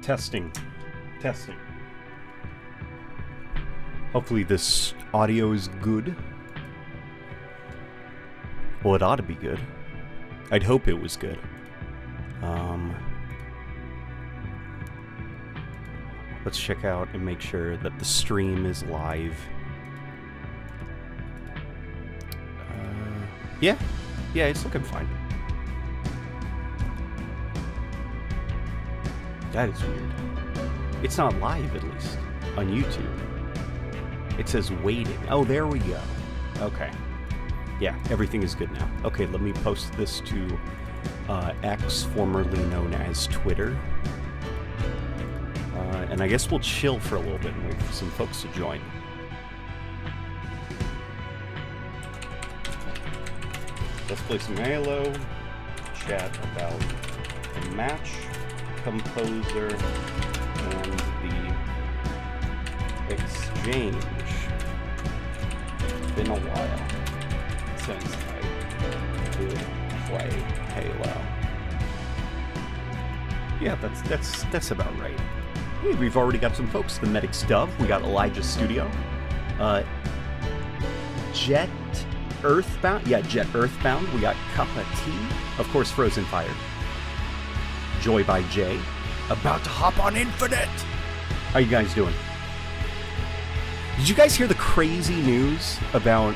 Testing. Testing. Hopefully this audio is good. Well, it ought to be good. I'd hope it was good. Let's check out and make sure that the stream is live. Yeah, it's looking fine. That is weird. It's not live, at least, on YouTube. It says waiting. Oh, there we go. Okay. Yeah, everything is good now. Okay, let me post this to X, formerly known as Twitter. And I guess we'll chill for a little bit and wait for some folks to join. Let's play some Halo, chat about the match, composer, and the exchange. It's been a while since I did play Halo. Yeah, that's about right. Hey, we've already got some folks. The Medic's Dove. We got Elijah Studio. Jet Earthbound. Yeah, Jet Earthbound. We got Cuppa Tea. Of course, Frozen Fire. Joy by Jay. About to hop on Infinite. How you guys doing? Did you guys hear the crazy news about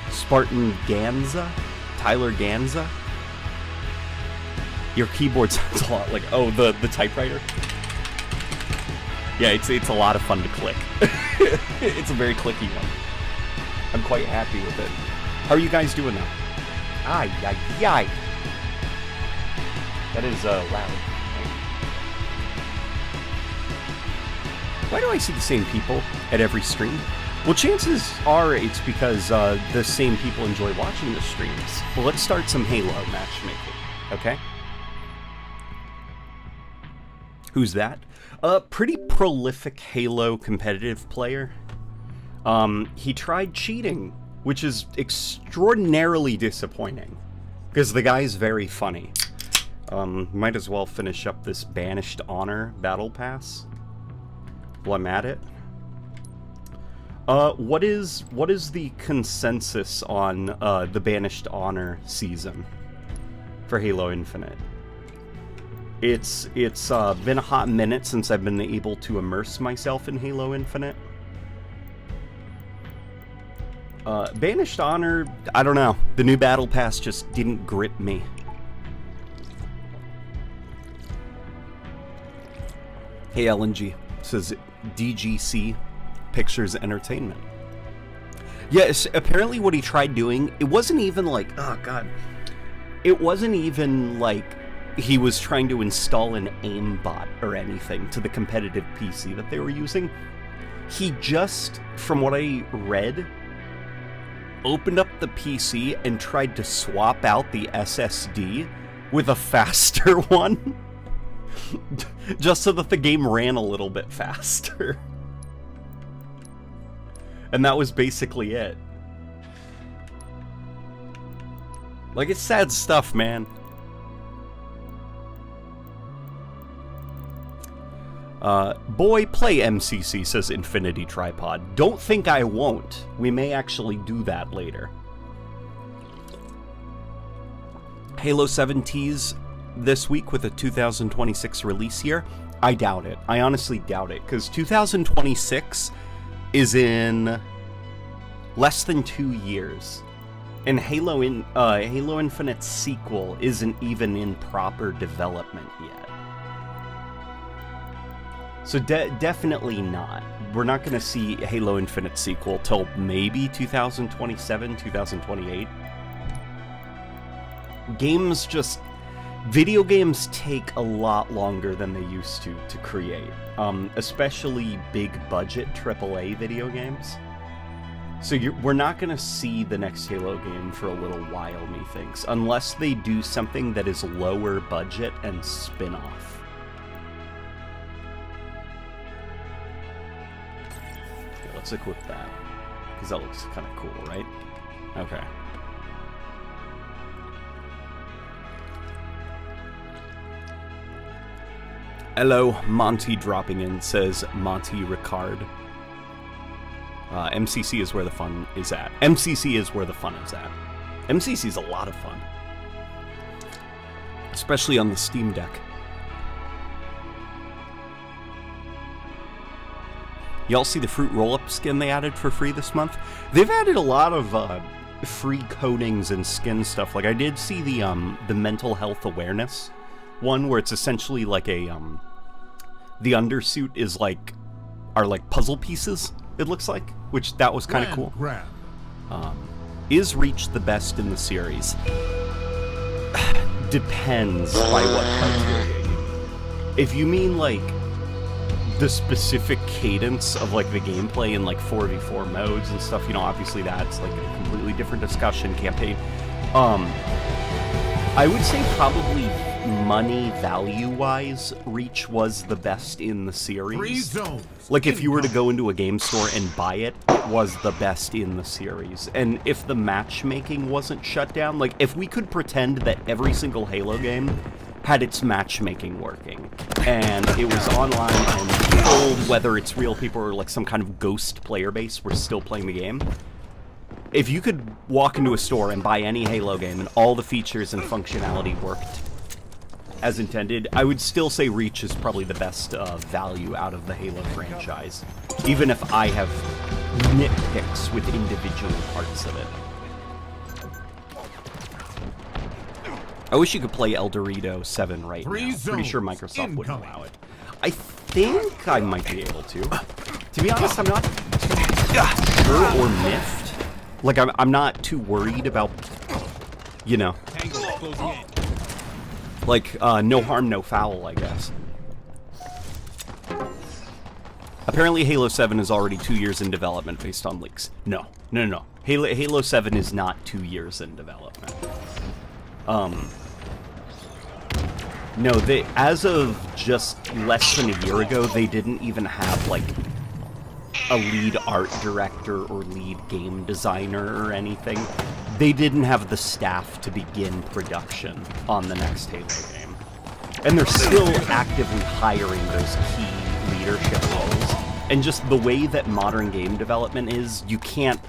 Spartan Ganza? Tyler Ganza? Your keyboard sounds a lot like, oh, the typewriter? Yeah, it's a lot of fun to click. It's a very clicky one. I'm quite happy with it. How are you guys doing now? Ay. That is loud. Why do I see the same people at every stream? Well, chances are it's because the same people enjoy watching the streams. Well, let's start some Halo matchmaking, okay? Who's that? A pretty prolific Halo competitive player. He tried cheating, which is extraordinarily disappointing, because the guy's very funny. Might as well finish up this Banished Honor Battle Pass while I'm at it. What is the consensus on the Banished Honor season for Halo Infinite? It's been a hot minute since I've been able to immerse myself in Halo Infinite. Banished Honor, I don't know. The new Battle Pass just didn't grip me. Hey, LNG, says DGC Pictures Entertainment. Yes, apparently what he tried doing, it wasn't even like, oh god. It wasn't even like he was trying to install an aimbot or anything to the competitive PC that they were using. He just, from what I read, opened up the PC and tried to swap out the SSD with a faster one. Just so that the game ran a little bit faster. And that was basically it. Like, it's sad stuff, man. Boy, play MCC, says Infinity Tripod. Don't think I won't. We may actually do that later. Halo 7 tease this week with a 2026 release year. I doubt it. I honestly doubt it, because 2026 is in less than 2 years. And Halo Infinite's sequel isn't even in proper development yet. So definitely not. We're not going to see Halo Infinite sequel till maybe 2027, 2028. Video games take a lot longer than they used to create. Especially big budget AAA video games. So we're not going to see the next Halo game for a little while, methinks. Unless they do something that is lower budget and spin-off. Let's equip that, because that looks kind of cool, right? Okay. Hello, Monty dropping in, says Monty Ricard. MCC is where the fun is at. MCC is where the fun is at. MCC is a lot of fun. Especially on the Steam Deck. Y'all see the fruit roll-up skin they added for free this month? They've added a lot of free coatings and skin stuff. Like I did see the mental health awareness one where it's essentially like a the undersuit is like are like puzzle pieces, it looks like, which that was kind of cool. Grab. Is Reach the best in the series? Depends by what criteria you mean. If you mean like the specific cadence of like the gameplay in like 4v4 modes and stuff, you know, obviously that's like a completely different discussion campaign. I would say probably money value-wise, Reach was the best in the series. Like if you were to go into a game store and buy it, it was the best in the series. And if the matchmaking wasn't shut down, like if we could pretend that every single Halo game had its matchmaking working, and it was online and told whether it's real people or like some kind of ghost player base were still playing the game. If you could walk into a store and buy any Halo game and all the features and functionality worked as intended, I would still say Reach is probably the best value out of the Halo franchise, even if I have nitpicks with individual parts of it. I wish you could play El Dorito 7 right now. Pretty sure Microsoft wouldn't allow it. I think I might be able to. To be honest, I'm not sure or miffed. Like, I'm not too worried about, you know, like, no harm, no foul, I guess. Apparently Halo 7 is already 2 years in development based on leaks. No. Halo 7 is not 2 years in development. No, as of just less than a year ago, they didn't even have, like, a lead art director or lead game designer or anything. They didn't have the staff to begin production on the next Halo game. And they're still actively hiring those key leadership roles. And just the way that modern game development is, you can't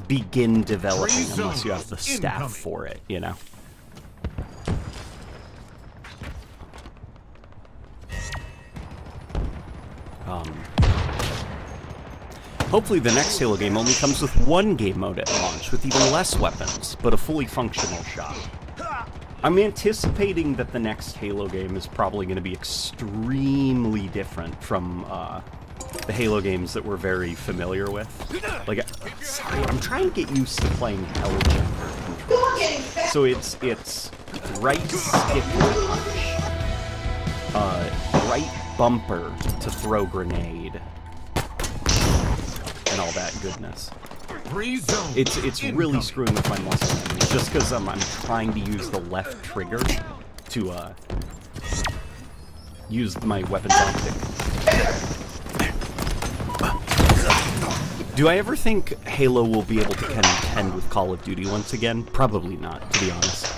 begin developing unless you have the staff for it, you know? Hopefully the next Halo game only comes with one game mode at launch, with even less weapons, but a fully functional shot. I'm anticipating that the next Halo game is probably going to be extremely different from the Halo games that we're very familiar with. Like, sorry, I'm trying to get used to playing Hellgender controls. So it's right stick to punch, right bumper to throw grenade, and all that goodness. It's really screwing with my muscle memory, just because I'm trying to use the left trigger to use my weapons optic. Do I ever think Halo will be able to contend with Call of Duty once again? Probably not, to be honest.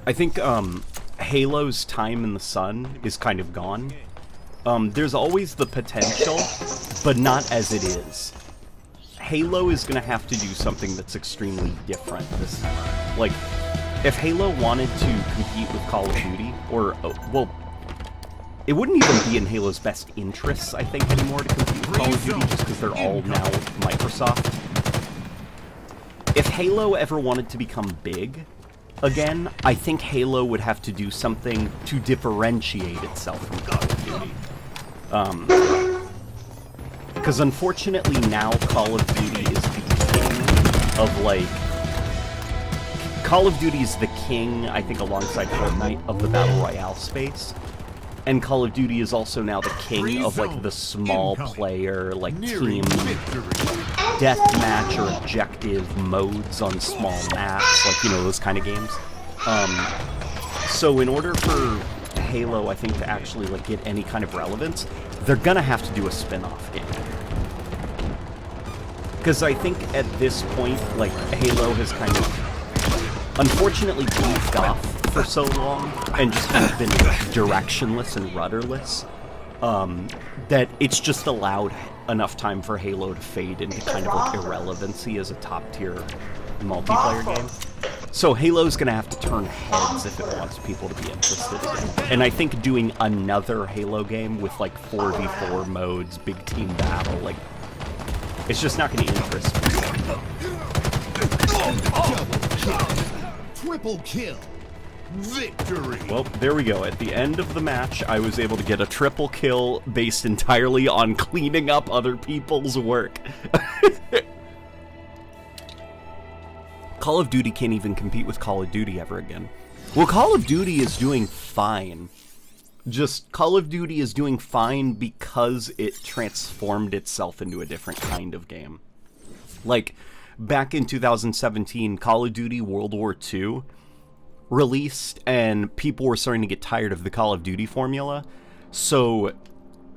I think Halo's time in the sun is kind of gone. There's always the potential, but not as it is. Halo is going to have to do something that's extremely different this time. Like, if Halo wanted to compete with Call of Duty, or, well, it wouldn't even be in Halo's best interests, I think, anymore to compete with Call of Duty, just because they're all now Microsoft. If Halo ever wanted to become big again, I think Halo would have to do something to differentiate itself from Call of Duty. Because unfortunately now Call of Duty is the king of, like... Call of Duty is the king, I think, alongside Fortnite, of the Battle Royale space. And Call of Duty is also now the king of, like, the small player, like, team deathmatch or objective modes on small maps, like, you know, those kind of games. So in order for Halo, I think, to actually, like, get any kind of relevance, they're gonna have to do a spin-off game. Because I think at this point, like, Halo has kind of, unfortunately, beefed off for so long and just kind of been directionless and rudderless, that it's just allowed enough time for Halo to fade into kind of like irrelevancy as a top-tier multiplayer game. So Halo's gonna have to turn heads if it wants people to be interested again. And I think doing another Halo game with like 4v4 modes, big team battle, like, it's just not gonna interest people. Triple kill. Victory. Well, there we go. At the end of the match, I was able to get a triple kill based entirely on cleaning up other people's work. Call of Duty can't even compete with Call of Duty ever again. Well, Call of Duty is doing fine. Just, Call of Duty is doing fine because it transformed itself into a different kind of game. Like, back in 2017, Call of Duty World War II released, and people were starting to get tired of the Call of Duty formula. So,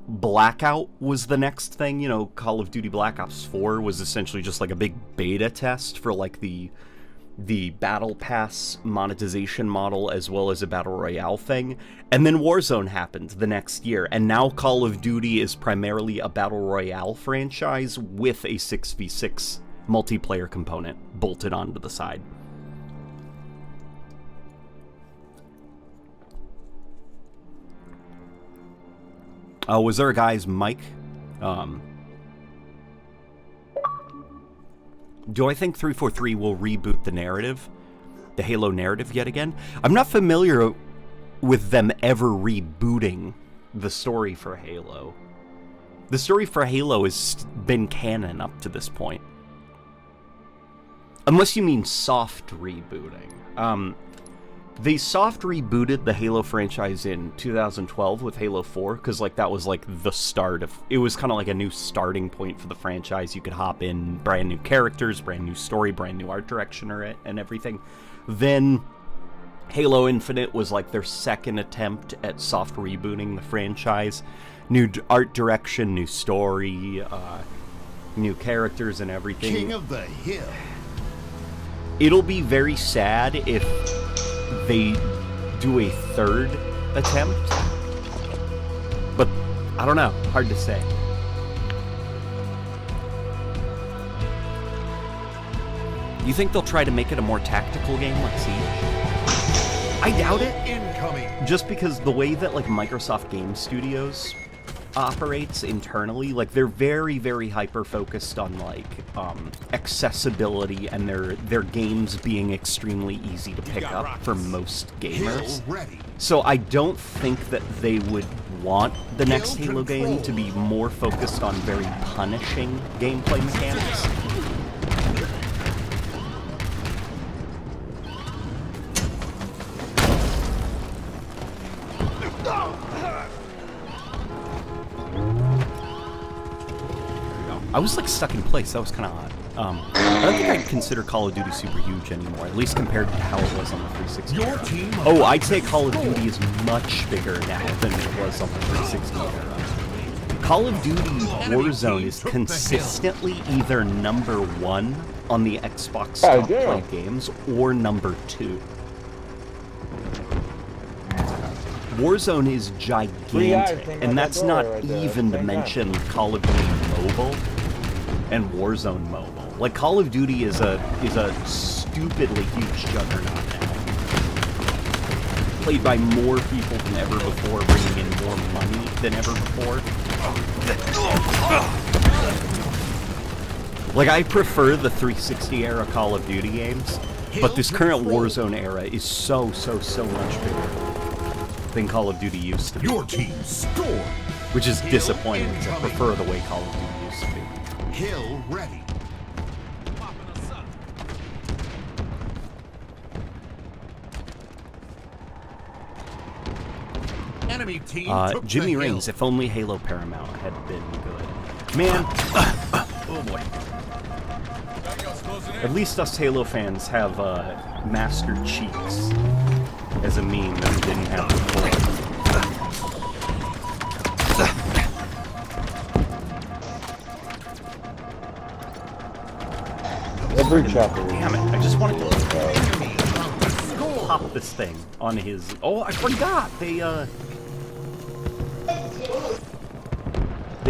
Blackout was the next thing. You know, Call of Duty Black Ops 4 was essentially just like a big beta test for like the Battle Pass monetization model as well as a Battle Royale thing. And then Warzone happened the next year, and now Call of Duty is primarily a Battle Royale franchise with a 6v6 multiplayer component bolted onto the side. Was there a guy's mic? Do I think 343 will reboot the narrative? The Halo narrative yet again? I'm not familiar with them ever rebooting the story for Halo. The story for Halo has been canon up to this point. Unless you mean soft rebooting. They soft rebooted the Halo franchise in 2012 with Halo 4, because like that was like the start of, it was kind of like a new starting point for the franchise. You could hop in, brand new characters, brand new story, brand new art direction and everything. Then Halo Infinite was like their second attempt at soft rebooting the franchise. New art direction, new story, new characters and everything. King of the Hill. It'll be very sad if they do a third attempt, but I don't know, hard to say. You think they'll try to make it a more tactical game like Siege? I doubt it. Incoming. Just because the way that like Microsoft Game Studios operates internally, like they're very, very hyper focused on like accessibility and their games being extremely easy to pick up for most gamers. So I don't think that they would want the next Halo game to be more focused on very punishing gameplay mechanics. I was like stuck in place. That was kind of odd. I don't think I'd consider Call of Duty super huge anymore, at least compared to how it was on the 360 era. Oh, I'd say Call of Duty is much bigger now than it was on the 360 era. Call of Duty Warzone is consistently either number 1 on the Xbox top played games or number 2. Warzone is gigantic, and that's not even to mention Call of Duty Mobile and Warzone Mobile. Like, Call of Duty is a stupidly huge juggernaut now. Played by more people than ever before, bringing in more money than ever before. Like, I prefer the 360 era Call of Duty games, but this current Warzone era is so much bigger than Call of Duty used to be. Your team scored. Which is disappointing, because I prefer the way Call of Duty used to be. Hill ready. Enemy team took Jimmy the Rings, hill. if only Halo Paramount had been good. Man, oh boy. At least us Halo fans have Master Cheeks as a meme that we didn't have before. Every chapter. Damn it, I just wanted to pop this thing on his... Oh, I forgot! They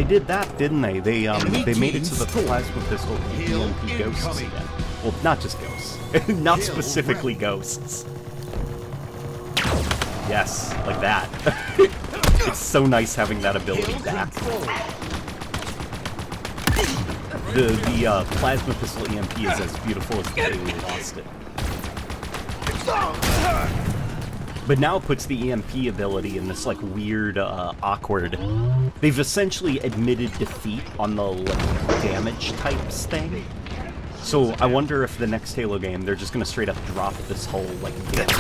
did that, didn't they? They made it so the plasma pistol can EMP ghosts again. Well, not just ghosts. Not specifically ghosts. Yes, like that. It's so nice having that ability back. The plasma pistol EMP is as beautiful as the day we lost it. But now it puts the EMP ability in this, like, weird, awkward... They've essentially admitted defeat on the, like, damage types thing. So I wonder if the next Halo game, they're just gonna straight up drop this whole, like, damage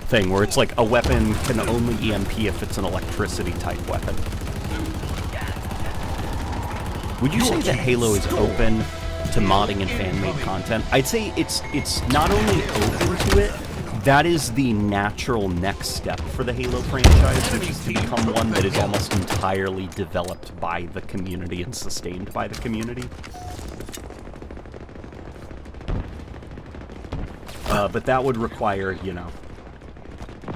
thing, where it's like a weapon can only EMP if it's an electricity type weapon. Would you say that Halo is open to modding and fan-made content? I'd say it's not only open to it, that is the natural next step for the Halo franchise, which is to become one that is almost entirely developed by the community and sustained by the community. But that would require, you know,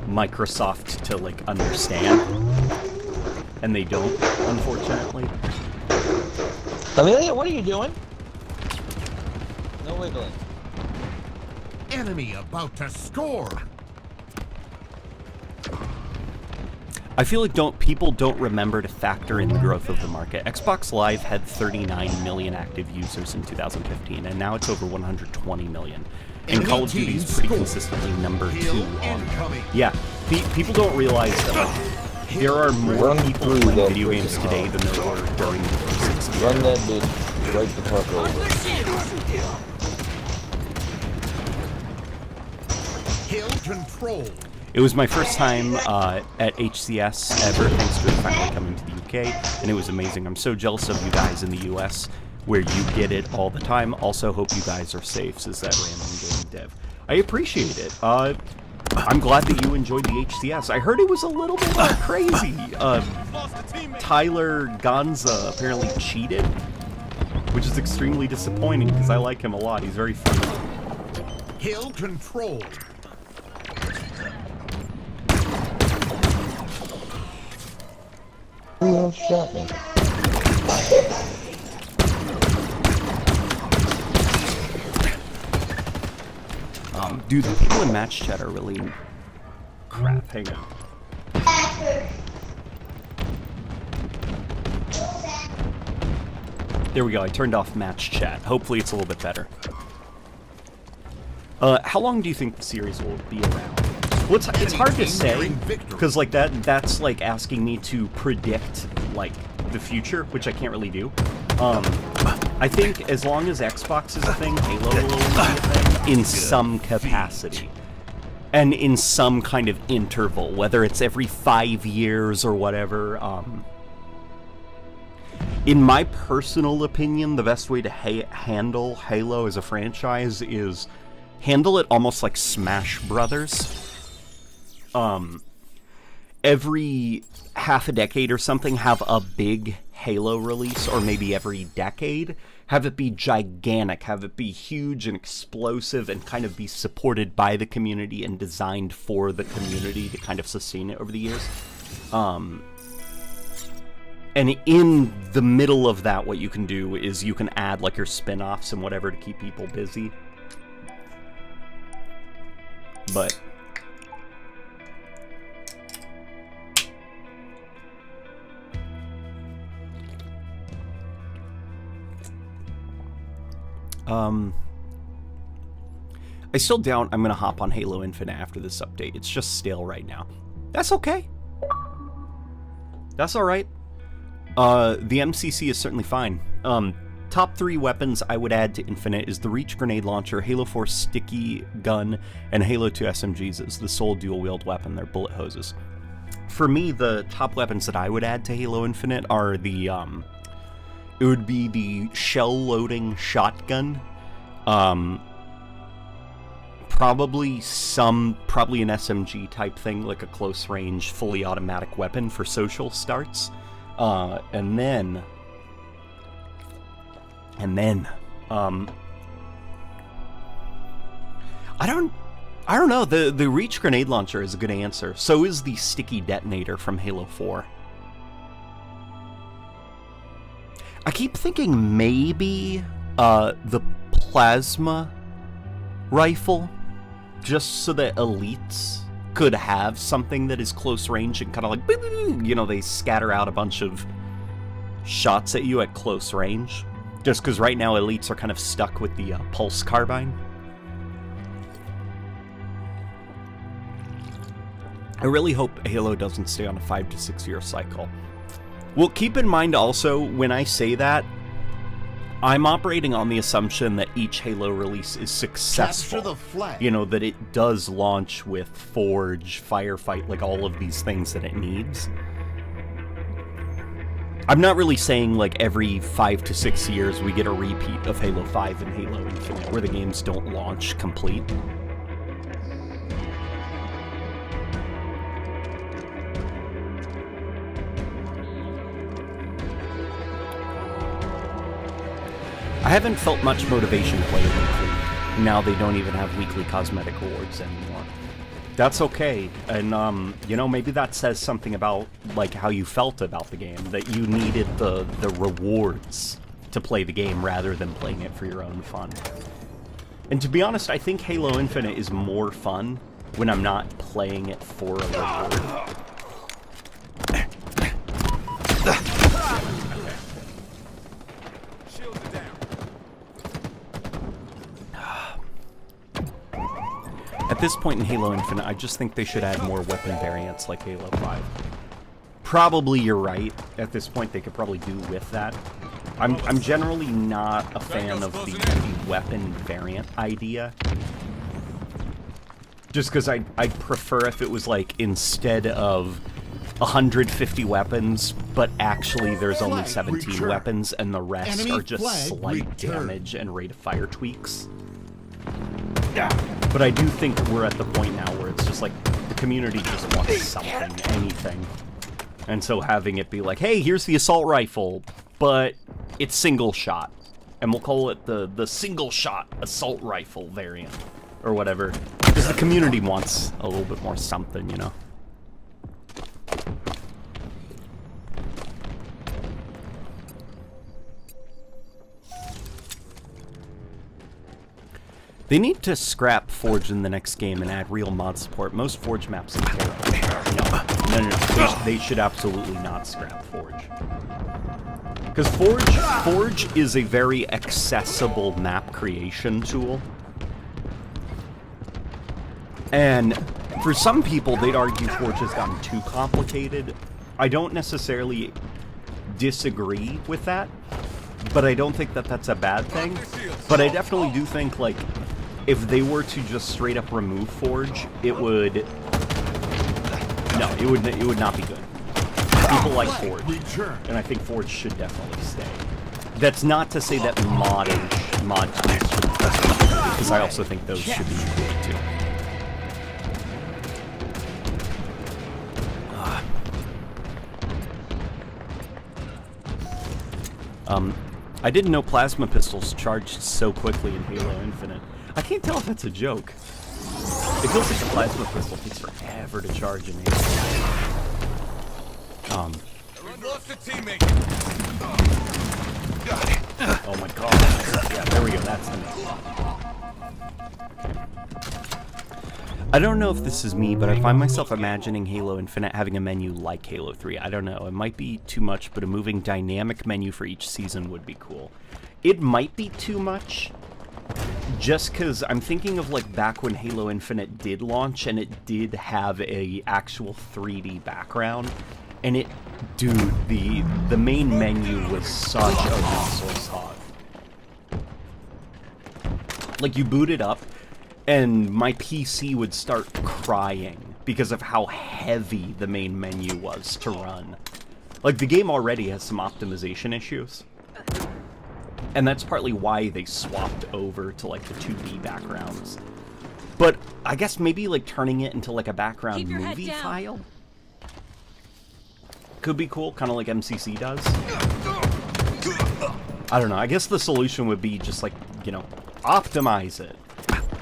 Microsoft to, like, understand. And they don't, unfortunately. Amelia, what are you doing? No wiggling. Enemy about to score. I feel like people don't remember to factor in the growth of the market. Xbox Live had 39 million active users in 2015, and now it's over 120 million. And Call of Duty is pretty consistently number 2 on. Yeah, people don't realize that, like, there are more people playing video games today than there were during the 360. Run that bitch right the fuck over. Control. It was my first time at HCS ever, thanks to it finally coming to the UK, and it was amazing. I'm so jealous of you guys in the US, where you get it all the time. Also, hope you guys are safe, says that random gaming dev. I appreciate it. I'm glad that you enjoyed the HCS. I heard it was a little bit crazy. Tyler Gonza apparently cheated, which is extremely disappointing because I like him a lot. He's very funny. Hill control. Who else shot me? Dude, the people in match chat are really crap. Hang on. There we go. I turned off match chat. Hopefully it's a little bit better. How long do you think the series will be around? Well, it's hard to say, because, like, that's like asking me to predict, like, the future, which I can't really do. I think as long as Xbox is a thing, Halo will always be a thing in some capacity. And in some kind of interval, whether it's every 5 years or whatever. In my personal opinion, the best way to handle Halo as a franchise is handle it almost like Smash Brothers. Every half a decade or something, have a big Halo release, or maybe every decade, have it be gigantic, have it be huge and explosive, and kind of be supported by the community and designed for the community to kind of sustain it over the years. And in the middle of that, what you can do is you can add, like, your spin-offs and whatever to keep people busy. But I still doubt I'm gonna hop on Halo Infinite after this update. It's just stale right now. That's okay. That's alright. The MCC is certainly fine. Top 3 weapons I would add to Infinite is the Reach Grenade Launcher, Halo 4 Sticky Gun, and Halo 2 SMGs is the sole dual-wield weapon. They're bullet hoses. For me, the top weapons that I would add to Halo Infinite are the, it would be the shell-loading shotgun, probably an SMG type thing, like a close-range, fully automatic weapon for social starts, and then, I don't know. The Reach grenade launcher is a good answer. So is the sticky detonator from Halo 4. I keep thinking maybe the plasma rifle, just so that elites could have something that is close range and kind of like, you know, they scatter out a bunch of shots at you at close range. Just because right now elites are kind of stuck with the pulse carbine. I really hope Halo doesn't stay on a 5 to 6 year cycle. Well, keep in mind also, when I say that, I'm operating on the assumption that each Halo release is successful. Capture the flag. You know, that it does launch with Forge, Firefight, like all of these things that it needs. I'm not really saying like every 5 to 6 years we get a repeat of Halo 5 and Halo Infinite, where the games don't launch complete. I haven't felt much motivation to play it weekly. Now they don't even have weekly cosmetic awards anymore. That's okay, and you know, maybe that says something about like how you felt about the game, that you needed the rewards to play the game rather than playing it for your own fun. And to be honest, I think Halo Infinite is more fun when I'm not playing it for a reward. At this point in Halo Infinite, I just think they should add more weapon variants like Halo 5. Probably you're right. At this point, they could probably do with that. I'm generally not a fan of the weapon variant idea. Just because I'd prefer if it was like, instead of 150 weapons, but actually there's only 17 weapons and the rest are just slight damage and rate of fire tweaks. But I do think we're at the point now where it's just like, the community just wants something, anything. And so having it be like, hey, here's the assault rifle, but it's single shot. And we'll call it the single shot assault rifle variant, or whatever. Because the community wants a little bit more something, you know? They need to scrap Forge in the next game and add real mod support. Most Forge maps are terrible. No. They should absolutely not scrap Forge. Because Forge is a very accessible map creation tool. And for some people, they'd argue Forge has gotten too complicated. I don't necessarily disagree with that, but I don't think that that's a bad thing. But I definitely do think, like, if they were to just straight up remove Forge, it would... No, it would not be good. People like Forge, and I think Forge should definitely stay. That's not to say that mod types should be, because I also think those should be included too. I didn't know plasma pistols charged so quickly in Halo Infinite. I can't tell if that's a joke. It feels like the plasma pistol takes forever to charge in Halo. We've lost a teammate. Oh my god. Yeah, there we go, that's the name. I don't know if this is me, but I find myself imagining Halo Infinite having a menu like Halo 3. I don't know, it might be too much, but a moving dynamic menu for each season would be cool. It might be too much, just because I'm thinking of like back when Halo Infinite did launch and it did have a actual 3D background, and it, dude, the main menu was such a resource hog. Like, you boot it up, and my PC would start crying because of how heavy the main menu was to run. Like, the game already has some optimization issues. And that's partly why they swapped over to, like, the 2D backgrounds. But I guess maybe, like, turning it into, like, a background movie file could be cool, kind of like MCC does. I don't know, I guess the solution would be just, like, you know, optimize it.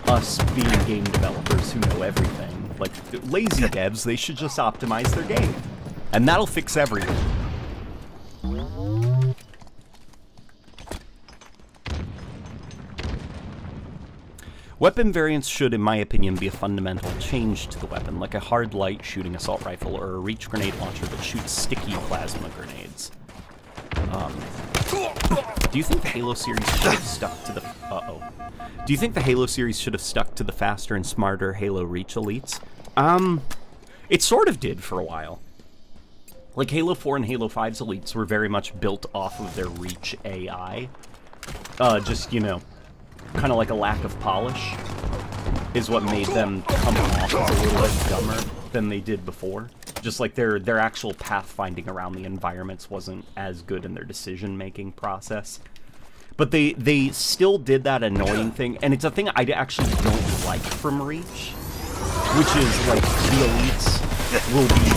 us being game developers who know everything. Like, lazy devs, they should just optimize their game. And that'll fix everything. Weapon variants should, in my opinion, be a fundamental change to the weapon, like a hard light shooting assault rifle or a reach grenade launcher that shoots sticky plasma grenades. Do you think the Halo series should have stuck to the... Do you think the Halo series should have stuck to the faster and smarter Halo Reach elites? It sort of did for a while. Like, Halo 4 and Halo 5's elites were very much built off of their Reach AI. Just, you know, kind of like a lack of polish is what made them come off as a little bit dumber than they did before. Just like their actual pathfinding around the environments wasn't as good in their decision-making process. But they still did that annoying thing, and it's a thing I actually don't like from Reach, which is like the elites will be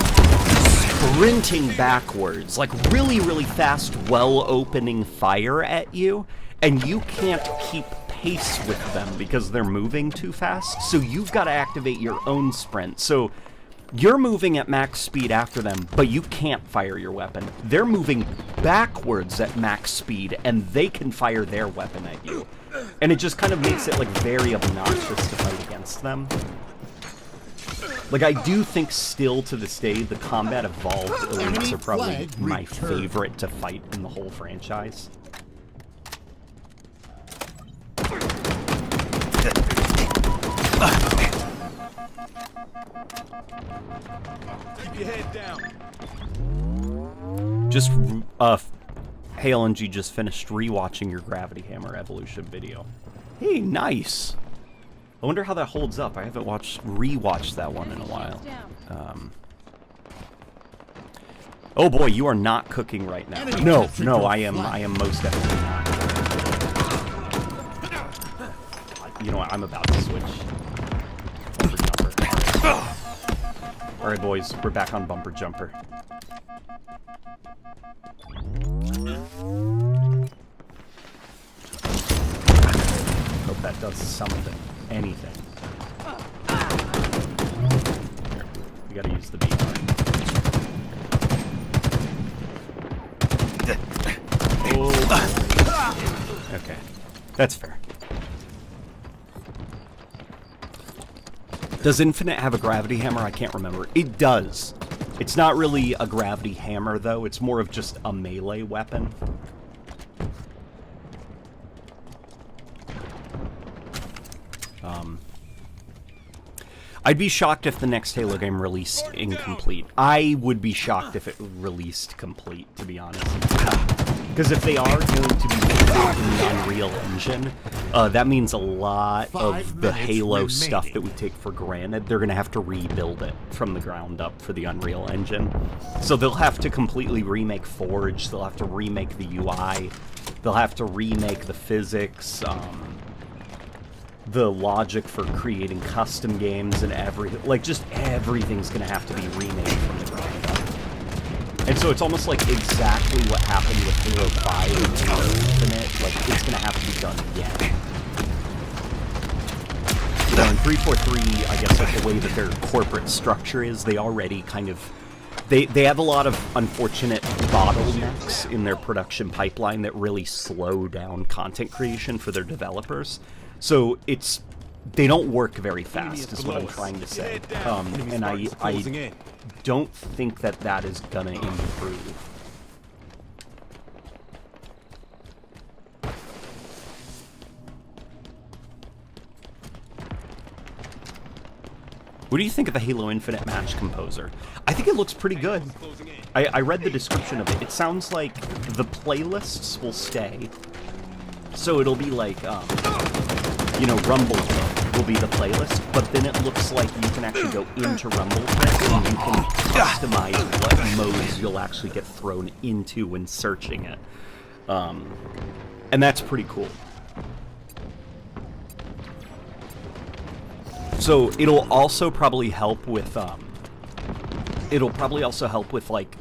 sprinting backwards, like really, really fast, well-opening fire at you, and you can't keep pace with them because they're moving too fast, so you've got to activate your own sprint. So you're moving at max speed after them, but you can't fire your weapon. They're moving backwards at max speed, and they can fire their weapon at you. And it just kind of makes it, like, very obnoxious to fight against them. Like, I do think still to this day, the Combat Evolved elites are probably my favorite to fight in the whole franchise. Keep your head down. Just, hey LNG, just finished rewatching your Gravity Hammer Evolution video. Hey, nice! I wonder how that holds up. I haven't rewatched that one in a while. Oh boy, you are not cooking right now. No, I am most definitely not. You know what, I'm about to switch. Bumper jumper. Alright boys, we're back on bumper jumper. Hope that does something. Anything. Here, we gotta use the B card. Oh. Okay, that's fair. Does Infinite have a gravity hammer? I can't remember. It does. It's not really a gravity hammer, though. It's more of just a melee weapon. I'd be shocked if the next Halo game released incomplete. I would be shocked if it released complete, to be honest. Because if they are going to be made in the Unreal Engine, that means a lot of the Halo stuff that we take for granted, they're going to have to rebuild it from the ground up for the Unreal Engine. So they'll have to completely remake Forge, they'll have to remake the UI, they'll have to remake the physics, the logic for creating custom games and just everything's going to have to be remade from the ground up. And so it's almost like exactly what happened with Halo 5 and Halo Infinite. Like, it's going to have to be done again. You know, in 343, I guess, like, the way that their corporate structure is, they already kind of... They have a lot of unfortunate bottlenecks in their production pipeline that really slow down content creation for their developers. So they don't work very fast, is what I'm trying to say. And I don't think that is gonna improve. What do you think of the Halo Infinite match composer? I think it looks pretty good. I read the description of it. It sounds like the playlists will stay. So it'll be like, you know, Rumble will be the playlist, but then it looks like you can actually go into Rumble and you can customize what modes you'll actually get thrown into when searching it. And that's pretty cool. So it'll also probably help with, like,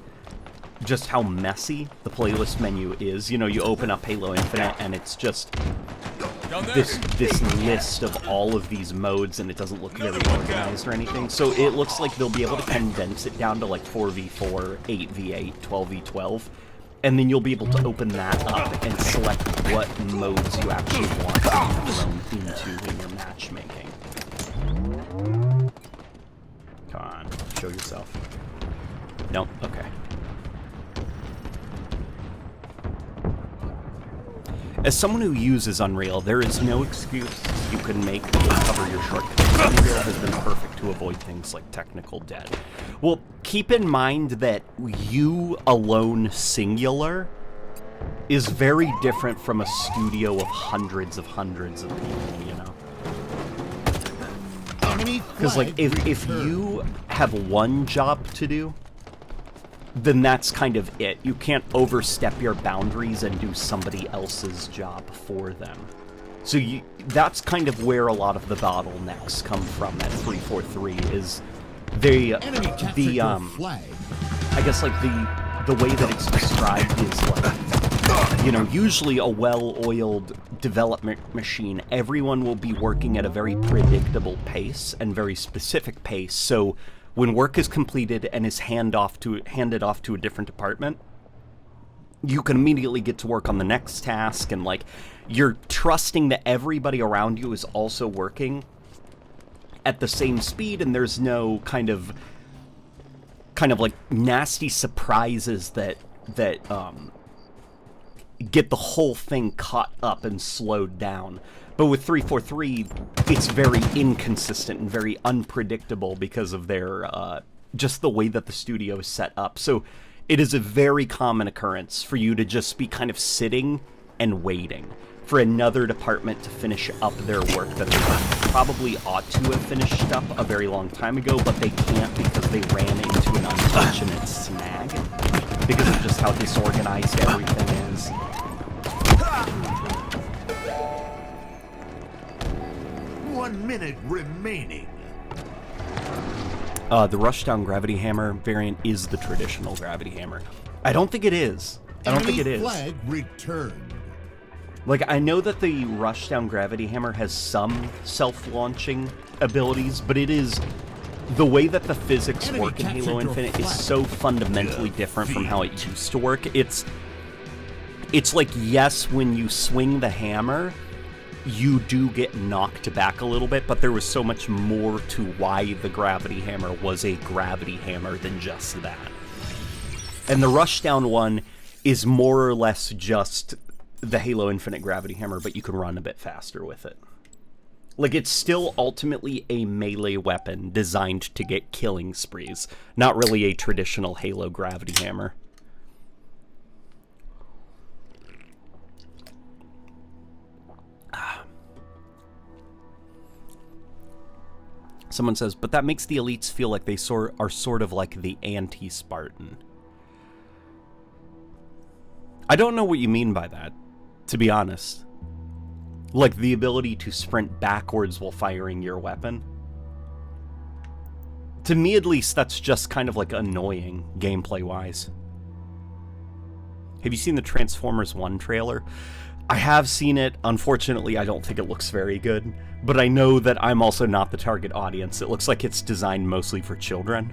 just how messy the playlist menu is. You know, you open up Halo Infinite and it's just this list of all of these modes, and it doesn't look very organized or anything. So it looks like they'll be able to condense it down to like 4v4, 8v8, 12v12, and then you'll be able to open that up and select what modes you actually want to be thrown into in your matchmaking. Come on, show yourself. Nope, okay. As someone who uses Unreal, there is no excuse you can make to cover your shortcuts. Unreal has been perfect to avoid things like technical debt. Well, keep in mind that you alone singular is very different from a studio of hundreds of people, you know? Because, like, if you have one job to do, then that's kind of it. You can't overstep your boundaries and do somebody else's job for them. So that's kind of where a lot of the bottlenecks come from at 343 is I guess like the way that it's described is like, you know, usually a well-oiled development machine, everyone will be working at a very predictable pace and very specific pace. So when work is completed and is handed off to a different department, you can immediately get to work on the next task, and like you're trusting that everybody around you is also working at the same speed, and there's no kind of like nasty surprises that get the whole thing caught up and slowed down. But with 343, it's very inconsistent and very unpredictable because of their, just the way that the studio is set up. So it is a very common occurrence for you to just be kind of sitting and waiting for another department to finish up their work that they probably ought to have finished up a very long time ago, but they can't because they ran into an unfortunate snag because of just how disorganized everything is. 1 minute remaining. The Rushdown Gravity Hammer variant is the traditional Gravity Hammer. I don't think it is. I don't think it is. Flag returned. Like, I know that the Rushdown Gravity Hammer has some self-launching abilities, but it is... The way that the physics work in Halo Infinite is so fundamentally different from how it used to work. It's like, yes, when you swing the hammer, you do get knocked back a little bit, but there was so much more to why the Gravity Hammer was a Gravity Hammer than just that. And the Rushdown one is more or less just the Halo Infinite Gravity Hammer, but you can run a bit faster with it. Like, it's still ultimately a melee weapon designed to get killing sprees, not really a traditional Halo Gravity Hammer. Someone says, but that makes the elites feel like they are sort of like the anti-Spartan. I don't know what you mean by that, to be honest. Like, the ability to sprint backwards while firing your weapon. To me, at least, that's just kind of, like, annoying, gameplay-wise. Have you seen the Transformers 1 trailer? I have seen it. Unfortunately, I don't think it looks very good. But I know that I'm also not the target audience. It looks like it's designed mostly for children.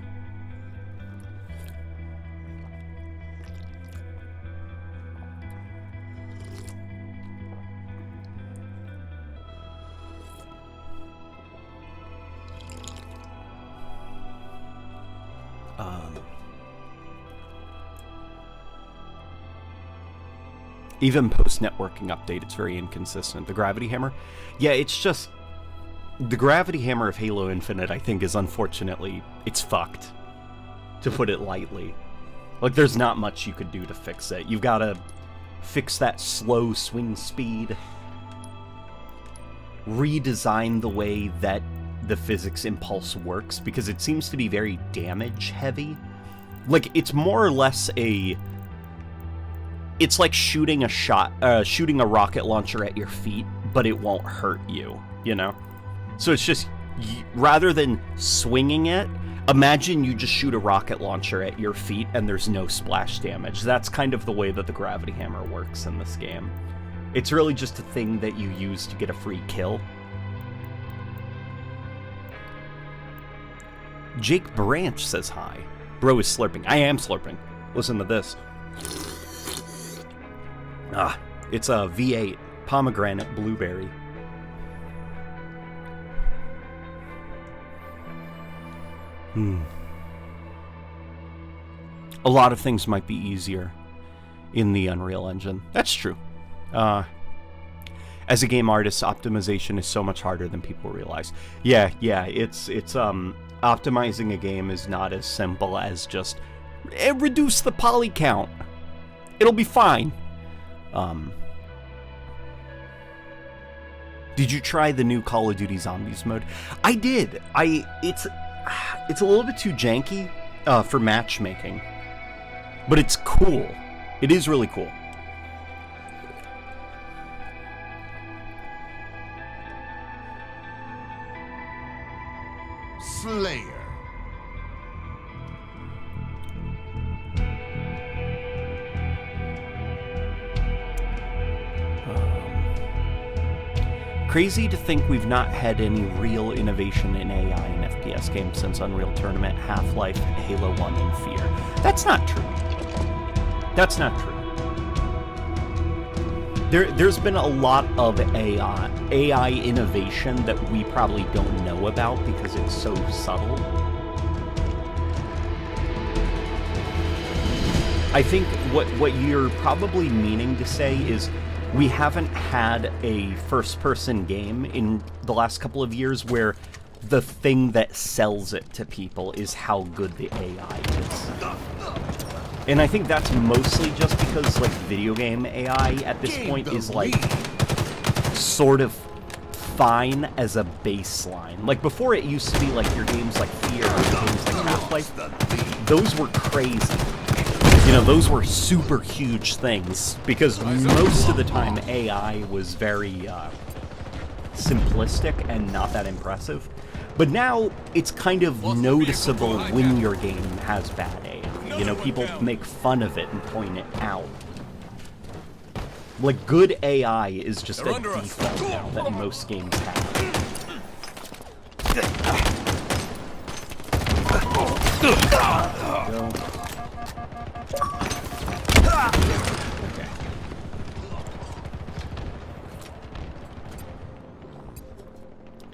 Even post-networking update, it's very inconsistent. The Gravity Hammer? Yeah, it's just... The Gravity Hammer of Halo Infinite, I think, is unfortunately... It's fucked. To put it lightly. Like, there's not much you could do to fix it. You've got to fix that slow swing speed. Redesign the way that the physics impulse works, because it seems to be very damage-heavy. Like, it's more or less a... It's like shooting a rocket launcher at your feet, but it won't hurt you, you know? So it's just, rather than swinging it, imagine you just shoot a rocket launcher at your feet and there's no splash damage. That's kind of the way that the Gravity Hammer works in this game. It's really just a thing that you use to get a free kill. Jake Branch says hi. Bro is slurping. I am slurping. Listen to this. Ah, it's a V8 pomegranate blueberry. A lot of things might be easier in the Unreal Engine. That's true. As a game artist, optimization is so much harder than people realize. Yeah, it's optimizing a game is not as simple as just reduce the poly count. It'll be fine. Did you try the new Call of Duty Zombies mode? I did. It's a little bit too janky for matchmaking, but it's cool. It is really cool. Slayer. Crazy to think we've not had any real innovation in AI in FPS games since Unreal Tournament, Half-Life, Halo 1, and Fear. That's not true. That's not true. There's been a lot of AI innovation that we probably don't know about because it's so subtle. I think what you're probably meaning to say is we haven't had a first-person game in the last couple of years where the thing that sells it to people is how good the AI is. And I think that's mostly just because, like, video game AI at this point is, like, sort of fine as a baseline. Like, before it used to be, like, your games like Fear or games like Half-Life, those were crazy. You know, those were super huge things, because most of the time AI was very simplistic and not that impressive. But now, it's kind of noticeable when your game has bad AI. You know, people make fun of it and point it out. Like, good AI is just a default now that most games have. Okay.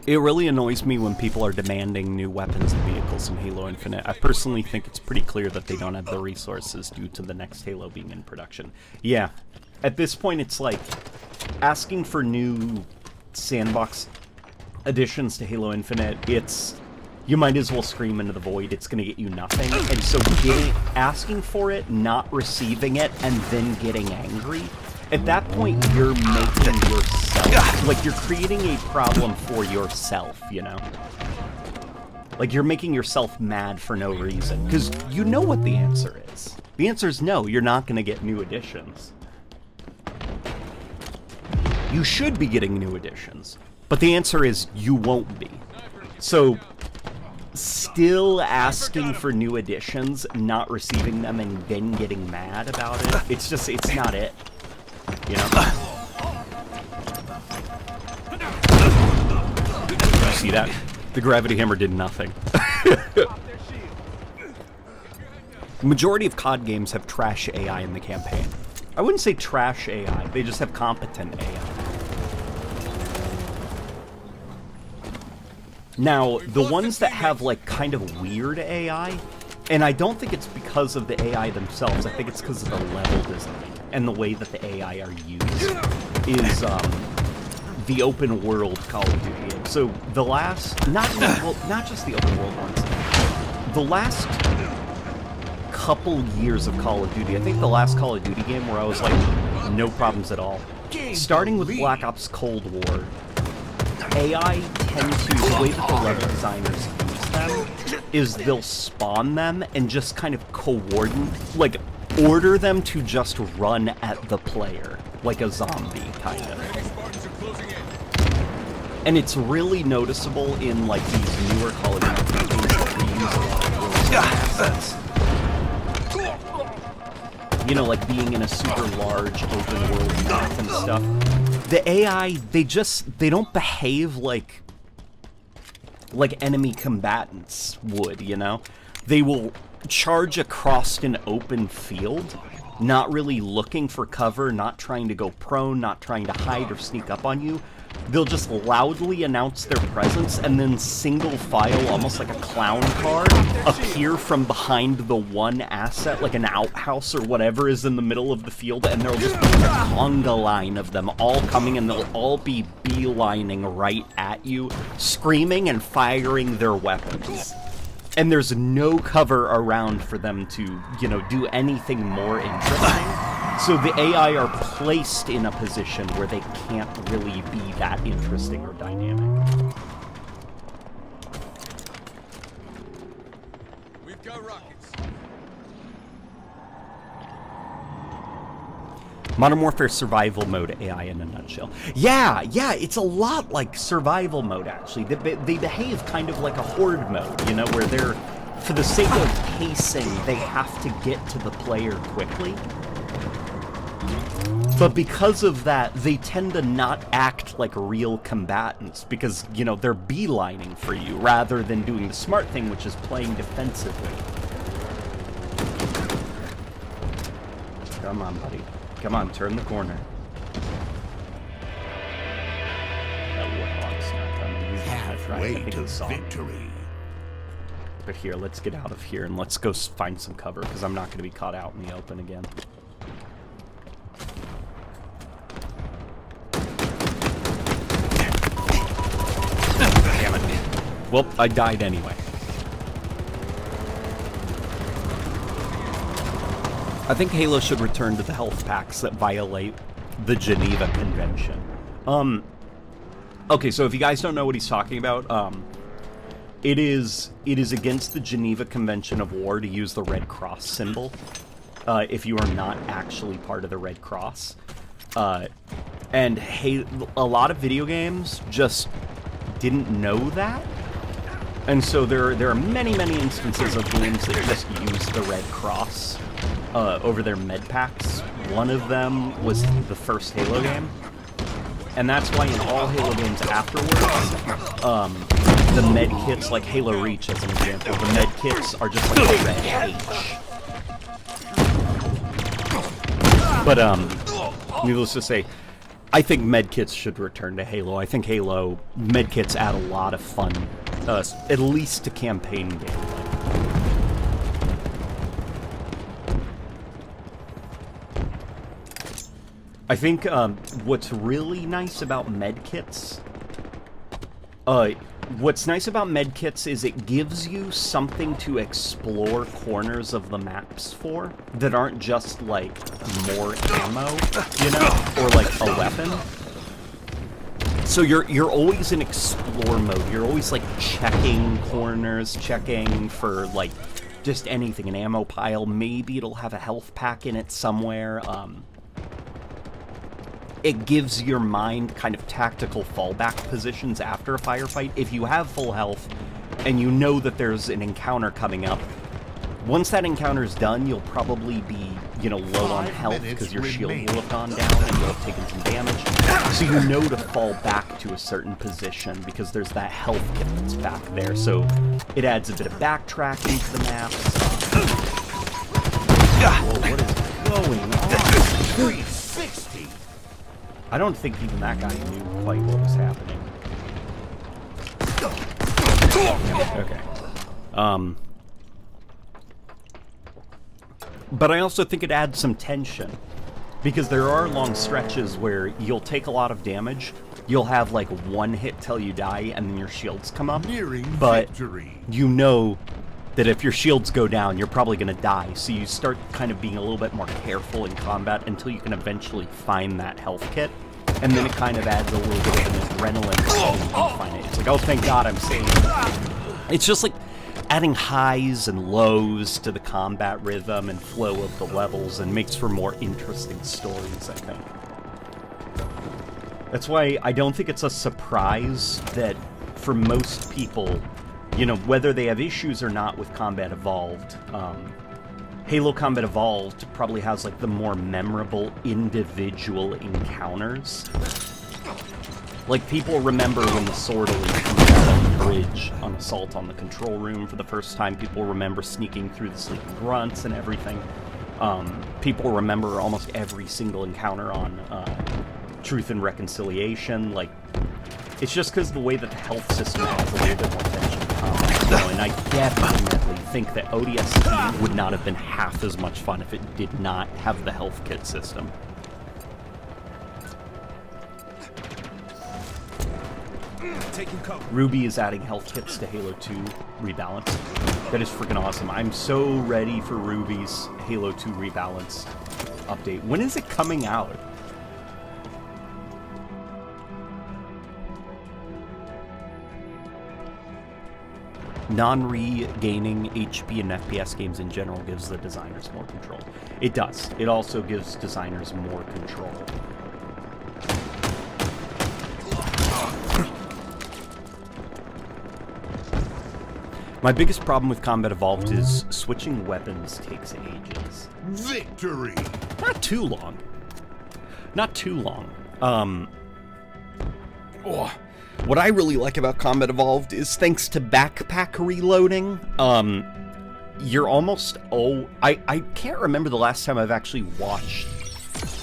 It really annoys me when people are demanding new weapons and vehicles in Halo Infinite. I personally think it's pretty clear that they don't have the resources due to the next Halo being in production. Yeah, at this point it's like asking for new sandbox additions to Halo Infinite. You might as well scream into the void. It's gonna get you nothing. And so asking for it, not receiving it, and then getting angry, at that point you're making yourself, like, you're creating a problem for yourself, you know? Like, you're making yourself mad for no reason, because you know what the answer is. The answer is no, you're not gonna get new additions. You should be getting new additions, but the answer is you won't be. So, still asking for new additions, not receiving them, and then getting mad about it, it's not it. You know? You see that? The gravity hammer did nothing. The majority of COD games have trash AI in the campaign. I wouldn't say trash AI, they just have competent AI. Now, the ones that have, like, kind of weird AI, and I don't think it's because of the AI themselves, I think it's because of the level design and the way that the AI are used, is the open world Call of Duty. And so the last, not just the open world ones, the last couple years of Call of Duty, I think the last Call of Duty game where I was like, no problems at all, starting with Black Ops Cold War, AI tend to, the way that the level designers use them is they'll spawn them and just kind of coordinate, like, order them to just run at the player, like a zombie, kind of. And it's really noticeable in, like, these newer Call of Duty games that we use a lot of assets. you know, like being in a super large open world map and stuff, the AI, they don't behave like enemy combatants would, you know? They will charge across an open field, not really looking for cover, not trying to go prone, not trying to hide or sneak up on you. They'll just loudly announce their presence and then single file, almost like a clown car, appear from behind the one asset, like an outhouse or whatever is in the middle of the field, and there'll just be a conga line of them all coming, and they'll all be beelining right at you, screaming and firing their weapons. And there's no cover around for them to, you know, do anything more interesting. So the AI are placed in a position where they can't really be that interesting or dynamic. We've got rockets. Modern Warfare survival mode AI in a nutshell. Yeah, it's a lot like survival mode, actually. They behave kind of like a horde mode, you know, where they're, for the sake of pacing, they have to get to the player quickly. But because of that, they tend to not act like real combatants because, you know, they're beelining for you rather than doing the smart thing, which is playing defensively. Come on, buddy. Come on, turn the corner. That warthog's not coming. He's gonna try. I think he saw me. Victory. But here, let's get out of here and let's go find some cover because I'm not going to be caught out in the open again. Damn it. Well, I died anyway. I think Halo should return to the health packs that violate the Geneva Convention. Okay, so if you guys don't know what he's talking about, it is against the Geneva Convention of War to use the Red Cross symbol, if you are not actually part of the Red Cross. And a lot of video games just didn't know that. And so there are many instances of games that just use the Red Cross over their med packs. One of them was the first Halo game. And that's why in all Halo games afterwards, the med kits, like Halo Reach as an example, the med kits are just like a red H. But, needless to say, I think med kits should return to Halo. I think Halo med kits add a lot of fun, at least to campaign gameplay. I think what's really nice about medkits, is it gives you something to explore corners of the maps for that aren't just like more ammo, you know, or like a weapon. So you're always in explore mode. You're always like checking corners, checking for like just anything, an ammo pile. Maybe it'll have a health pack in it somewhere. It gives your mind kind of tactical fallback positions after a firefight. If you have full health and you know that there's an encounter coming up, once that encounter's done, you'll probably be, you know, low on health because your shield will have gone down and you'll have taken some damage. So you know to fall back to a certain position because there's that health kit that's back there. So it adds a bit of backtracking to the maps. Whoa, what is going on? 360. I don't think even that guy knew quite what was happening. Okay. But I also think it adds some tension, because there are long stretches where you'll take a lot of damage, you'll have like one hit till you die, and then your shields come up. But you know that if your shields go down, you're probably going to die, so you start kind of being a little bit more careful in combat until you can eventually find that health kit, and then it kind of adds a little bit of an adrenaline when you find it. It's like, oh, thank God I'm safe. It's just like adding highs and lows to the combat rhythm and flow of the levels, and makes for more interesting stories, I think. That's why I don't think it's a surprise that for most people, you know, whether they have issues or not with Combat Evolved, Halo Combat Evolved probably has like the more memorable individual encounters. Like, people remember when the Swordling comes out on the bridge on Assault on the Control Room for the first time. People remember sneaking through the Sleeping Grunts and everything. People remember almost every single encounter on Truth and Reconciliation. Like, it's just because the way that the health system has a little bit more attention to combat now, and I definitely think that ODST would not have been half as much fun if it did not have the health kit system. Taking cover. Ruby is adding health kits to Halo 2 Rebalance. That is freaking awesome. I'm so ready for Ruby's Halo 2 Rebalance update. When is it coming out? Non-regaining HP in FPS games in general gives the designers more control. It does. It also gives designers more control. My biggest problem with Combat Evolved is switching weapons takes ages. Victory! Not too long. Not too long. What I really like about Combat Evolved is thanks to backpack reloading, you're almost... I can't remember the last time I've actually watched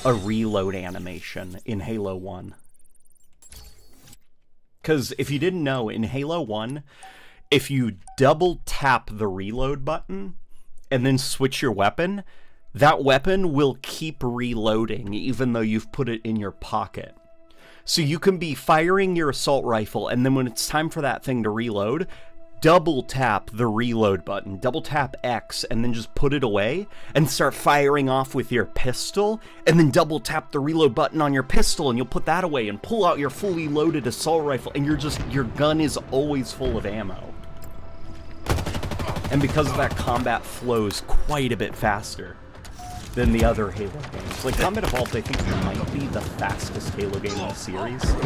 a reload animation in Halo 1. Because if you didn't know, in Halo 1... if you double tap the reload button and then switch your weapon, that weapon will keep reloading even though you've put it in your pocket. So you can be firing your assault rifle, and then when it's time for that thing to reload, double tap the reload button, double tap X, and then just put it away and start firing off with your pistol, and then double tap the reload button on your pistol and you'll put that away and pull out your fully loaded assault rifle, and your gun is always full of ammo. And because of that, combat flows quite a bit faster than the other Halo games. Like, Combat Evolved, I think, might be the fastest Halo game in the series. Yeah,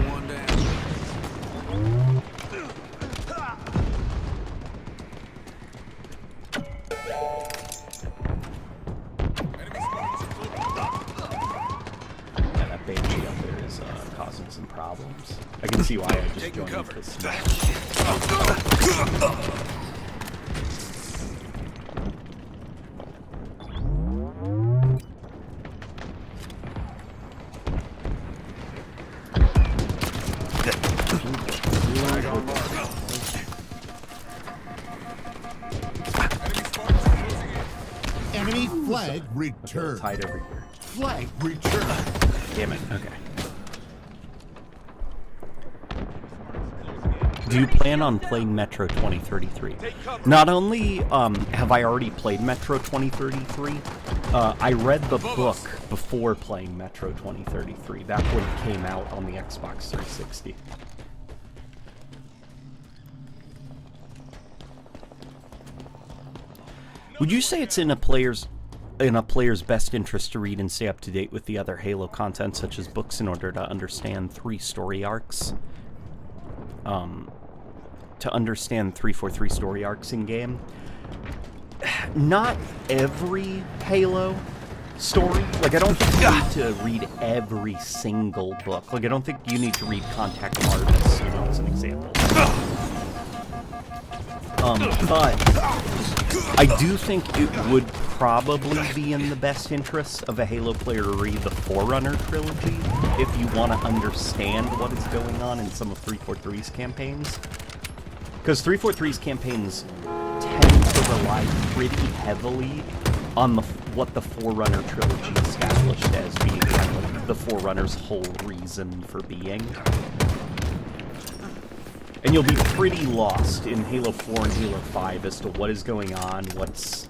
that Banshee up there is causing some problems. I can see why I just joined into this match. Enemy flag returned. Hide over here. Flag returned. Damn it. Okay. Do you plan on playing Metro 2033? Not only have I already played Metro 2033, I read the book before playing Metro 2033, back when it came out on the Xbox 360. Would you say it's in a player's best interest to read and stay up to date with the other Halo content, such as books, in order to understand 3 story arcs? To understand 343 story arcs in game. Not every Halo story. Like, I don't think you need to read every single book. Like, I don't think you need to read Contact Marvis, you know, as an example. But I do think it would probably be in the best interest of a Halo player to read the Forerunner trilogy if you want to understand what is going on in some of 343's campaigns. Because 343's campaigns tend to rely pretty heavily on what the Forerunner trilogy established as being kind of the Forerunner's whole reason for being. And you'll be pretty lost in Halo 4 and Halo 5 as to what is going on, what's,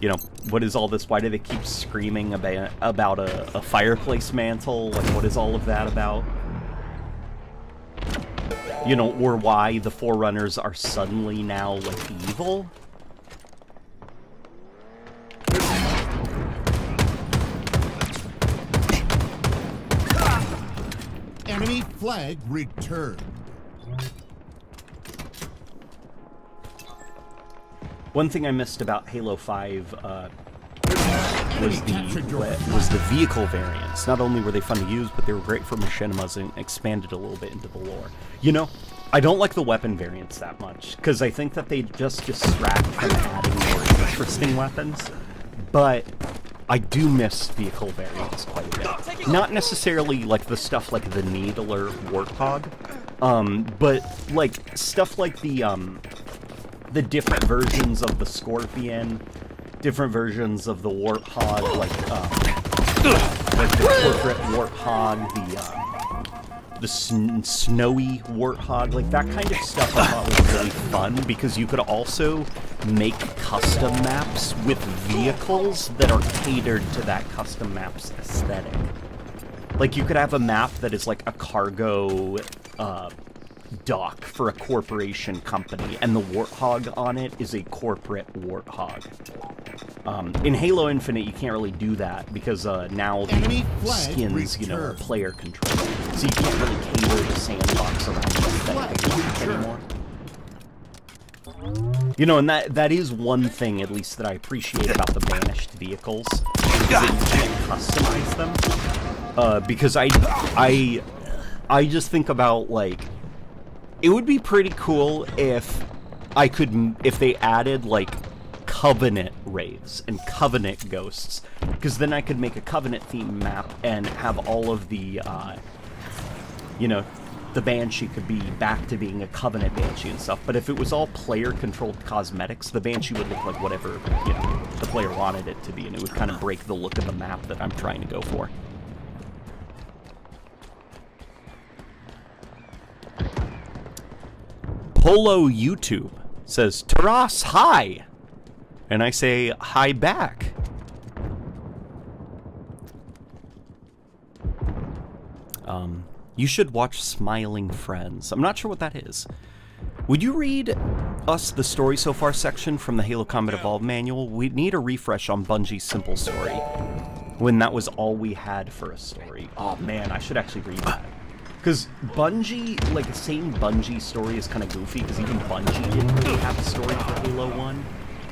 you know, what is all this, why do they keep screaming about a fireplace mantle, like, what is all of that about? You know, or why the Forerunners are suddenly now, like, evil? Enemy flag returned. One thing I missed about Halo 5 was the vehicle variants. Not only were they fun to use, but they were great for machinimas and expanded a little bit into the lore. You know, I don't like the weapon variants that much, because I think that they just distract from adding more interesting weapons, but I do miss vehicle variants quite a bit. Not necessarily like the stuff like the Needle or Warthog, but like stuff like the different versions of the Scorpion, different versions of the Warthog, like the corporate Warthog, the snowy Warthog, like that kind of stuff I thought was really fun, because you could also make custom maps with vehicles that are catered to that custom map's aesthetic. Like, you could have a map that is like a cargo dock for a corporation company, and the Warthog on it is a corporate Warthog. In Halo Infinite, you can't really do that, because now the skins, you know, are player control. So you can't really cater the sandbox around the aesthetic anymore. You know, and that is one thing, at least, that I appreciate about the Banished vehicles, is that you can't customize them. Because I just think about, like, it would be pretty cool if they added, like, Covenant Wraiths and Covenant Ghosts, because then I could make a Covenant theme map and have all of the, you know, the Banshee could be back to being a Covenant Banshee and stuff. But if it was all player-controlled cosmetics, the Banshee would look like whatever, you know, the player wanted it to be, and it would kind of break the look of the map that I'm trying to go for. Polo YouTube says, Taras, hi! And I say, hi back. You should watch Smiling Friends. I'm not sure what that is. Would you read us the story so far section from the Halo Combat Evolved manual? We need a refresh on Bungie's simple story, when that was all we had for a story. Oh man, I should actually read that. Because Bungie, like, saying Bungie story is kind of goofy, because even Bungie didn't really have a story for Halo 1.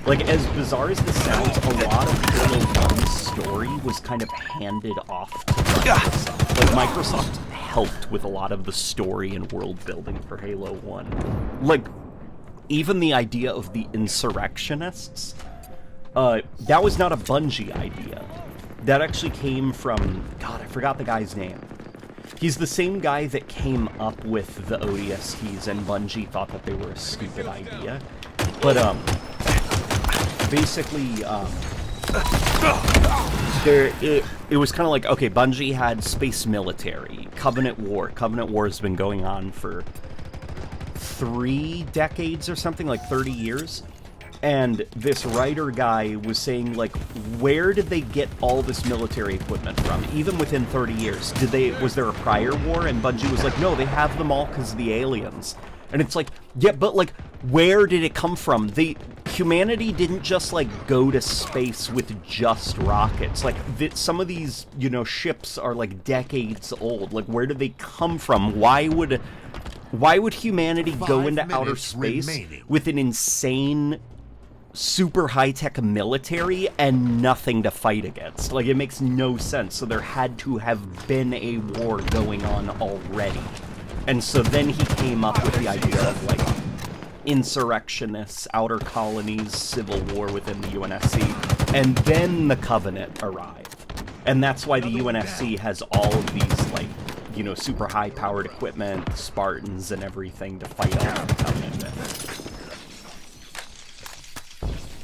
Like, as bizarre as this sounds, a lot of Halo 1's story was kind of handed off to Microsoft. Like, Microsoft helped with a lot of the story and world building for Halo 1. Like, even the idea of the insurrectionists, that was not a Bungie idea. That actually came from, God, I forgot the guy's name. He's the same guy that came up with the ODSTs, and Bungie thought that they were a stupid idea. But, basically, it was kind of like, okay, Bungie had space military, Covenant War. Covenant War has been going on for 3 decades or something, like 30 years. And this writer guy was saying, like, where did they get all this military equipment from, even within 30 years? Was there a prior war? And Bungie was like, no, they have them all because of the aliens. And it's like, yeah, but, like, where did it come from? Humanity didn't just, like, go to space with just rockets. Like, some of these, you know, ships are, like, decades old. Like, where did they come from? Why would humanity go into outer space with an insane, super high-tech military and nothing to fight against? Like, it makes no sense. So there had to have been a war going on already. And so then he came up with the idea of, like, insurrectionists, outer colonies, civil war within the UNSC, and then the Covenant arrived. And that's why the UNSC has all of these, like, you know, super high-powered equipment, Spartans and everything to fight off the Covenant with.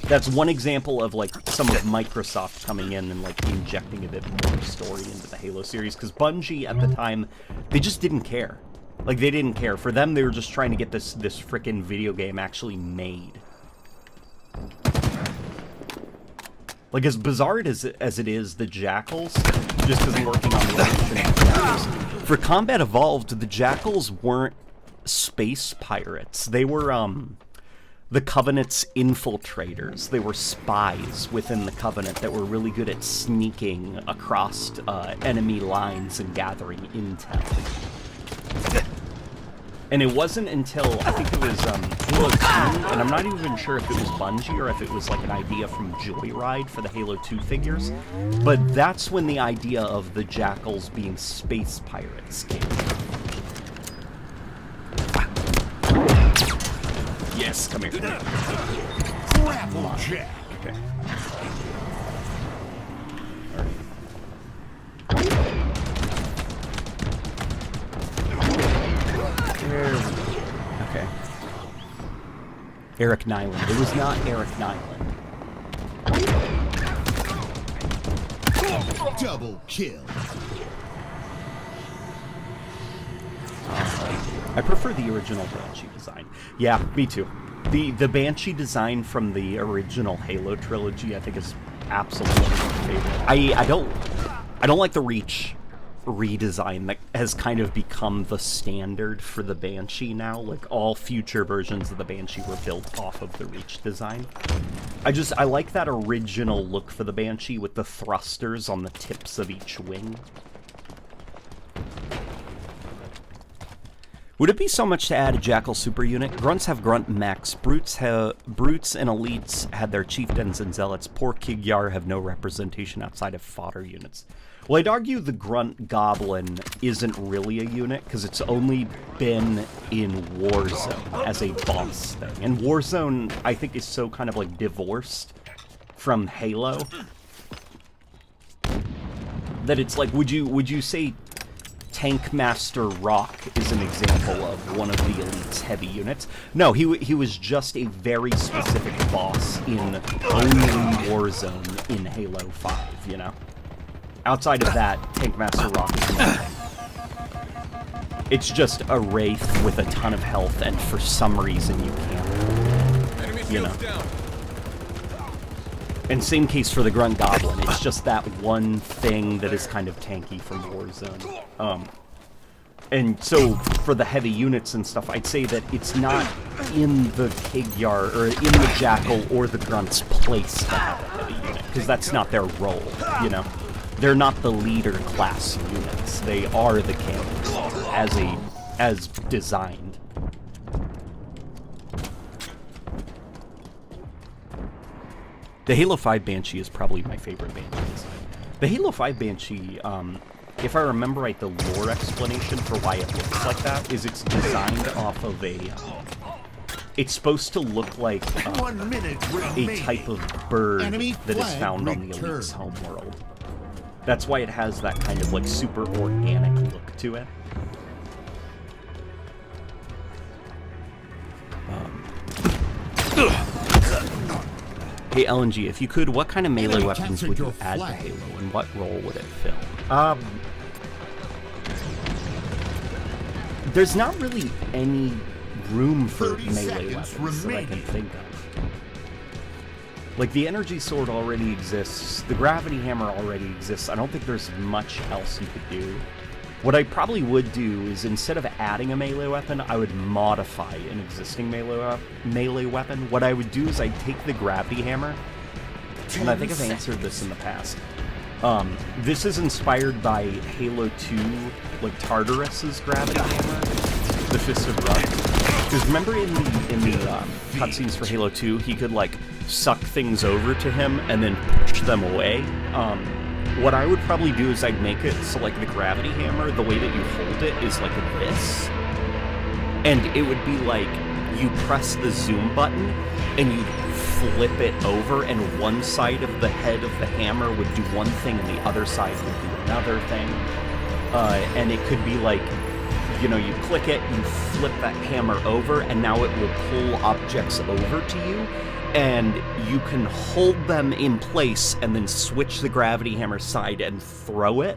That's one example of, like, some of Microsoft coming in and, like, injecting a bit more story into the Halo series, because Bungie, at the time, they just didn't care. Like, they didn't care. For them, they were just trying to get this frickin' video game actually made. Like, as bizarre as it is, the Jackals, just because I'm working on the original Jackals, for Combat Evolved, the Jackals weren't space pirates. They were, the Covenant's infiltrators. They were spies within the Covenant that were really good at sneaking across enemy lines and gathering intel. And it wasn't until, I think it was Halo 2, and I'm not even sure if it was Bungie or if it was like an idea from Joyride for the Halo 2 figures, but that's when the idea of the Jackals being space pirates came. Yes, come here. Grapple jack. Okay. Okay. Eric Nyland. It was not Eric Nyland. Double kill. I prefer the original Banshee design. Yeah, me too. The Banshee design from the original Halo trilogy, I think, is absolutely my favorite. I don't like the Reach redesign that has kind of become the standard for the Banshee now. Like, all future versions of the Banshee were built off of the Reach design. I like that original look for the Banshee with the thrusters on the tips of each wing. Would it be so much to add a Jackal super unit? Grunts have Grunt Mechs. Brutes and Elites had their Chieftains and Zealots. Poor Kigyar have no representation outside of fodder units. Well, I'd argue the Grunt Goblin isn't really a unit, because it's only been in Warzone as a boss thing. And Warzone, I think, is so kind of like divorced from Halo that it's like, would you say Tankmaster Rock is an example of one of the Elite's heavy units? No, he was just a very specific boss in only Warzone in Halo 5, you know? Outside of that, Tankmaster Rock is nothing. It's just a Wraith with a ton of health, and for some reason you can't, you know? And same case for the Grunt Goblin. It's just that one thing that is kind of tanky from Warzone. And so for the heavy units and stuff, I'd say that it's not in the Kigyar or in the Jackal or the Grunt's place to have a heavy unit, because that's not their role, you know? They're not the leader class units. They are the cannons as designed. The Halo 5 Banshee is probably my favorite Banshee design. The Halo 5 Banshee, if I remember right, the lore explanation for why it looks like that is it's designed off of a... it's supposed to look like a type of bird that is found on the Elite's homeworld. That's why it has that kind of like super organic look to it. Hey LNG, if you could, what kind of melee weapons would you add to Halo, and what role would it fill? There's not really any room for melee weapons that I can think of. Like, the energy sword already exists, the gravity hammer already exists. I don't think there's much else you could do. What I probably would do is, instead of adding a melee weapon, I would modify an existing melee weapon. What I would do is I'd take the gravity hammer, and I think I've answered this in the past. This is inspired by Halo 2, like Tartarus's gravity hammer, the Fist of Rust. Because remember in the cutscenes for Halo 2, he could like suck things over to him and then push them away. What I would probably do is I'd make it so like the gravity hammer, the way that you hold it is like this. And it would be like you press the zoom button and you'd flip it over, and one side of the head of the hammer would do one thing and the other side would do another thing. And it could be like, you know, you click it, you flip that hammer over, and now it will pull objects over to you, and you can hold them in place and then switch the gravity hammer side and throw it.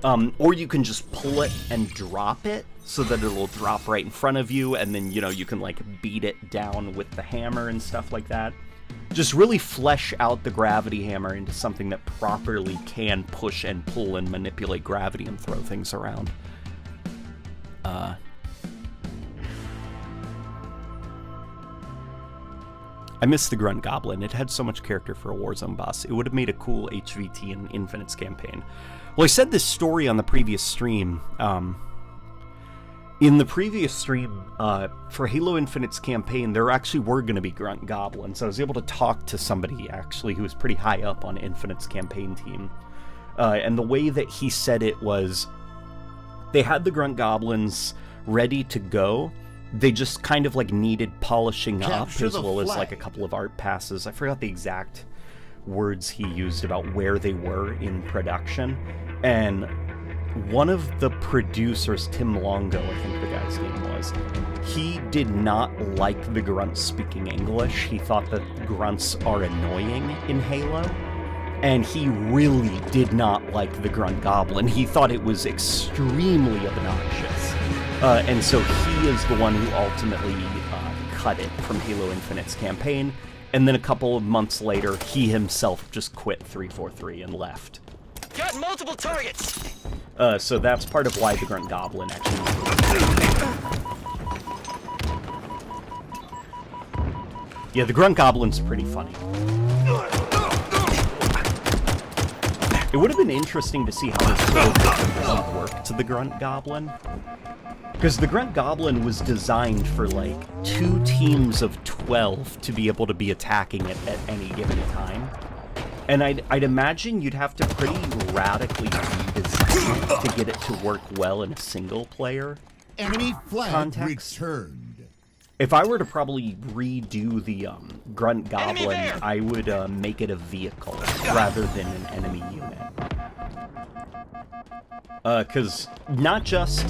Or you can just pull it and drop it so that it'll drop right in front of you, and then, you know, you can like beat it down with the hammer and stuff like that. Just really flesh out the gravity hammer into something that properly can push and pull and manipulate gravity and throw things around. I miss the Grunt Goblin. It had so much character for a Warzone boss. It would have made a cool HVT and Infinite's campaign. Well, I said this story on the previous stream. In the previous stream, for Halo Infinite's campaign, there actually were going to be Grunt Goblins. I was able to talk to somebody, actually, who was pretty high up on Infinite's campaign team. And the way that he said it was, they had the Grunt Goblins ready to go. They just kind of, like, needed polishing up, as well as, like, a couple of art passes. I forgot the exact words he used about where they were in production. And one of the producers, Tim Longo, I think the guy's name was, he did not like the grunts speaking English. He thought that grunts are annoying in Halo, and he really did not like the Grunt Goblin. He thought it was extremely obnoxious. And so he is the one who ultimately cut it from Halo Infinite's campaign, and then a couple of months later, he himself just quit 343 and left. Got multiple targets! So that's part of why the Grunt Goblin actually... Yeah, the Grunt Goblin's pretty funny. It would have been interesting to see how this really worked to the Grunt Goblin. Because the Grunt Goblin was designed for, like, 2 teams of 12 to be able to be attacking it at any given time. And I'd imagine you'd have to pretty radically redesign it to get it to work well in a single-player Enemy flag context. returned. If I were to probably redo the Grunt Goblin, I would make it a vehicle rather than an enemy unit. Because not just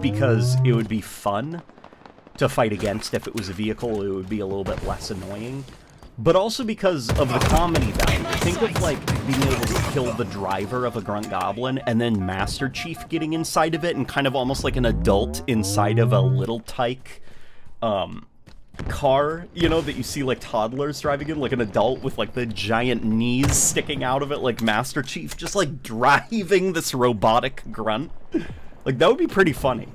because it would be fun to fight against if it was a vehicle, it would be a little bit less annoying, but also because of the comedy value. Think of, like, being able to kill the driver of a Grunt Goblin and then Master Chief getting inside of it and kind of almost like an adult inside of a little tyke car, you know, that you see, like, toddlers driving in, like an adult with, like, the giant knees sticking out of it, like Master Chief, just, like, driving this robotic grunt. Like, that would be pretty funny.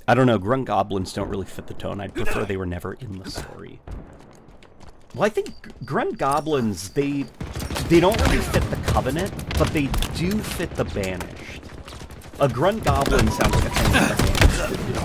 I don't know, Grunt Goblins don't really fit the tone. I'd prefer they were never in the story. Well, I think Grunt Goblins, they don't really fit the Covenant, but they do fit the Banished. A Grunt Goblin sounds like a thing that the Banished would do.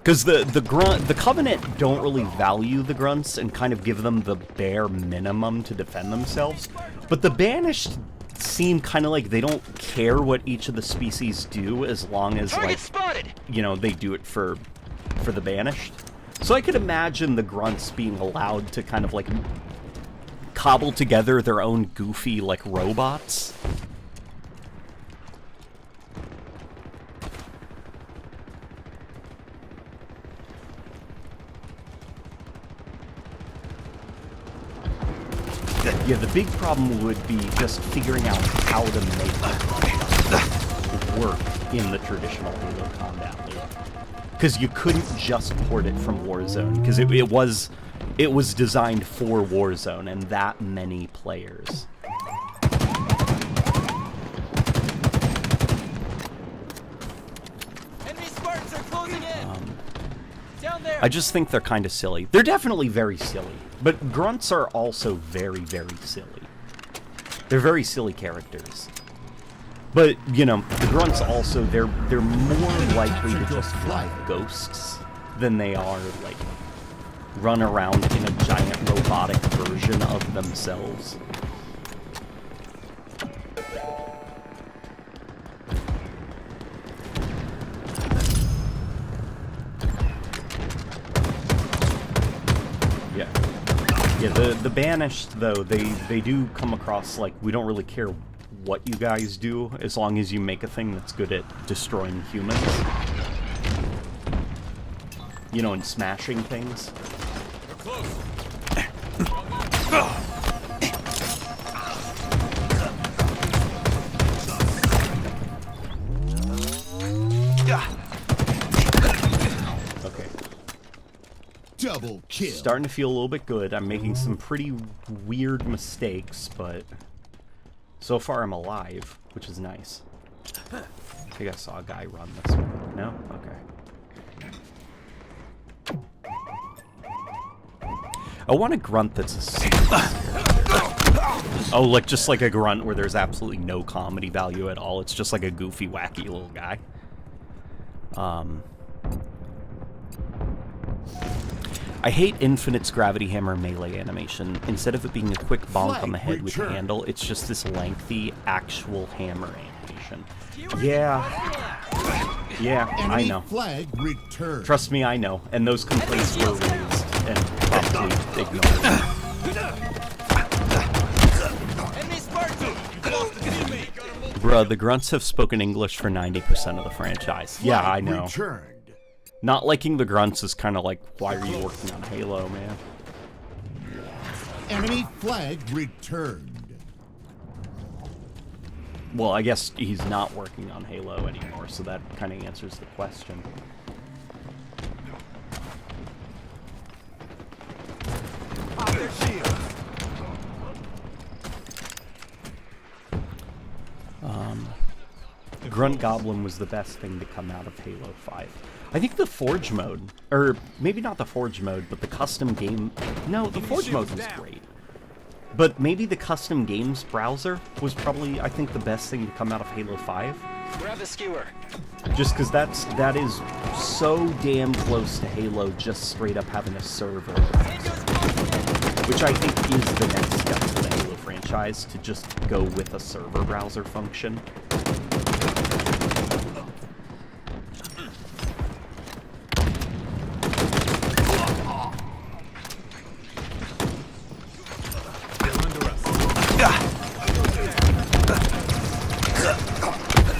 Because the Covenant don't really value the Grunts and kind of give them the bare minimum to defend themselves, but the Banished seem kind of like they don't care what each of the species do as long as, like, you know, they do it for the Banished. So I could imagine the Grunts being allowed to kind of, like, cobble together their own goofy, like, robots. Yeah, the big problem would be just figuring out how to make it work in the traditional Halo combat loop. Because you couldn't just port it from Warzone, because it was designed for Warzone and that many players. Enemy Spartans are closing in! Down there! I just think they're kind of silly. They're definitely very silly, but Grunts are also very, very silly. They're very silly characters. But, you know, the Grunts also, they're more likely to just drive ghosts than they are, like, run around in a giant robotic version of themselves. Yeah, the Banished, though, they do come across like, we don't really care what you guys do, as long as you make a thing that's good at destroying humans. You know, and smashing things. We're close. Okay. Double kill. Starting to feel a little bit good. I'm making some pretty weird mistakes, but so far I'm alive, which is nice. I think I saw a guy run this way. No? Okay. I want a grunt that's a serious character. Oh, like just like a grunt where there's absolutely no comedy value at all. It's just like a goofy, wacky little guy. I hate Infinite's Gravity Hammer melee animation. Instead of it being a quick bonk on the head with the handle, it's just this lengthy, actual hammer animation. Yeah. Yeah, I know. Flag returned. Trust me, I know. And those complaints were raised and promptly ignored. Enemy Spartan! You lost a teammate! Bruh, the grunts have spoken English for 90% of the franchise. Yeah, I know. Returned. Not liking the grunts is kind of like, why are you working on Halo, man? Enemy flag returned. Well, I guess he's not working on Halo anymore, so that kind of answers the question. Grunt Goblin was the best thing to come out of Halo 5. I think the Forge mode, or maybe not the Forge mode, but the custom game... No, the Forge mode was great. But maybe the custom games browser was probably, I think, the best thing to come out of Halo 5. Grab the skewer. Just because that is so damn close to Halo just straight up having a server. Which I think is the next step for the Halo franchise, to just go with a server browser function.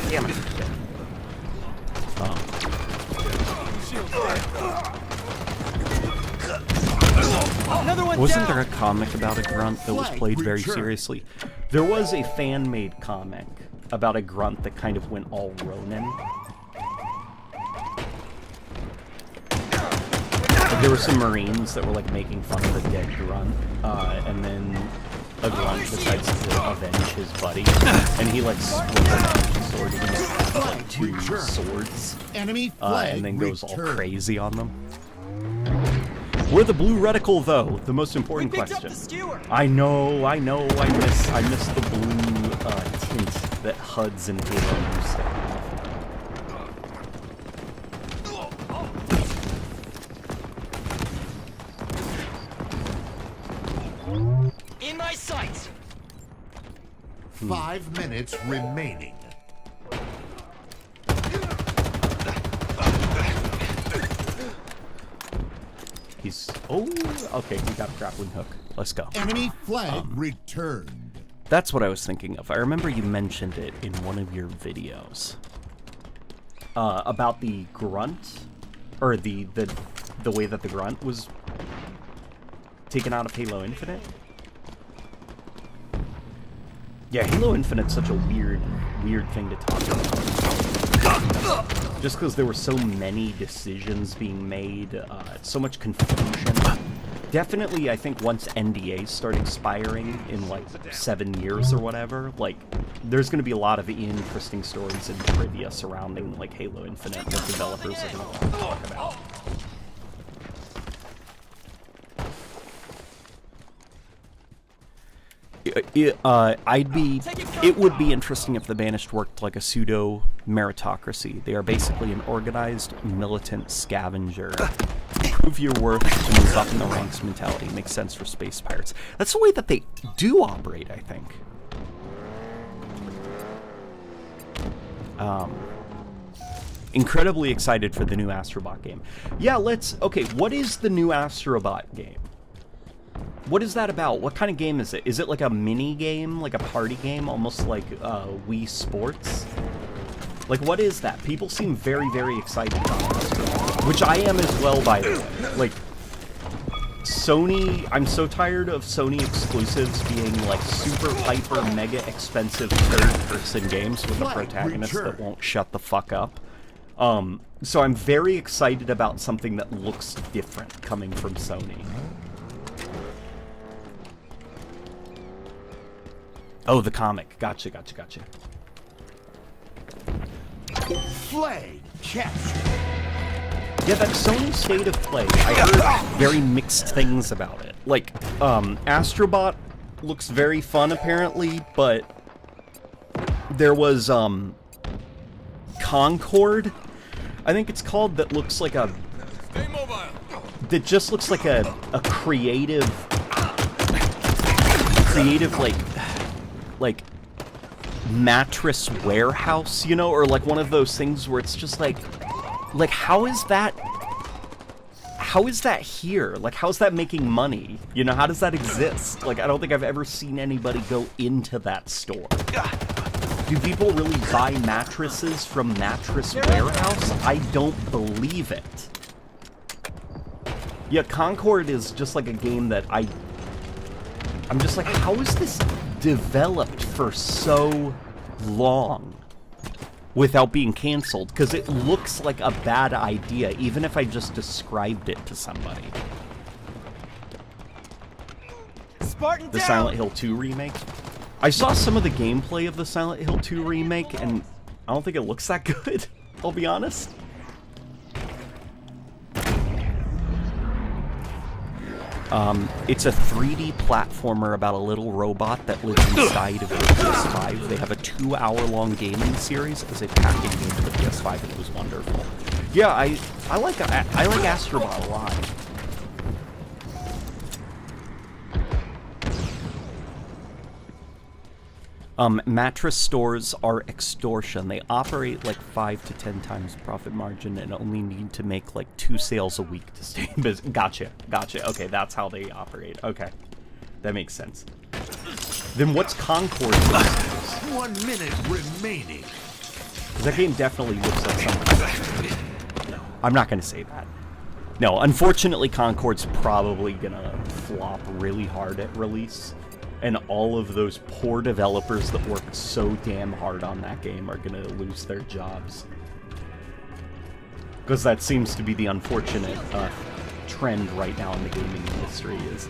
Damn it. Another one Wasn't down. there a comic about a grunt that was played very seriously? There was a fan-made comic about a grunt that kind of went all Ronin. There were some Marines that were like making fun of a dead grunt, and then a grunt decides to avenge his buddy, and he like splits the sword into like two swords, Enemy flag and then goes all returned. crazy on them. We're the blue reticle, though. The most important Picked up question. the skewer. I know. I miss the blue tint that HUDs and Halo used to have. In my sights. 5 minutes remaining. He's... Oh, okay, we got a grappling hook. Let's go. Enemy flag returned. That's what I was thinking of. I remember you mentioned it in one of your videos. About the grunt, or the way that the grunt was taken out of Halo Infinite. Yeah, Halo Infinite's such a weird thing to talk about. Just because there were so many decisions being made, so much confusion. Definitely, I think once NDAs start expiring in like 7 years or whatever, like there's going to be a lot of interesting stories and trivia surrounding like Halo Infinite that developers are going to talk about. It would be interesting if the Banished worked like a pseudo meritocracy. They are basically an organized militant scavenger. Prove your worth to move up in the ranks mentality. Makes sense for space pirates. That's the way that they do operate, I think. Incredibly excited for the new Astrobot game. Yeah, okay, what is the new Astrobot game? What is that about? What kind of game is it? Is it like a mini game, like a party game, almost like Wii Sports? Like, what is that? People seem very, very excited about Astrobot, which I am as well, by the way. Like, Sony, I'm so tired of Sony exclusives being like super hyper mega expensive third-person games with a protagonist that won't shut the fuck up. So I'm very excited about something that looks different coming from Sony. Oh, the comic. Gotcha. Flag captured. Yeah, that Sony State of Play, I heard very mixed things about it. Like, Astrobot looks very fun apparently, but there was Concord, I think it's called, that looks like a that just looks like a creative like mattress warehouse, you know, or like one of those things where it's just like how is that here? Like, how's that making money? You know, how does that exist? Like, I don't think I've ever seen anybody go into that store. Do people really buy mattresses from Mattress Warehouse? I don't believe it. Yeah, Concord is just like a game that I'm just like, how is this developed for so long without being canceled? Because it looks like a bad idea, even if I just described it to somebody. Spartan The down! Silent Hill 2 remake. I saw some of the gameplay of the Silent Hill 2 remake, and I don't think it looks that good, I'll be honest. It's a 3D platformer about a little robot that lives inside of the PS5. They have a 2-hour-long gaming series as a package into the PS5, and it was wonderful. Yeah, I like Astrobot a lot. Mattress stores are extortion. They operate like 5 to 10 times profit margin and only need to make like 2 sales a week to stay in business. Gotcha. Okay, that's how they operate. Okay, that makes sense. Then what's Concord? 1 minute remaining. That game definitely looks like something. No, I'm not gonna say that. No, unfortunately, Concord's probably gonna flop really hard at release. And all of those poor developers that worked so damn hard on that game are gonna lose their jobs. Because that seems to be the unfortunate trend right now in the gaming industry, is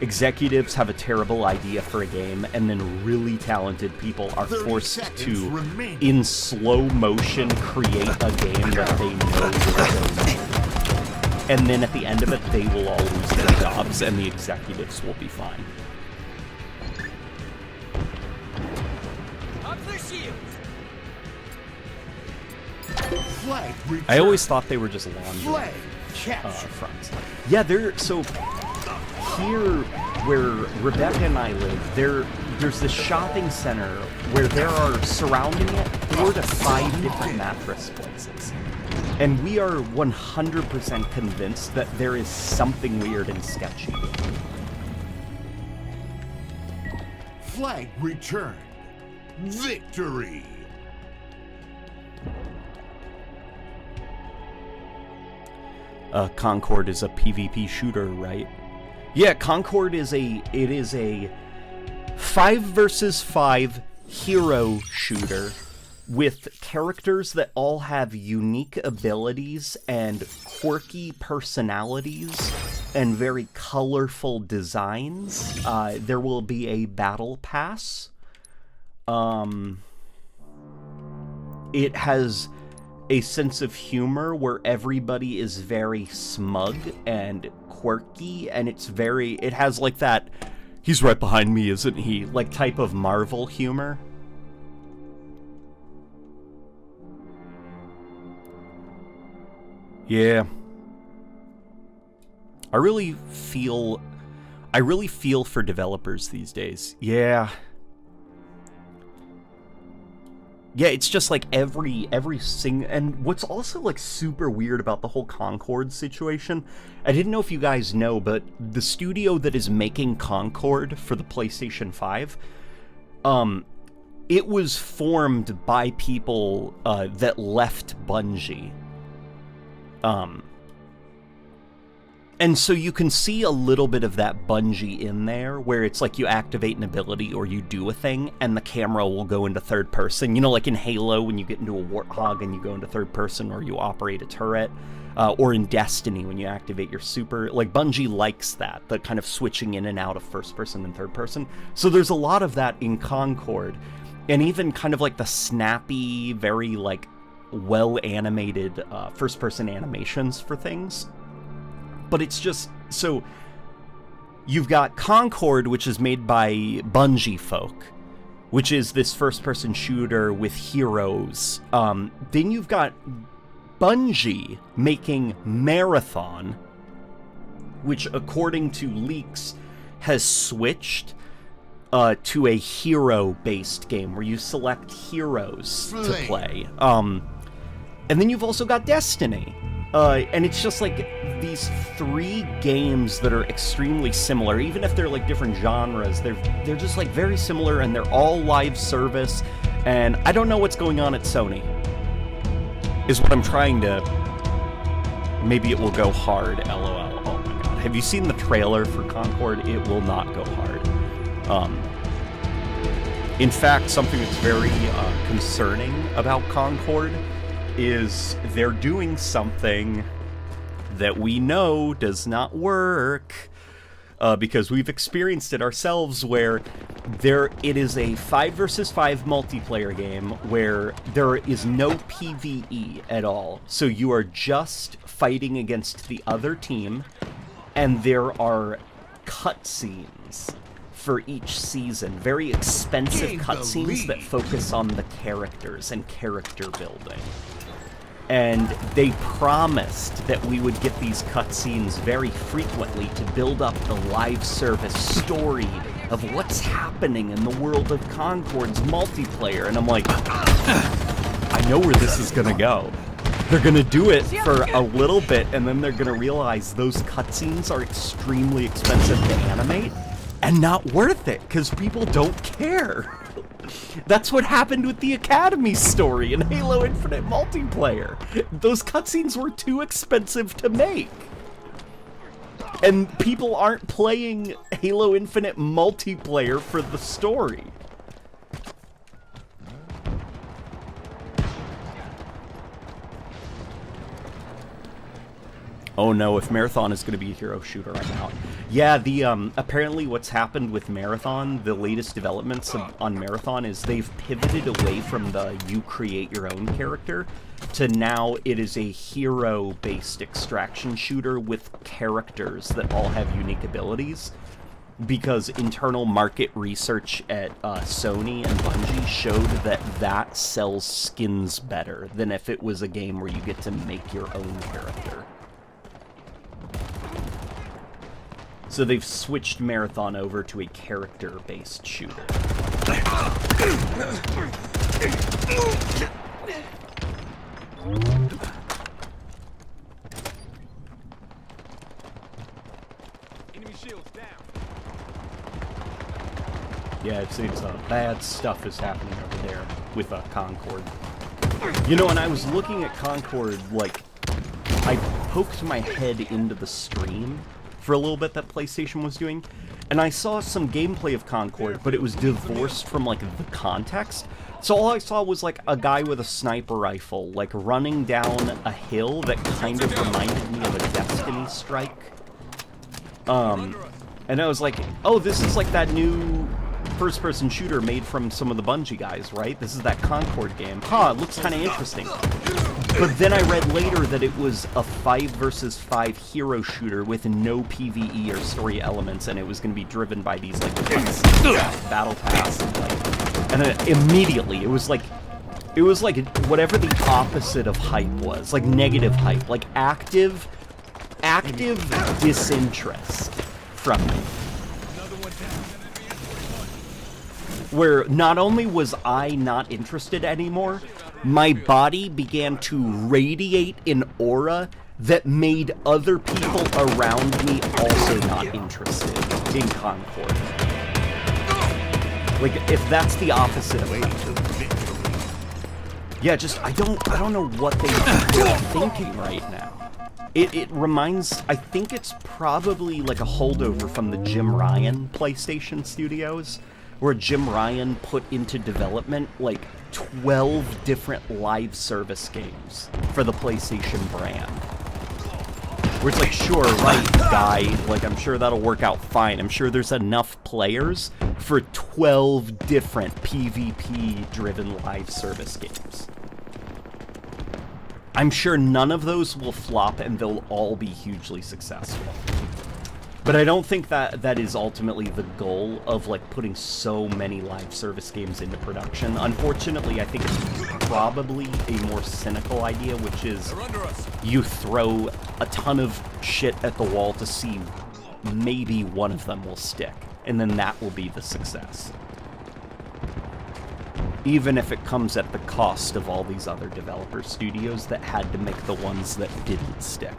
executives have a terrible idea for a game, and then really talented people are forced to, in slow motion, create a game that they know will go. And then at the end of it, they will all lose their jobs, and the executives will be fine. Flag return. I always thought they were just laundry Flag capture. fronts. Yeah, they're so here where Rebecca and I live. There's this shopping center where there are surrounding it 4 to 5 different mattress places, and we are 100% convinced that there is something weird and sketchy. Flag return. Victory. Concord is a PvP shooter, right? Yeah, Concord is a 5 versus 5 hero shooter with characters that all have unique abilities and quirky personalities and very colorful designs. There will be a battle pass. It has a sense of humor where everybody is very smug and quirky, and it has like that "he's right behind me, isn't he?" like type of Marvel humor. Yeah. I really feel for developers these days. Yeah. Yeah, it's just like every single, and what's also like super weird about the whole Concord situation, I didn't know if you guys know, but the studio that is making Concord for the PlayStation 5, it was formed by people that left Bungie. And so you can see a little bit of that Bungie in there, where it's like you activate an ability or you do a thing, and the camera will go into third person. You know, like in Halo, when you get into a Warthog and you go into third person, or you operate a turret, or in Destiny, when you activate your super. Like, Bungie likes that, the kind of switching in and out of first person and third person. So there's a lot of that in Concord, and even kind of like the snappy, very like well-animated first person animations for things. But it's just, so You've got Concord, which is made by Bungie folk, which is this first-person shooter with heroes. Then you've got Bungie making Marathon, which, according to leaks, has switched to a hero-based game where you select heroes to play. And then you've also got Destiny. And it's just like these 3 games that are extremely similar, even if they're like different genres. They're just like very similar, and they're all live service. And I don't know what's going on at Sony, is what I'm trying to... Maybe it will go hard, LOL. Oh my god. Have you seen the trailer for Concord? It will not go hard. In fact, something that's very concerning about Concord is they're doing something that we know does not work, because we've experienced it ourselves, where it is a 5 versus 5 multiplayer game where there is no PvE at all. So you are just fighting against the other team, and there are cutscenes for each season. Very expensive cutscenes that focus on the characters and character building. And they promised that we would get these cutscenes very frequently to build up the live service story of what's happening in the world of Concord's multiplayer. And I'm like, I know where this is gonna go. They're gonna do it for a little bit, and then they're gonna realize those cutscenes are extremely expensive to animate and not worth it, because people don't care. That's what happened with the Academy story in Halo Infinite multiplayer. Those cutscenes were too expensive to make. And people aren't playing Halo Infinite multiplayer for the story. Oh no, if Marathon is going to be a hero shooter, I'm out. Yeah, apparently what's happened with Marathon, the latest developments on Marathon, is they've pivoted away from the you create your own character to now it is a hero-based extraction shooter with characters that all have unique abilities. Because internal market research at Sony and Bungie showed that sells skins better than if it was a game where you get to make your own character. So they've switched Marathon over to a character-based shooter. Enemy shields down. Yeah, it's bad stuff is happening over there with Concord. You know, and I was looking at Concord, like, I poked my head into the stream for a little bit that PlayStation was doing, and I saw some gameplay of Concord, but it was divorced from, like, the context. So all I saw was, like, a guy with a sniper rifle, like, running down a hill that kind of reminded me of a Destiny strike. And I was like, oh, this is like that new first-person shooter made from some of the Bungie guys, right? This is that Concord game. Huh, it looks kind of interesting. But then I read later that it was a 5 versus 5 hero shooter with no PvE or story elements, and it was going to be driven by these, like, battle pass. And then immediately, it was like whatever the opposite of hype was. Like, negative hype. Like, active disinterest from me. Where not only was I not interested anymore, my body began to radiate an aura that made other people around me also not interested in Concord. Like, if that's the opposite of hype. Yeah, just, I don't know what they're thinking right now. It reminds, I think it's probably like a holdover from the Jim Ryan PlayStation Studios, where Jim Ryan put into development like 12 different live service games for the PlayStation brand. Where it's like, sure, right, guy, like, I'm sure that'll work out fine. I'm sure there's enough players for 12 different PvP-driven live service games. I'm sure none of those will flop and they'll all be hugely successful. But I don't think that is ultimately the goal of like putting so many live service games into production. Unfortunately, I think it's probably a more cynical idea, which is you throw a ton of shit at the wall to see maybe one of them will stick, and then that will be the success. Even if it comes at the cost of all these other developer studios that had to make the ones that didn't stick.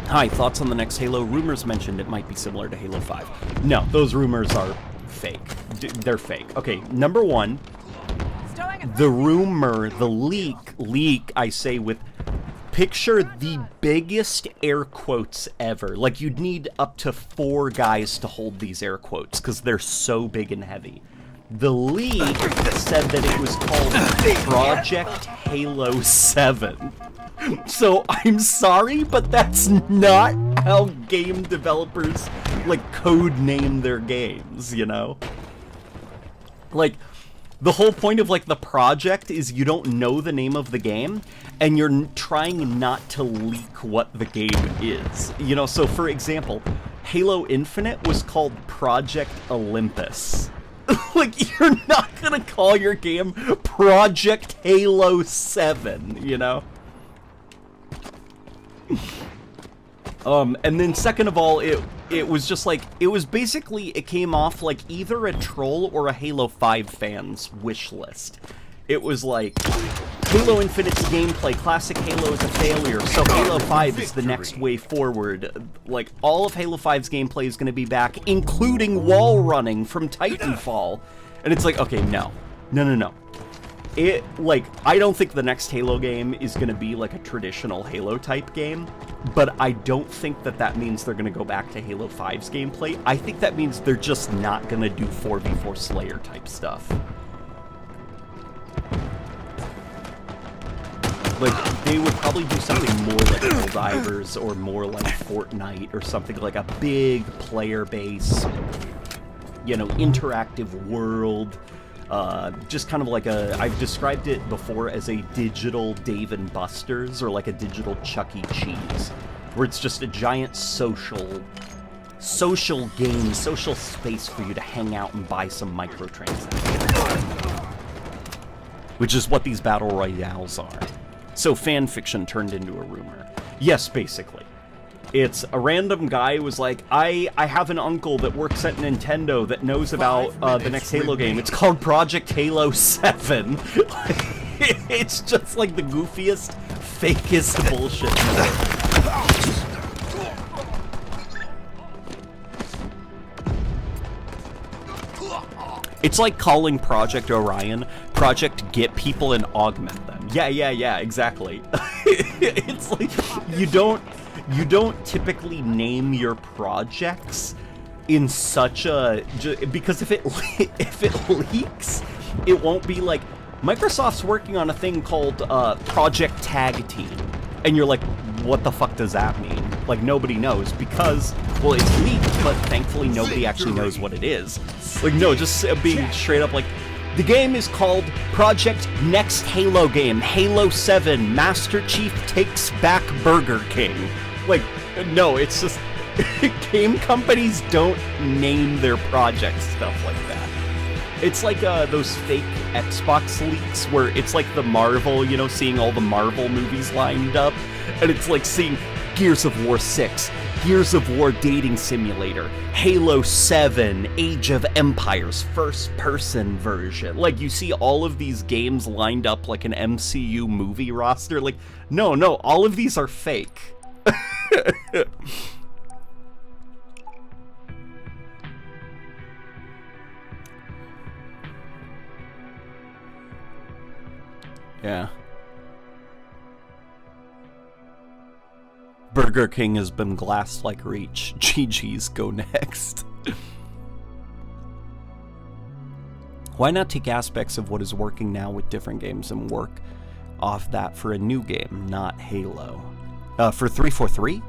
Hi, thoughts on the next Halo? Rumors mentioned it might be similar to Halo 5. No, those rumors are fake. They're fake. Okay, number one, the rumor, the leak, I say with, picture the biggest air quotes ever. Like, you'd need up to 4 guys to hold these air quotes, because they're so big and heavy. The leak said that it was called Project Halo 7. So, I'm sorry, but that's not how game developers, like, code name their games, you know? Like, the whole point of, like, the project is you don't know the name of the game, and you're trying not to leak what the game is. You know, so, for example, Halo Infinite was called Project Olympus. Like, you're not gonna call your game Project Halo 7, you know? And then second of all, it was just like, it was basically, it came off like either a troll or a Halo 5 fan's wish list. It was like, Halo Infinite's gameplay, classic Halo is a failure, so Halo 5 is the next way forward. Like, all of Halo 5's gameplay is going to be back, including wall running from Titanfall. And it's like, okay, no. I don't think the next Halo game is going to be like a traditional Halo type game, but I don't think that means they're going to go back to Halo 5's gameplay. I think that means they're just not going to do 4v4 Slayer type stuff. Like, they would probably do something more like Helldivers or more like Fortnite or something like a big player base, you know, interactive world. Just kind of like I've described it before as a digital Dave & Buster's or like a digital Chuck E. Cheese, where it's just a giant social game, social space for you to hang out and buy some microtransactions. Which is what these battle royales are. So fan fiction turned into a rumor. Yes, basically. It's a random guy who was like, I have an uncle that works at Nintendo that knows about the next Halo game. It's called Project Halo 7. It's just like the goofiest, fakest bullshit in the world. It's like calling Project Orion Project Get People and Augment Them. Yeah, exactly. It's like, you don't typically name your projects in such a... Because if it leaks, it won't be like, Microsoft's working on a thing called Project Tag Team. And you're like, what the fuck does that mean? Like, nobody knows because, well, it's leaked, but thankfully nobody actually knows what it is. Like, no, just being straight up like, the game is called Project Next Halo Game, Halo 7, Master Chief Takes Back Burger King. Like, no, it's just, game companies don't name their projects stuff like that. It's like those fake Xbox leaks where it's like the Marvel, you know, seeing all the Marvel movies lined up, and it's like seeing Gears of War 6, Gears of War Dating Simulator, Halo 7, Age of Empires, first-person version. Like, you see all of these games lined up like an MCU movie roster. Like, no, all of these are fake. Yeah. Burger King has been glassed like Reach. GG's, go next. Why not take aspects of what is working now with different games and work off that for a new game, not Halo? For 343?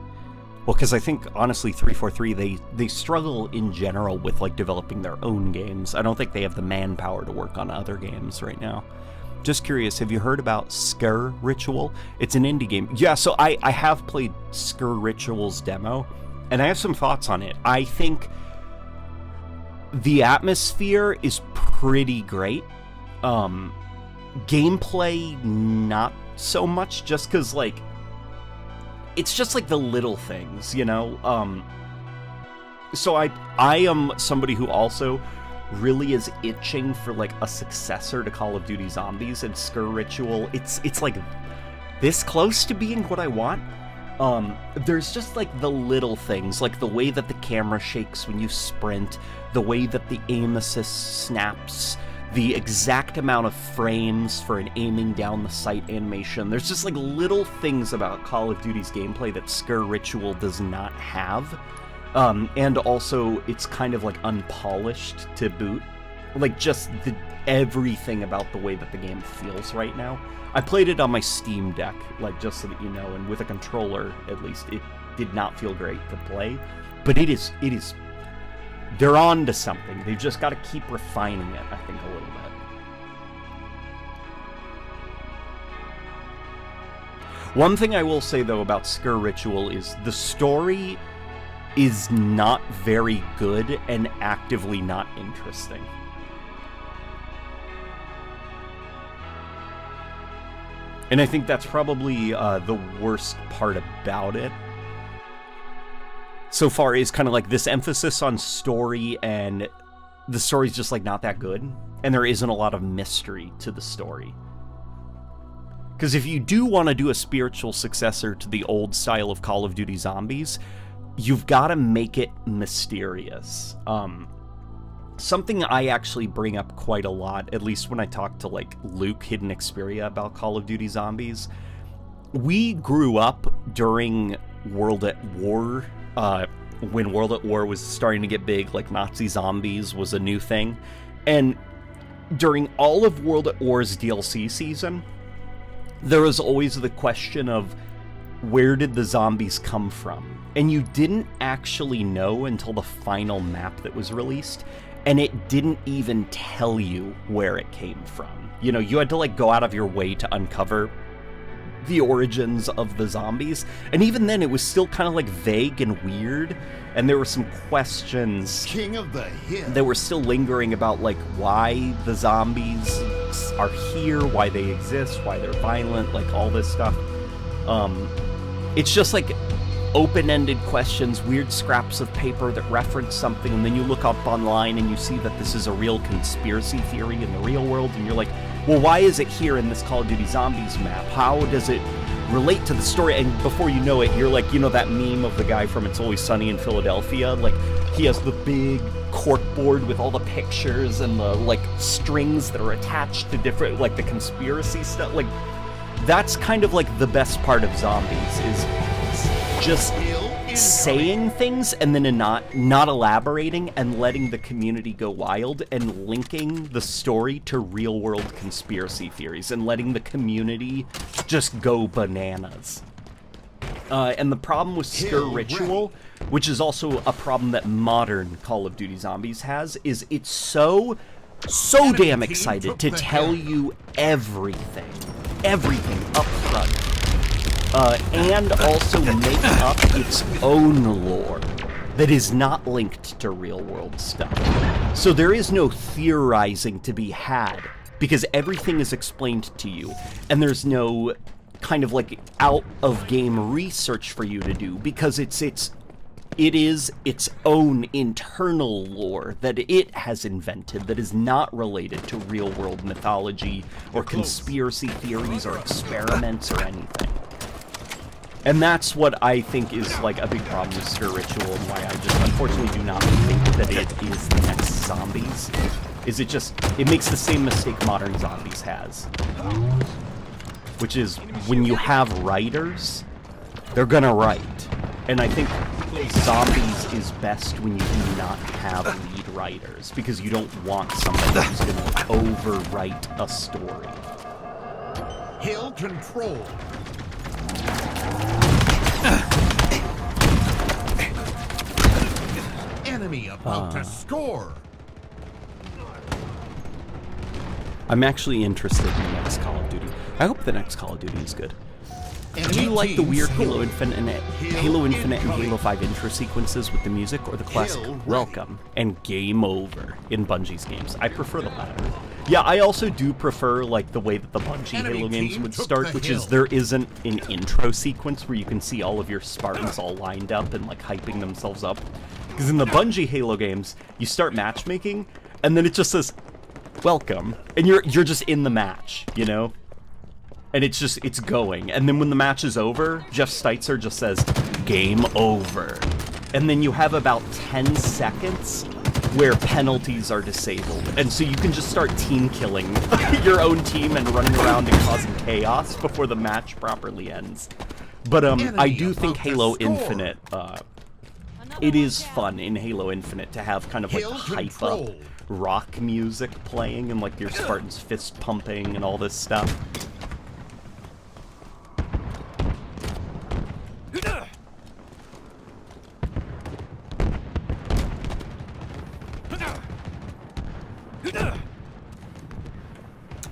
Well, because I think, honestly, 343, they struggle in general with, like, developing their own games. I don't think they have the manpower to work on other games right now. just curious, have you heard about Scare Ritual? It's an indie game. Yeah, so I have played Scare Ritual's demo, and I have some thoughts on it. I think the atmosphere is pretty great. Gameplay, not so much, just because, like, it's just, like, the little things, you know? So I am somebody who also really is itching for, like, a successor to Call of Duty Zombies, and Scare Ritual, it's like, this close to being what I want. There's just, like, the little things, like the way that the camera shakes when you sprint, the way that the aim assist snaps, the exact amount of frames for an aiming down the sight animation. There's just, like, little things about Call of Duty's gameplay that Scare Ritual does not have. And also, it's kind of, like, unpolished to boot. Like, just everything about the way that the game feels right now. I played it on my Steam Deck, like, just so that you know, and with a controller, at least, it did not feel great to play. But it is, they're on to something. They've just got to keep refining it, I think, a little bit. One thing I will say, though, about Scare Ritual is the story is not very good and actively not interesting. And I think that's probably the worst part about it so far, is kind of like this emphasis on story, and the story's just, like, not that good, and there isn't a lot of mystery to the story. Because if you do want to do a spiritual successor to the old style of Call of Duty Zombies, you've got to make it mysterious. Something I actually bring up quite a lot, at least when I talk to, like, Luke, Hidden Xperia, about Call of Duty Zombies. We grew up during World at War, when World at War was starting to get big, like, Nazi zombies was a new thing. And during all of World at War's DLC season, there was always the question of, where did the zombies come from? And you didn't actually know until the final map that was released, and it didn't even tell you where it came from. You know, you had to, like, go out of your way to uncover the origins of the zombies, and even then it was still kind of, like, vague and weird, and there were some questions King of the Hill. that were still lingering about, like, why the zombies are here, why they exist, why they're violent, like, all this stuff. It's just, like, open-ended questions, weird scraps of paper that reference something, and then you look up online and you see that this is a real conspiracy theory in the real world, and you're like, well, why is it here in this Call of Duty Zombies map? How does it relate to the story? And before you know it, you're like, you know that meme of the guy from It's Always Sunny in Philadelphia? Like, he has the big corkboard with all the pictures and the, like, strings that are attached to different, like, the conspiracy stuff. Like, that's kind of, like, the best part of Zombies, is just saying things and then not elaborating and letting the community go wild and linking the story to real-world conspiracy theories and letting the community just go bananas. And the problem with Scare Ritual, which is also a problem that modern Call of Duty Zombies has, is it's so damn excited to tell you everything up front. And also make up its own lore that is not linked to real-world stuff. So there is no theorizing to be had, because everything is explained to you, and there's no kind of, like, out-of-game research for you to do, because it is its own internal lore that it has invented that is not related to real-world mythology or conspiracy theories or experiments or anything. And that's what I think is, like, a big problem with Scare Ritual, and why I just unfortunately do not think that it is the next Zombies. Is it makes the same mistake Modern Zombies has. Which is, when you have writers, they're gonna write. And I think Zombies is best when you do not have lead writers, because you don't want somebody who's gonna overwrite a story. Hill control. Enemy about to score. I'm actually interested in the next Call of Duty. I hope the next Call of Duty is good. Do you like the weird Halo Infinite and Halo 5 intro sequences with the music, or the classic welcome and game over in Bungie's games? I prefer the latter. Yeah, I also do prefer like the way that the Bungie Halo games would start, which is there isn't an intro sequence where you can see all of your Spartans all lined up and like hyping themselves up. Because in the Bungie Halo games, you start matchmaking, and then it just says welcome, and you're just in the match, you know? And it's going. And then when the match is over, Jeff Steitzer just says, game over. And then you have about 10 seconds where penalties are disabled. And so you can just start team killing your own team and running around and causing chaos before the match properly ends. But I do think Halo Infinite, it is fun in Halo Infinite to have kind of like hype up rock music playing and like your Spartans fist pumping and all this stuff.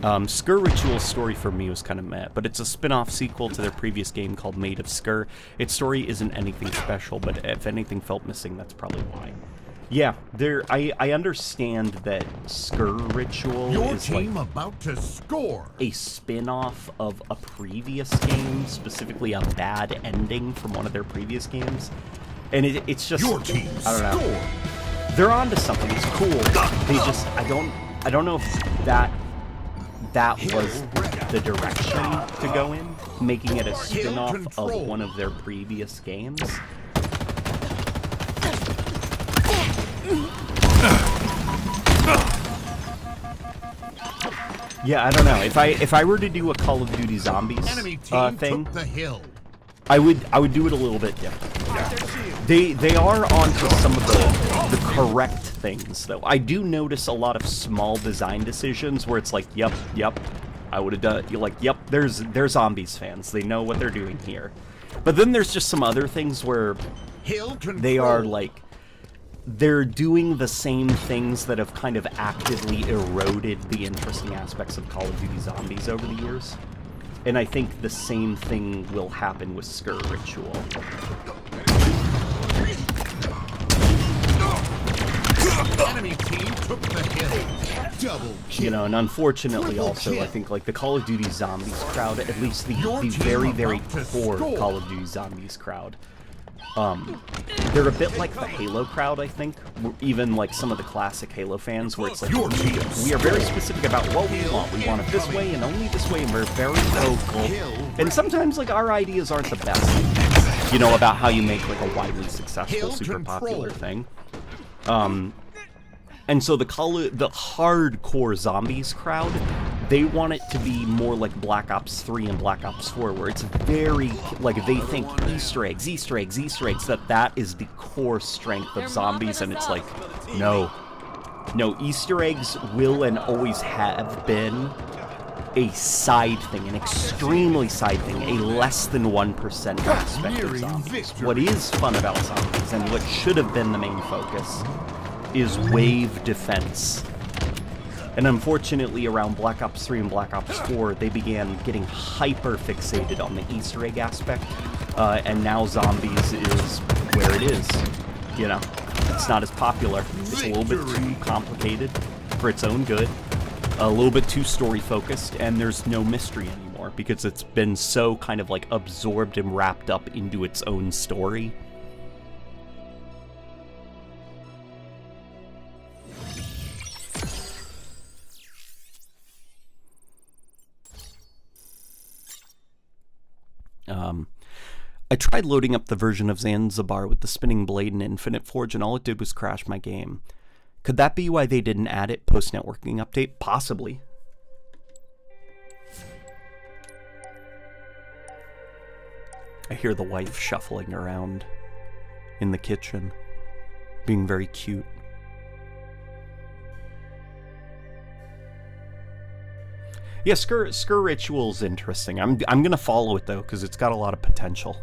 Skur Ritual's story for me was kind of meh, but it's a spin-off sequel to their previous game called Made of Skur. Its story isn't anything special, but if anything felt missing, that's probably why. Yeah, I understand that Skur Ritual is like about to score. A spin-off of a previous game, specifically a bad ending from one of their previous games. And it's just, Your team I don't know. They're onto something. It's cool. They just, I don't know if that was the direction to go in, making it a spin-off of one of their previous games. Yeah, I don't know. If I were to do a Call of Duty Zombies thing, I would do it a little bit different. They are onto some of the correct things, though. I do notice a lot of small design decisions where it's like, yep, I would have done. You're like, yep, they're Zombies fans. They know what they're doing here. But then there's just some other things where they are like, they're doing the same things that have kind of actively eroded the interesting aspects of Call of Duty Zombies over the years. And I think the same thing will happen with Skur Ritual. Enemy team took the hill. Double kill. You know, and unfortunately also, I think like the Call of Duty Zombies crowd, at least the very core Call of Duty Zombies crowd, they're a bit like the Halo crowd, I think. Even like some of the classic Halo fans, where it's like, we are very specific about what we want. We want it this way and only this way, and we're very vocal. And sometimes like our ideas aren't the best, you know, about how you make like a widely successful, super popular thing. And so the hardcore Zombies crowd, they want it to be more like Black Ops 3 and Black Ops 4, where it's very, like, they think Easter eggs, that is the core strength of Zombies, and it's like, no, Easter eggs will and always have been a side thing, an extremely side thing, a less than 1% aspect of Zombies. What is fun about Zombies, and what should have been the main focus, is wave defense. And unfortunately, around Black Ops 3 and Black Ops 4, they began getting hyper-fixated on the Easter egg aspect, and now Zombies is where it is. You know, it's not as popular. It's a little bit too complicated for its own good, a little bit too story-focused, and there's no mystery anymore, because it's been so kind of like absorbed and wrapped up into its own story. I tried loading up the version of Zanzibar with the spinning blade in Infinite Forge, and all it did was crash my game. Could that be why they didn't add it post-networking update? Possibly. I hear the wife shuffling around in the kitchen, being very cute. Yeah, Skur Ritual's interesting. I'm gonna follow it though, because it's got a lot of potential.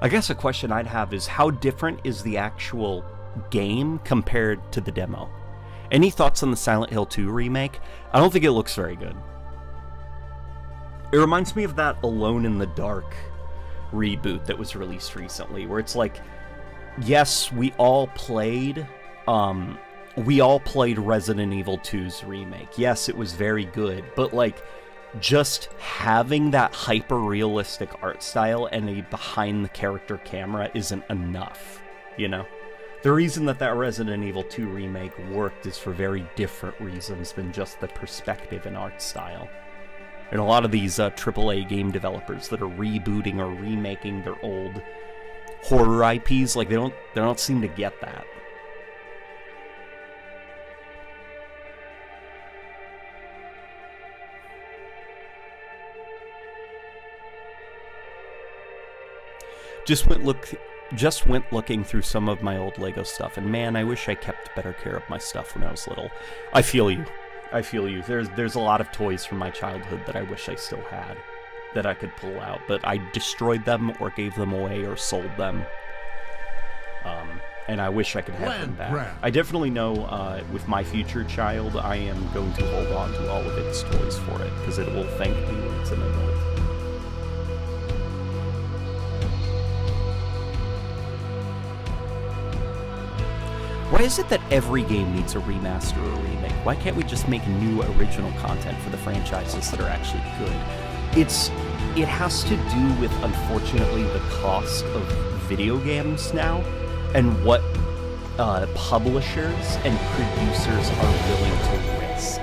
I guess a question I'd have is how different is the actual game compared to the demo? Any thoughts on the Silent Hill 2 remake? I don't think it looks very good. It reminds me of that Alone in the Dark reboot that was released recently, where it's like, yes, we all played Resident Evil 2's remake. Yes, it was very good, but like, just having that hyper-realistic art style and a behind-the-character camera isn't enough, you know? The reason that Resident Evil 2 remake worked is for very different reasons than just the perspective and art style. And a lot of these AAA game developers that are rebooting or remaking their old horror IPs, like, they don't seem to get that. Just went looking through some of my old Lego stuff, and man, I wish I kept better care of my stuff when I was little. I feel you. There's a lot of toys from my childhood that I wish I still had, that I could pull out, but I destroyed them or gave them away or sold them. And I wish I could have them back. I definitely know with my future child, I am going to hold on to all of its toys for it, because it will thank me when it's an adult. Why is it that every game needs a remaster or a remake? Why can't we just make new original content for the franchises that are actually good? It has to do with, unfortunately, the cost of video games now, and what publishers and producers are willing to risk.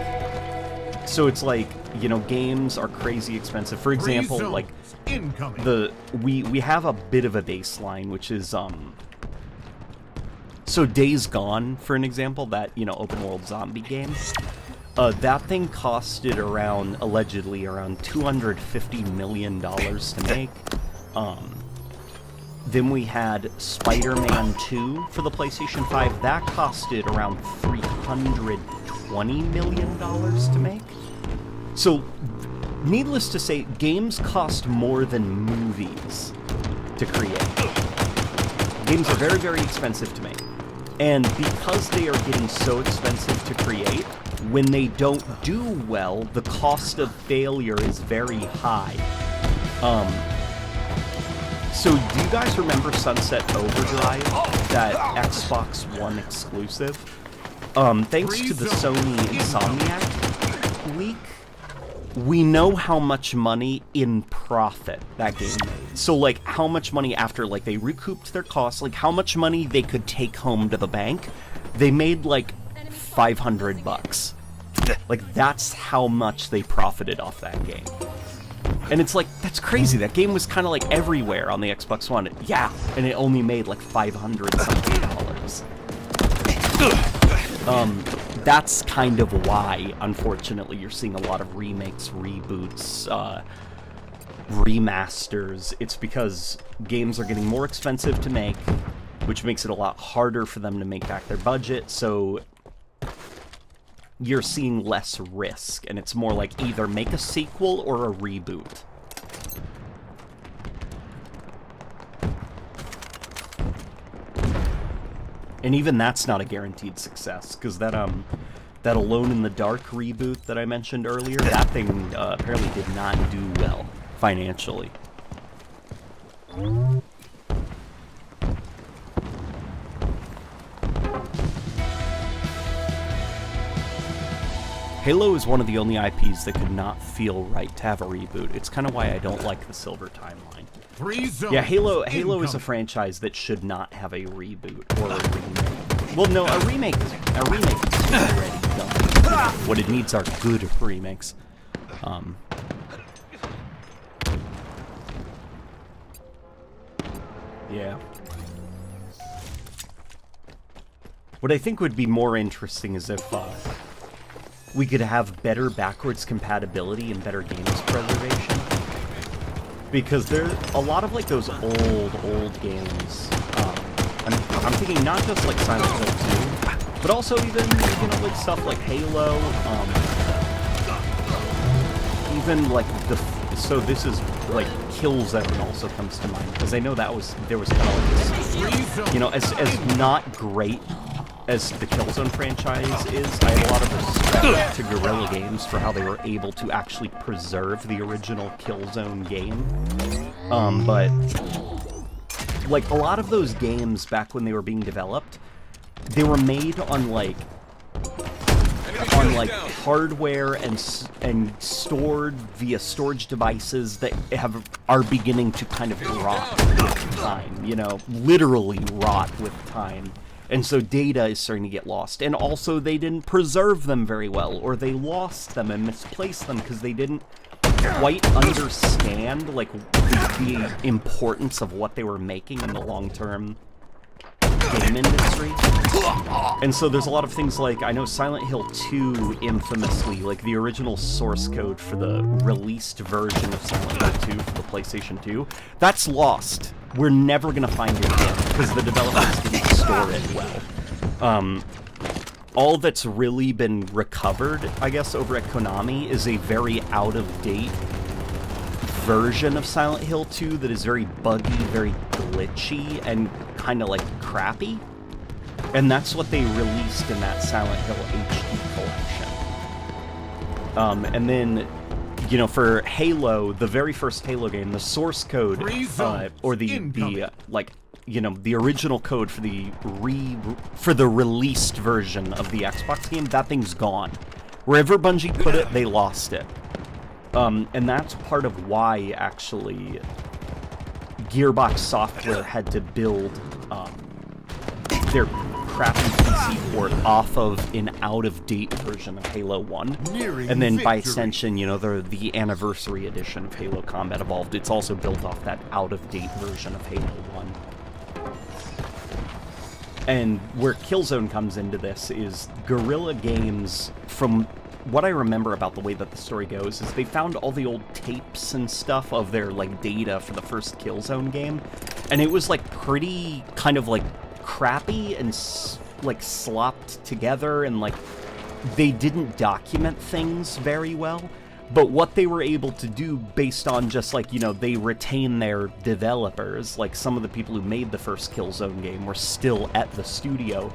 So it's like, you know, games are crazy expensive. For example, like, we have a bit of a baseline, which is so Days Gone, for an example, that, you know, open world zombie game, that thing costed allegedly around $250 million to make. Then we had Spider-Man 2 for the PlayStation 5. That costed around $320 million to make. So, needless to say, games cost more than movies to create. Games are very, very expensive to make. And because they are getting so expensive to create, when they don't do well, the cost of failure is very high. So do you guys remember Sunset Overdrive, that Xbox One exclusive? Thanks to the Sony Insomniac leak, we know how much money in profit that game made. So, like, how much money after, like, they recouped their costs, like, how much money they could take home to the bank. They made, like, $500. Like, that's how much they profited off that game. And it's like, that's crazy. That game was kind of, like, everywhere on the Xbox One. Yeah, and it only made, like, $500-something. That's kind of why, unfortunately, you're seeing a lot of remakes, reboots, remasters. It's because games are getting more expensive to make, which makes it a lot harder for them to make back their budget, so you're seeing less risk, and it's more like either make a sequel or a reboot. And even that's not a guaranteed success, because that Alone in the Dark reboot that I mentioned earlier, that thing apparently did not do well financially. Halo is one of the only IPs that could not feel right to have a reboot. It's kind of why I don't like the Silver Timeline. Yeah, Halo is a franchise that should not have a reboot or a remake. Well, no, a remake is already done. What it needs are good remakes. Yeah. What I think would be more interesting is if we could have better backwards compatibility and better games preservation. Because there a lot of, like, those old games. I'm thinking not just, like, Silent Hill 2, but also even, you know, like, stuff like Halo, even, like, so this is like Killzone also comes to mind because I know there was kind of like this, you know, as not great as the Killzone franchise is, I have a lot of respect to Guerrilla Games for how they were able to actually preserve the original Killzone game. But like a lot of those games back when they were being developed, they were made on like hardware and stored via storage devices that are beginning to kind of rot with time, you know, literally rot with time. And so data is starting to get lost. And also they didn't preserve them very well, or they lost them and misplaced them because they didn't quite understand like the importance of what they were making in the long-term game industry. And so there's a lot of things like, I know Silent Hill 2 infamously, like the original source code for the released version of Silent Hill 2 for the PlayStation 2, that's lost. We're never gonna find it again because the developers didn't store it well. All that's really been recovered, I guess, over at Konami is a very out-of-date version of Silent Hill 2 that is very buggy, very glitchy, and kind of like crappy. And that's what they released in that Silent Hill HD collection. And then, you know, for Halo, the very first Halo game, the source code, or the like, you know, the original code for the released version of the Xbox game, that thing's gone. Wherever Bungie put it, they lost it. And that's part of why, actually, Gearbox Software had to build their crappy PC port off of an out-of-date version of Halo 1. And then, by extension, you know, the Anniversary Edition of Halo Combat Evolved, it's also built off that out-of-date version of Halo 1. And where Killzone comes into this is Guerrilla Games, from what I remember about the way that the story goes, is they found all the old tapes and stuff of their, like, data for the first Killzone game, and it was, like, pretty kind of, like, crappy and, like, slopped together, and, like, they didn't document things very well. But what they were able to do based on just, like, you know, they retain their developers, like some of the people who made the first Killzone game were still at the studio.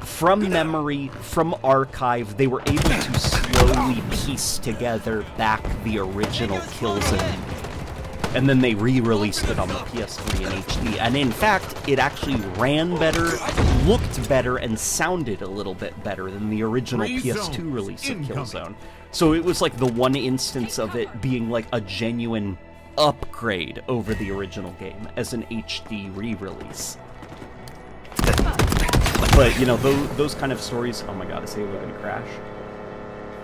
From memory, from archive, they were able to slowly piece together back the original Killzone. And then they re-released it on the PS3 in HD. And in fact, it actually ran better, looked better, and sounded a little bit better than the original PS2 release of Killzone. So it was like the one instance of it being like a genuine upgrade over the original game as an HD re-release. But, you know, those kind of stories... Oh my god, is Halo gonna crash?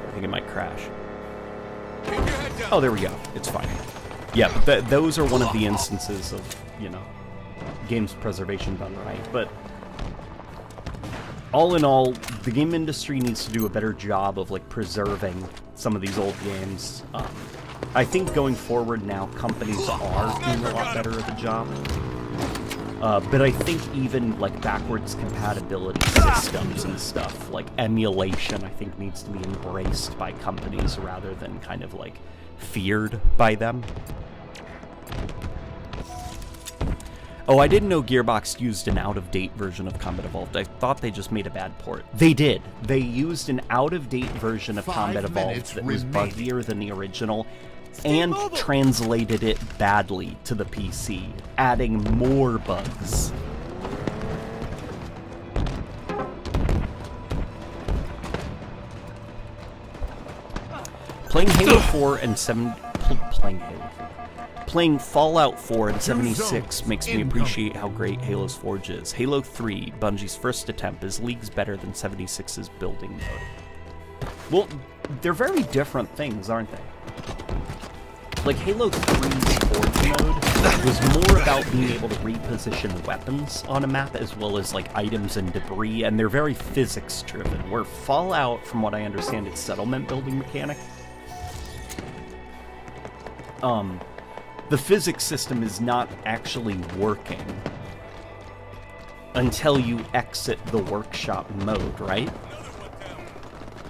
I think it might crash. Oh, there we go. It's fine. Yeah, those are one of the instances of, you know, games preservation done right. But all in all, the game industry needs to do a better job of, like, preserving some of these old games. I think going forward now, companies are doing a lot better of a job. But I think even, like, backwards compatibility systems and stuff, like emulation, I think needs to be embraced by companies rather than kind of, like, feared by them. Oh, I didn't know Gearbox used an out-of-date version of Combat Evolved. I thought they just made a bad port. They did. They used an out-of-date version of Combat Evolved that was buggier than the original, and translated it badly to the PC, adding more bugs. Playing Halo 4 and Playing Fallout 4 and 76 makes me appreciate how great Halo's Forge is. Halo 3, Bungie's first attempt, is leagues better than 76's building mode. Well, they're very different things, aren't they? Like, Halo 3's Forge mode was more about being able to reposition weapons on a map as well as, like, items and debris, and they're very physics-driven, where Fallout, from what I understand, its settlement building mechanic, the physics system is not actually working until you exit the workshop mode, right?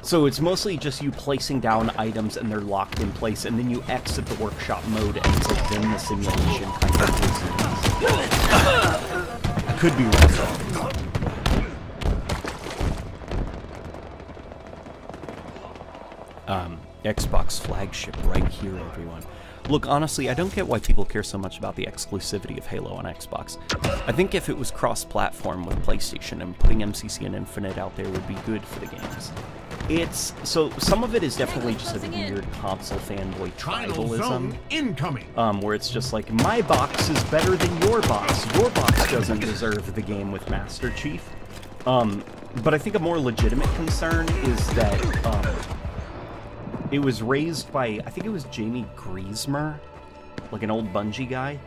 So it's mostly just you placing down items and they're locked in place, and then you exit the workshop mode, and it's like then the simulation kind of resumes. I could be wrong. Xbox flagship right here, everyone. Look, honestly, I don't get why people care so much about the exclusivity of Halo on Xbox. I think if it was cross-platform with PlayStation and putting MCC and Infinite out there would be good for the games. So some of it is definitely just a weird console fanboy tribalism. Incoming. Where it's just like, my box is better than your box. Your box doesn't deserve the game with Master Chief. But I think a more legitimate concern is that, it was raised by, I think it was Jamie Griesmer, like an old Bungie guy,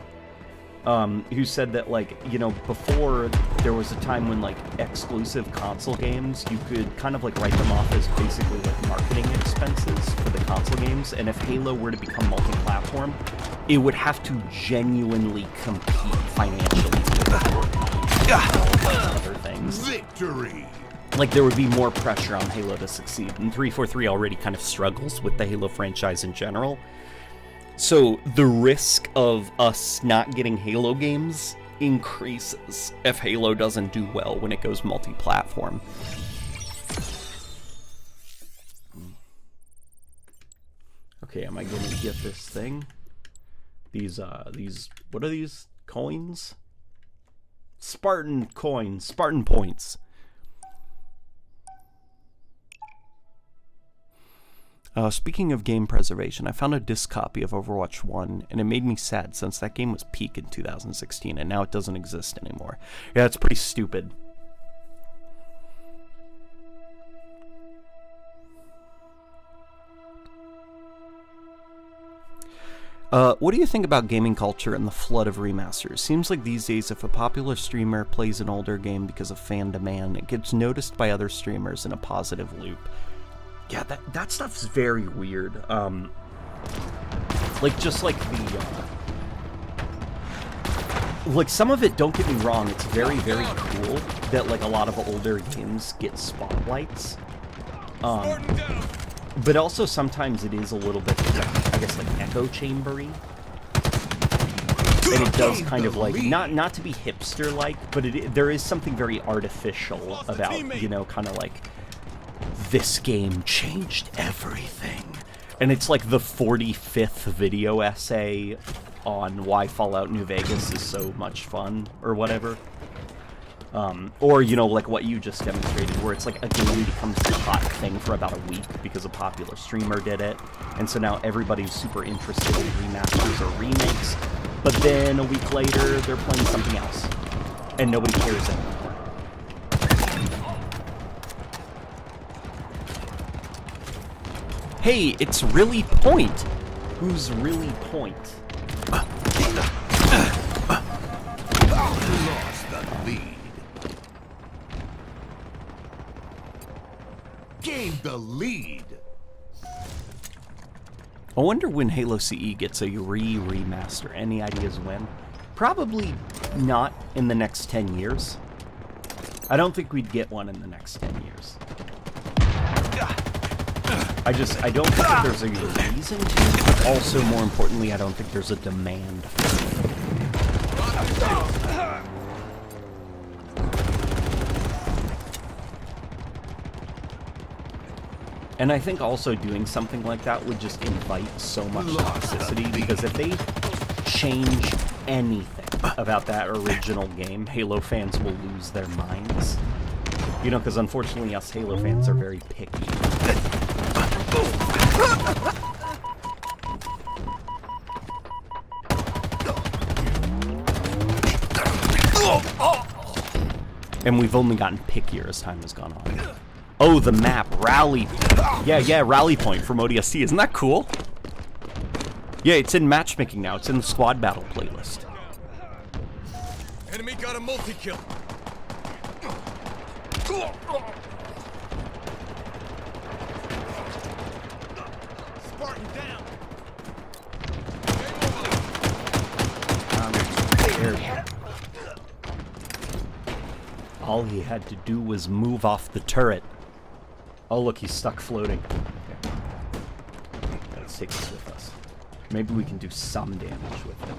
who said that, like, you know, before there was a time when, like, exclusive console games, you could kind of, like, write them off as basically, like, marketing expenses for the console games, and if Halo were to become multi-platform, it would have to genuinely compete financially with other things. Victory! Like, there would be more pressure on Halo to succeed, and 343 already kind of struggles with the Halo franchise in general. So the risk of us not getting Halo games increases if Halo doesn't do well when it goes multi-platform. Okay, am I going to get this thing? These, what are these coins? Spartan coins, Spartan points. Speaking of game preservation, I found a disc copy of Overwatch 1, and it made me sad since that game was peak in 2016, and now it doesn't exist anymore. Yeah, it's pretty stupid. What do you think about gaming culture and the flood of remasters? Seems like these days if a popular streamer plays an older game because of fan demand, it gets noticed by other streamers in a positive loop. Yeah, that stuff's very weird. Like, just like the, like, some of it, don't get me wrong, it's very, very cool that, like, a lot of older games get spotlights. But also sometimes it is a little bit, I guess, like, echo chambery. And it does kind of, like, not to be hipster-like, but there is something very artificial about, you know, kind of like, this game changed everything. And it's like the 45th video essay on why Fallout New Vegas is so much fun, or whatever. Or, you know, like what you just demonstrated, where it's like a game becomes the hot thing for about a week because a popular streamer did it. And so now everybody's super interested in remasters or remakes. But then a week later, they're playing something else. And nobody cares anymore. Hey, it's Really Point. Who's Really Point? Lost the lead. Gained the lead. I wonder when Halo CE gets a remaster. Any ideas when? Probably not in the next 10 years. I don't think we'd get one in the next 10 years. I don't think that there's a reason to. Also, more importantly, I don't think there's a demand for it. And I think also doing something like that would just invite so much toxicity, because if they change anything about that original game, Halo fans will lose their minds. You know, because unfortunately us Halo fans are very picky. And we've only gotten pickier as time has gone on. Oh, the map, Rally. Yeah, Rally Point from ODST. Isn't that cool? Yeah, it's in matchmaking now. It's in the squad battle playlist. Enemy got a multi-kill. Spartan down. All he had to do was move off the turret. Oh, look, he's stuck floating. Okay. Let's take this with us. Maybe we can do some damage with him.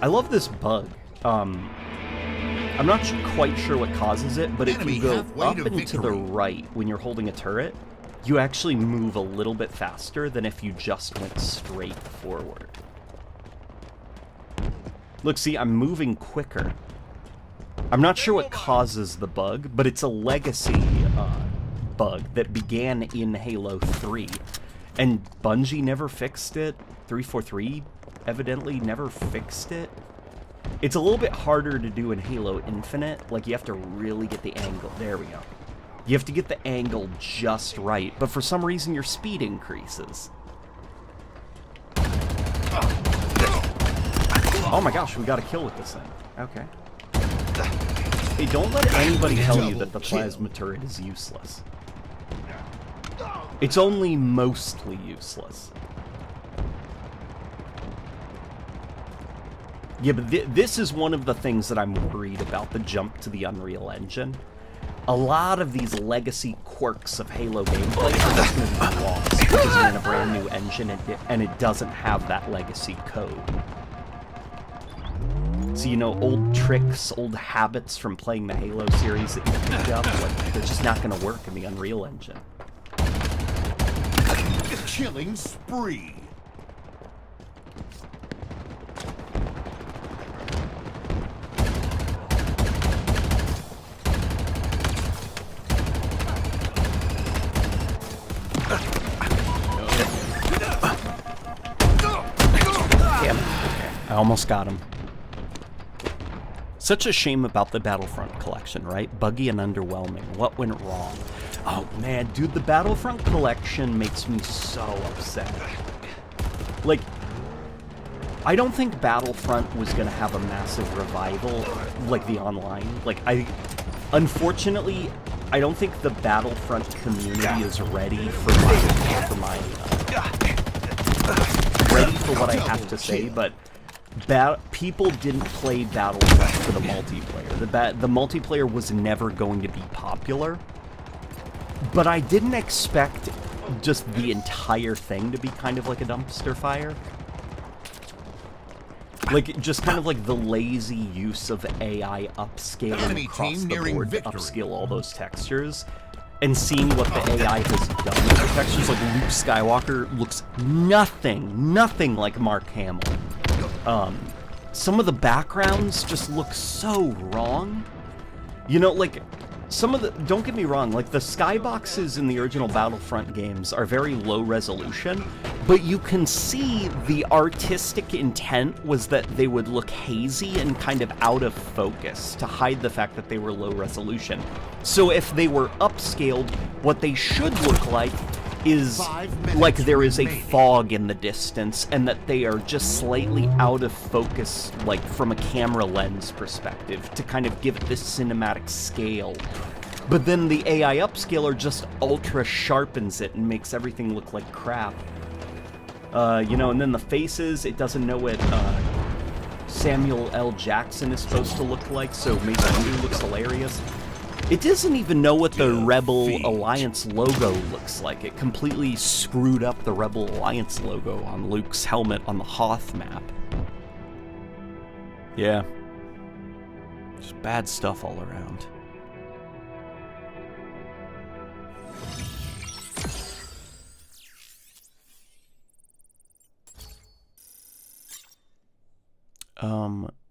I love this bug. I'm not quite sure what causes it, but if you go up and to the right when you're holding a turret, you actually move a little bit faster than if you just went straight forward. Look, see, I'm moving quicker. I'm not sure what causes the bug, but it's a legacy bug that began in Halo 3. And Bungie never fixed it. 343 evidently never fixed it. It's a little bit harder to do in Halo Infinite. Like, you have to really get the angle. There we go. You have to get the angle just right, but for some reason your speed increases. Oh my gosh, we got a kill with this thing. Okay. Hey, don't let anybody tell you that the plasma turret is useless. It's only mostly useless. Yeah, but this is one of the things that I'm worried about, the jump to the Unreal Engine. A lot of these legacy quirks of Halo gameplay are just going to be lost because you're in a brand new engine and it doesn't have that legacy code. So, you know, old tricks, old habits from playing the Halo series that you picked up, like, they're just not going to work in the Unreal Engine. Killing spree. Damn. Okay. I almost got him. Such a shame about the Battlefront collection, right? Buggy and underwhelming. What went wrong? Oh man, dude, the Battlefront collection makes me so upset. Like, I don't think Battlefront was gonna have a massive revival, like the online. Like, unfortunately, I don't think the Battlefront community is ready for ready for what I have to say, but people didn't play Battlefront for the multiplayer. The multiplayer was never going to be popular, but I didn't expect just the entire thing to be kind of like a dumpster fire. Like, just kind of like the lazy use of AI upscaling across the board to upscale all those textures, and seeing what the AI has done with the textures. Like, Luke Skywalker looks nothing like Mark Hamill. Some of the backgrounds just look so wrong. You know, like, don't get me wrong, like, the skyboxes in the original Battlefront games are very low resolution, but you can see the artistic intent was that they would look hazy and kind of out of focus to hide the fact that they were low resolution. So if they were upscaled, what they should look like is like there is a fog in the distance and that they are just slightly out of focus, like from a camera lens perspective, to kind of give it this cinematic scale. But then the AI upscaler just ultra sharpens it and makes everything look like crap. You know, and then the faces, it doesn't know what Samuel L. Jackson is supposed to look like, so Mace Windu looks hilarious. It doesn't even know what the Rebel Alliance logo looks like. It completely screwed up the Rebel Alliance logo on Luke's helmet on the Hoth map. Yeah. Just bad stuff all around.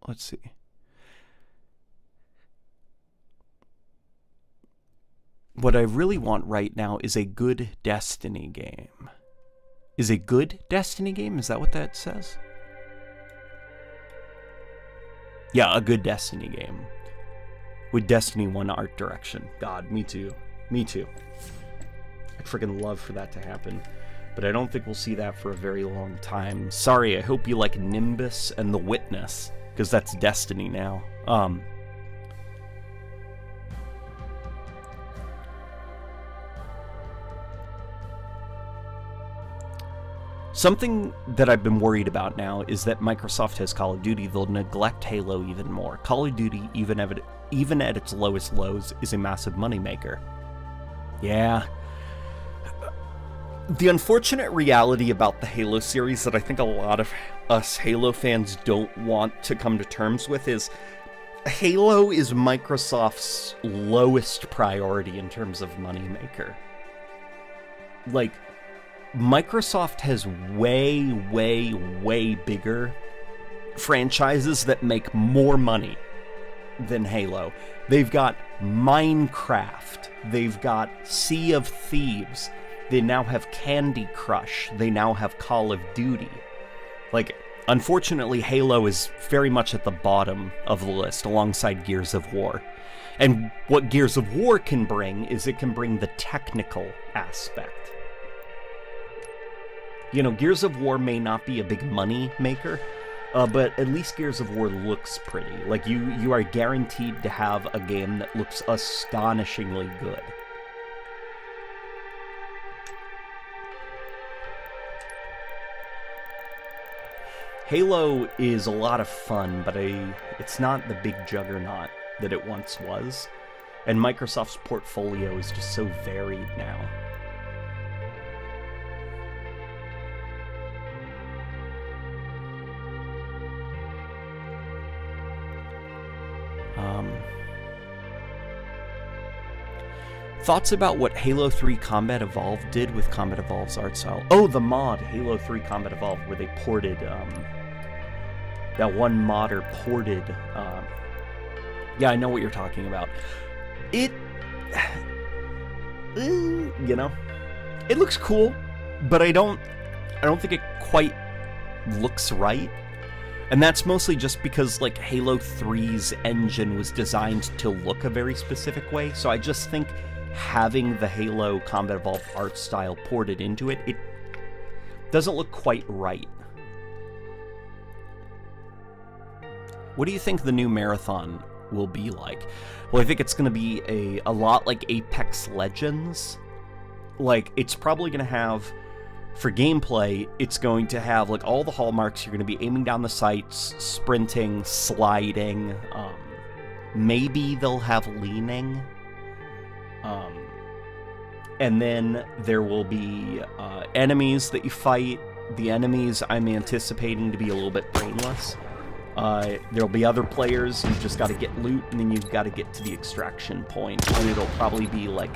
Let's see. What I really want right now is a good Destiny game. Is a good Destiny game? Is that what that says? Yeah, a good Destiny game. With Destiny 1 art direction. God, me too. Me too. I'd freaking love for that to happen. But I don't think we'll see that for a very long time. Sorry, I hope you like Nimbus and The Witness, because that's Destiny now. Something that I've been worried about now is that Microsoft has Call of Duty, they'll neglect Halo even more. Call of Duty even at its lowest lows, is a massive moneymaker. Yeah. The unfortunate reality about the Halo series that I think a lot of us Halo fans don't want to come to terms with is Halo is Microsoft's lowest priority in terms of moneymaker. Like, Microsoft has way, way, way bigger franchises that make more money than Halo. They've got Minecraft. They've got Sea of Thieves. They now have Candy Crush. They now have Call of Duty. Like, unfortunately, Halo is very much at the bottom of the list alongside Gears of War. And what Gears of War can bring is it can bring the technical aspect. You know, Gears of War may not be a big money maker, but at least Gears of War looks pretty. Like, you are guaranteed to have a game that looks astonishingly good. Halo is a lot of fun, but it's not the big juggernaut that it once was. And Microsoft's portfolio is just so varied now. Thoughts about what Halo 3 Combat Evolved did with Combat Evolved's art style? Oh, the mod, Halo 3 Combat Evolved, where they ported, that one modder ported, yeah, I know what you're talking about. It, you know, it looks cool, but I don't think it quite looks right. And that's mostly just because, like, Halo 3's engine was designed to look a very specific way, so I just think having the Halo Combat Evolved art style ported into it, it doesn't look quite right. What do you think the new Marathon will be like? Well, I think it's going to be a lot like Apex Legends. Like, it's probably going to have, for gameplay, it's going to have, like, all the hallmarks. You're going to be aiming down the sights, sprinting, sliding. Maybe they'll have leaning. And then there will be enemies that you fight. The enemies I'm anticipating to be a little bit brainless. There'll be other players. You've just got to get loot, and then you've got to get to the extraction point. And it'll probably be like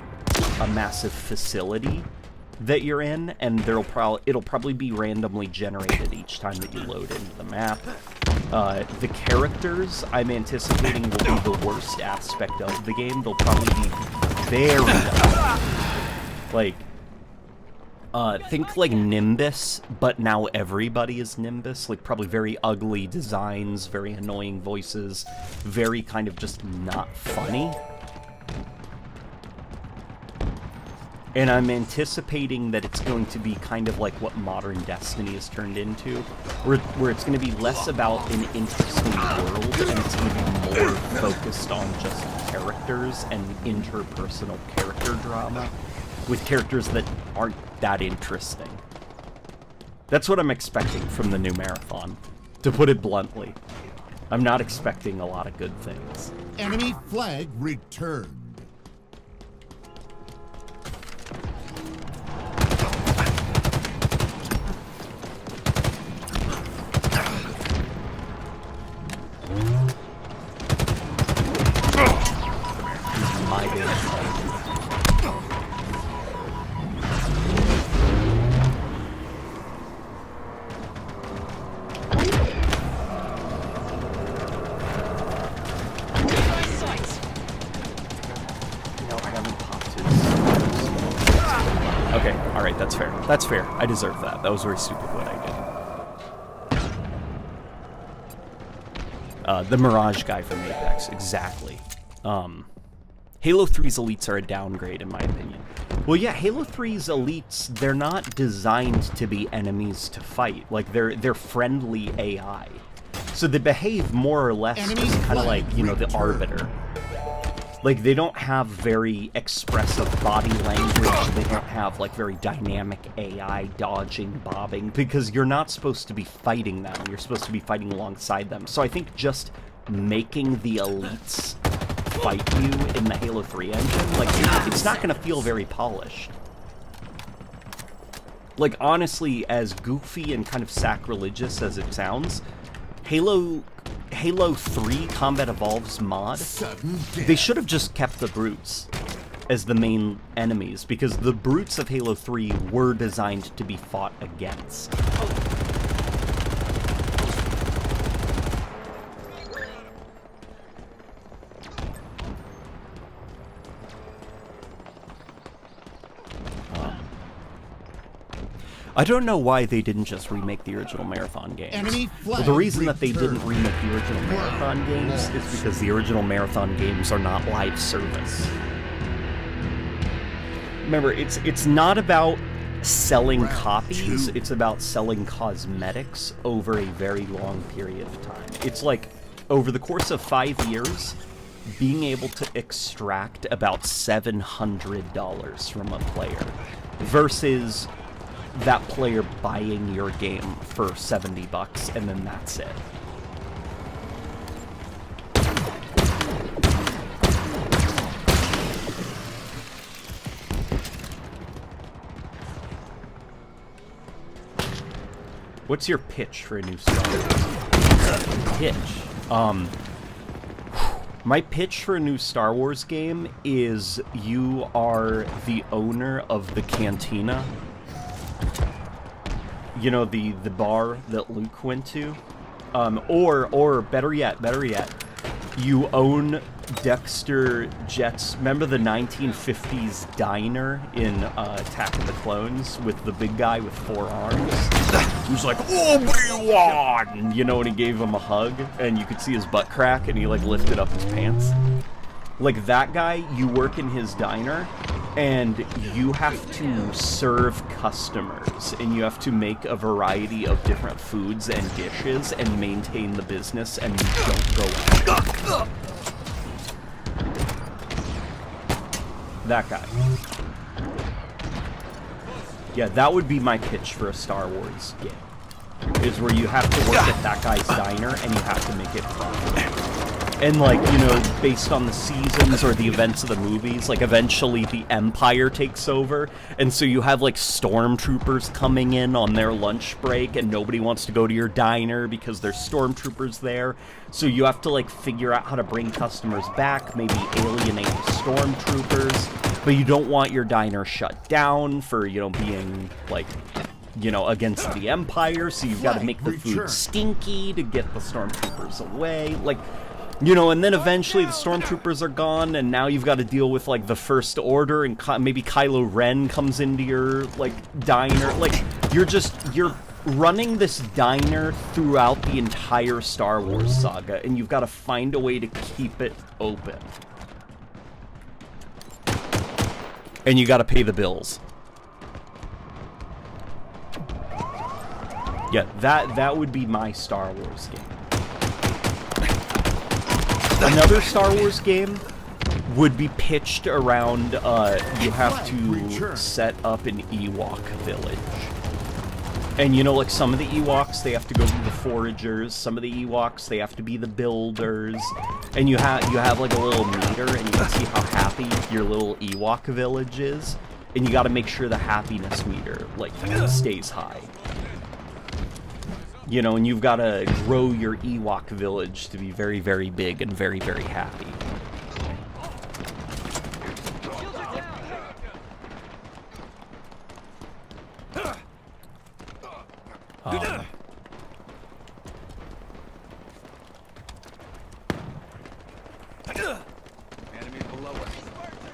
a massive facility that you're in, and it'll probably be randomly generated each time that you load into the map. The characters I'm anticipating will be the worst aspect of the game. They'll probably be very like, think like Nimbus, but now everybody is Nimbus. Like, probably very ugly designs, very annoying voices, very kind of just not funny. And I'm anticipating that it's going to be kind of like what modern Destiny has turned into, where it's going to be less about an interesting world, and it's going to be more focused on just characters and interpersonal character drama, with characters that aren't that interesting. That's what I'm expecting from the new Marathon, to put it bluntly. I'm not expecting a lot of good things. Enemy flag returned. That's fair. I deserve that. That was very stupid what I did. The Mirage guy from Apex, exactly. Halo 3's elites are a downgrade, in my opinion. Well, yeah, Halo 3's elites, they're not designed to be enemies to fight. Like, they're friendly AI. So they behave more or less kind of like, you know, the Arbiter. Like, they don't have very expressive body language, they don't have, like, very dynamic AI dodging, bobbing, because you're not supposed to be fighting them, you're supposed to be fighting alongside them. So I think just making the elites fight you in the Halo 3 engine, like, it's not going to feel very polished. Like, honestly, as goofy and kind of sacrilegious as it sounds, Halo 3 Combat Evolves mod, they should have just kept the brutes as the main enemies, because the brutes of Halo 3 were designed to be fought against. I don't know why they didn't just remake the original Marathon games. Enemy flag The reason that they returned. didn't remake the original Marathon games is because the original Marathon games are not live service. Remember, it's not about selling copies, it's about selling cosmetics over a very long period of time. It's like, over the course of 5 years, being able to extract about $700 from a player versus that player buying your game for $70 and then that's it. What's your pitch for a new Star Wars? Pitch? My pitch for a new Star Wars game is you are the owner of the cantina. You know, the bar that Luke went to? Or better yet, you own Dexter Jet's, remember the 1950s diner in Attack of the Clones with the big guy with 4 arms? Who's like, Obi-Wan! You know, and he gave him a hug, and you could see his butt crack, and he, like, lifted up his pants. Like, that guy, you work in his diner, and you have to serve customers, and you have to make a variety of different foods and dishes, and maintain the business, and you don't go out. That guy. Yeah, that would be my pitch for a Star Wars game. Is where you have to work at that guy's diner and you have to make it profitable. And, like, you know, based on the seasons or the events of the movies, like, eventually the Empire takes over, and so you have, like, stormtroopers coming in on their lunch break, and nobody wants to go to your diner because there's stormtroopers there, so you have to, like, figure out how to bring customers back, maybe alienate the stormtroopers, but you don't want your diner shut down for, you know, being, like, you know, against the Empire, so you've got to make the food stinky to get the stormtroopers away, like... You know, and then eventually the stormtroopers are gone, and now you've got to deal with, like, the First Order, and maybe Kylo Ren comes into your, like, diner. Like, you're running this diner throughout the entire Star Wars saga, and you've got to find a way to keep it open. And you got to pay the bills. Yeah, that would be my Star Wars game. Another Star Wars game would be pitched around, you have to set up an Ewok village. And, you know, like, some of the Ewoks, they have to go be the foragers, some of the Ewoks, they have to be the builders, and you have like, a little meter, and you can see how happy your little Ewok village is, and you gotta make sure the happiness meter, like, stays high. You know, and you've got to grow your Ewok village to be very, very big and very, very happy.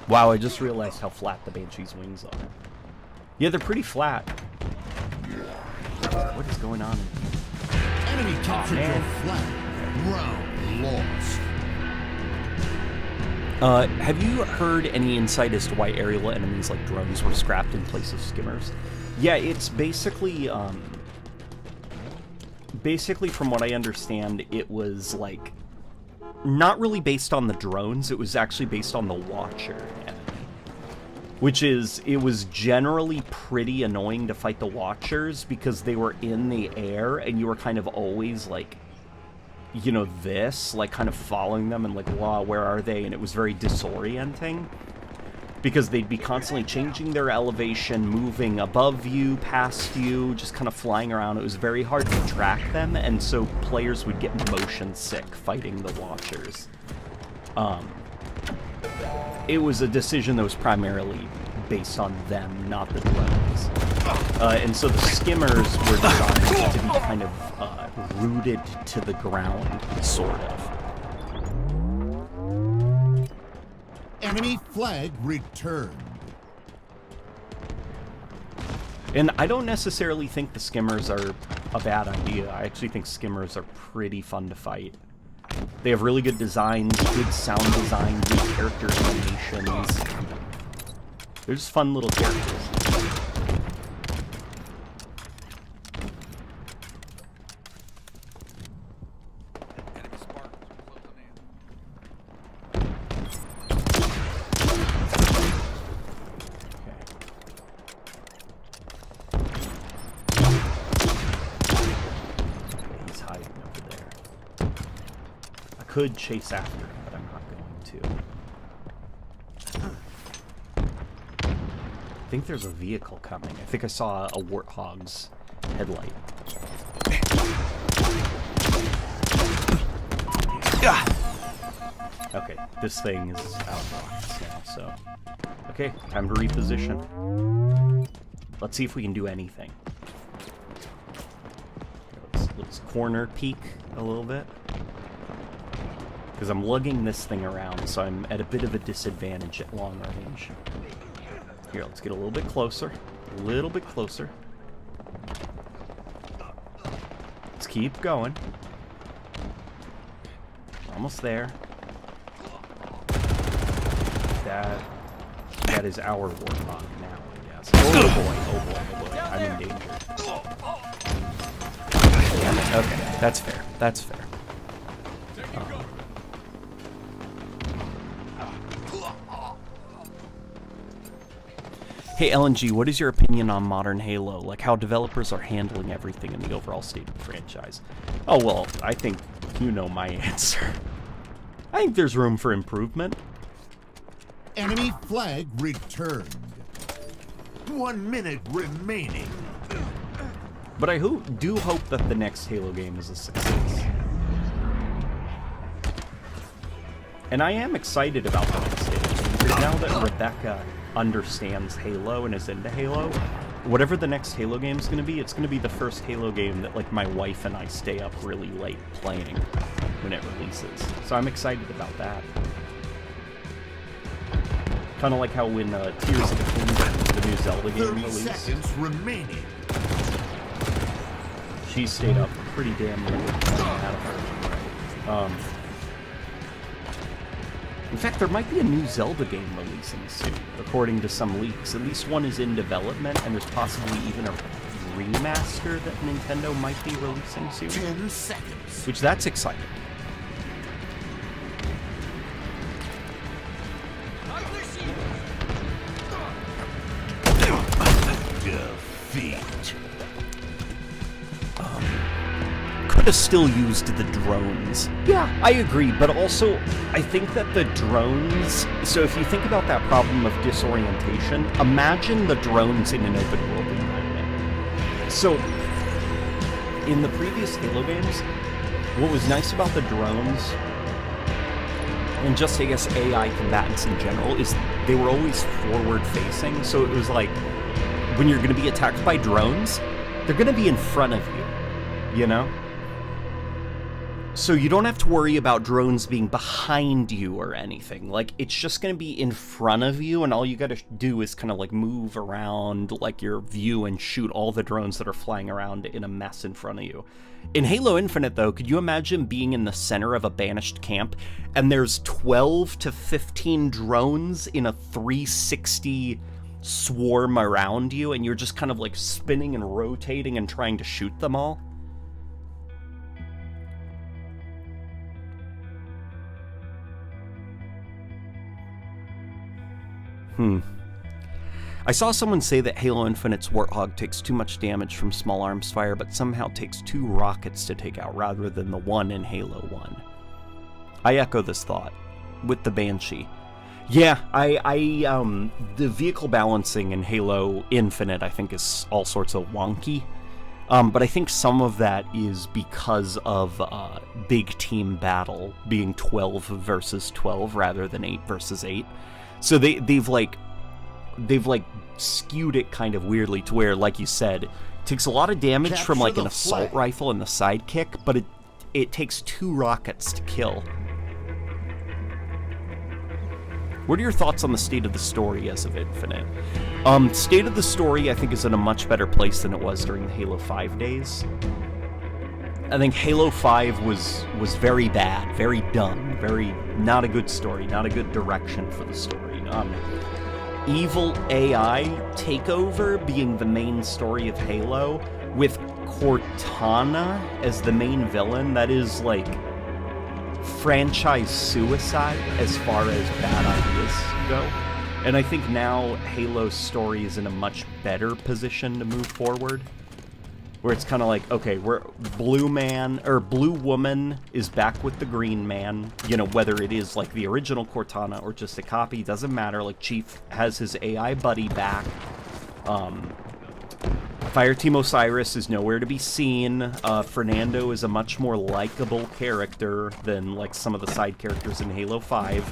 Wow, I just realized how flat the Banshee's wings are. Yeah, they're pretty flat. What is going on? Enemy captured your flag. Round lost. Have you heard any insight as to why aerial enemies like drones were scrapped in place of skimmers? Yeah, it's basically, from what I understand, it was, like, not really based on the drones, it was actually based on the Watcher enemy. Which is, it was generally pretty annoying to fight the Watchers because they were in the air and you were kind of always, like, you know, this, like, kind of following them and, like, wow, where are they? And it was very disorienting. Because they'd be constantly changing their elevation, moving above you, past you, just kind of flying around. It was very hard to track them, and so players would get motion sick fighting the Watchers. It was a decision that was primarily based on them, not the drones. And so the skimmers were designed to be kind of rooted to the ground, sort of. Enemy flag returned. And I don't necessarily think the skimmers are a bad idea. I actually think skimmers are pretty fun to fight. They have really good designs, good sound design, good character animations. They're just fun little characters. Enemy Spartans are closing in. He's hiding over there. I could chase after him, but I'm not going to. I think there's a vehicle coming. I think I saw a Warthog's headlight. Okay, this thing is out of box now, so... Okay, time to reposition. Let's see if we can do anything. Let's corner peek a little bit. Because I'm lugging this thing around, so I'm at a bit of a disadvantage at long range. Here, let's get a little bit closer. A little bit closer. Let's keep going. Almost there. That is our Warthog now, I guess. Oh boy, oh boy, oh boy. I'm in danger. Damn it. Okay, that's fair. That's fair. Hey LNG, what is your opinion on modern Halo? Like how developers are handling everything in the overall state of the franchise? Oh well, I think you know my answer. I think there's room for improvement. Enemy flag returned. 1 minute remaining. But I do hope that the next Halo game is a success. And I am excited about the next Halo game, because now that Rebecca understands Halo and is into Halo, whatever the next Halo game is going to be, it's going to be the first Halo game that like my wife and I stay up really late playing when it releases. So I'm excited about that. Kind of like how when Tears of the Kingdom, the new Zelda game 30 released, seconds remaining. she stayed up pretty damn late playing that version. In fact, there might be a new Zelda game releasing soon, according to some leaks. At least one is in development, and there's possibly even a remaster that Nintendo might be releasing soon. 10 seconds. Which, that's exciting. Defeat. Could have still used the drones. Yeah, I agree, but also, I think that the drones... So if you think about that problem of disorientation, imagine the drones in an open world environment. So, in the previous Halo games, what was nice about the drones, and just, I guess, AI combatants in general, is they were always forward-facing, so it was like, when you're going to be attacked by drones, they're going to be in front of you, you know? So you don't have to worry about drones being behind you or anything. Like, it's just going to be in front of you, and all you got to do is kind of, like, move around, like, your view and shoot all the drones that are flying around in a mess in front of you. In Halo Infinite, though, could you imagine being in the center of a banished camp, and there's 12 to 15 drones in a 360 swarm around you, and you're just kind of, like, spinning and rotating and trying to shoot them all? I saw someone say that Halo Infinite's Warthog takes too much damage from small arms fire, but somehow takes 2 rockets to take out rather than the 1 in Halo 1. I echo this thought with the Banshee. Yeah, the vehicle balancing in Halo Infinite, I think, is all sorts of wonky. But I think some of that is because of big team battle being 12 versus 12 rather than 8 versus 8. So they've skewed it kind of weirdly to where, like you said, it takes a lot of damage from like an assault rifle and the sidekick, but it takes 2 rockets to kill. What are your thoughts on the state of the story as of Infinite? State of the story, I think, is in a much better place than it was during the Halo 5 days. I think Halo 5 was very bad, very dumb, very not a good story, not a good direction for the story. Evil AI takeover being the main story of Halo, with Cortana as the main villain, that is like franchise suicide as far as bad ideas go. And I think now Halo's story is in a much better position to move forward, where it's kind of like, okay, Blue Woman is back with the Green Man, you know, whether it is like the original Cortana or just a copy, doesn't matter. Like, Chief has his AI buddy back. Fireteam Osiris is nowhere to be seen. Fernando is a much more likable character than like some of the side characters in Halo 5.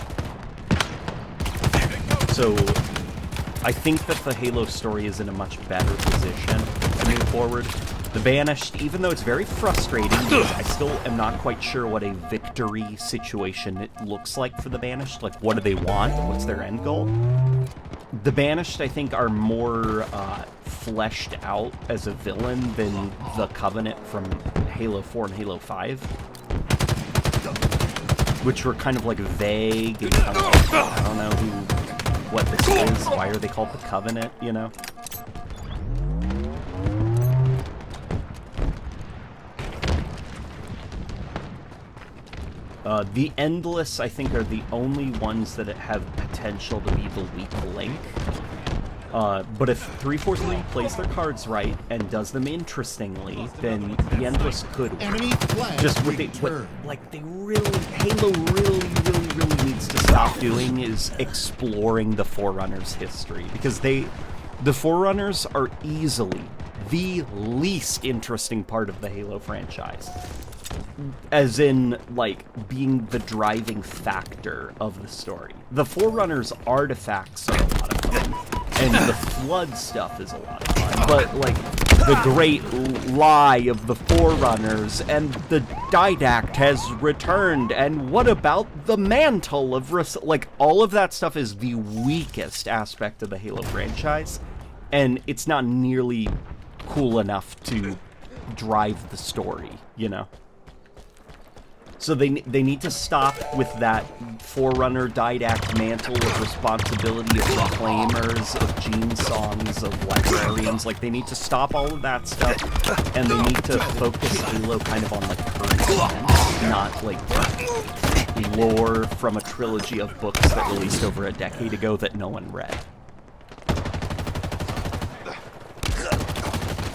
So I think that the Halo story is in a much better position to move forward. The Banished, even though it's very frustrating, I still am not quite sure what a victory situation it looks like for the Banished. Like, what do they want? What's their end goal? The Banished, I think, are more fleshed out as a villain than the Covenant from Halo 4 and Halo 5, which were kind of like vague and kind of like, I don't know what this is, why are they called the Covenant, you know? The Endless, I think, are the only ones that have potential to be the weak link. But if 343 plays their cards right and does them interestingly, then the Endless could win. Just what they Halo really needs to stop doing is exploring the Forerunners' history, because the Forerunners are easily the least interesting part of the Halo franchise. As in, like, being the driving factor of the story. The Forerunners artifacts are a lot of fun, and the Flood stuff is a lot of fun, but, like, the great lie of the Forerunners, and the Didact has returned, and what about the Mantle of... like, all of that stuff is the weakest aspect of the Halo franchise, and it's not nearly cool enough to drive the story, you know? So they need to stop with that Forerunner Didact mantle of responsibility of reclaimers, of gene songs, of librarians. Like, they need to stop all of that stuff, and they need to focus Halo kind of on, like, current events, not, like, lore from a trilogy of books that released over a decade ago that no one read.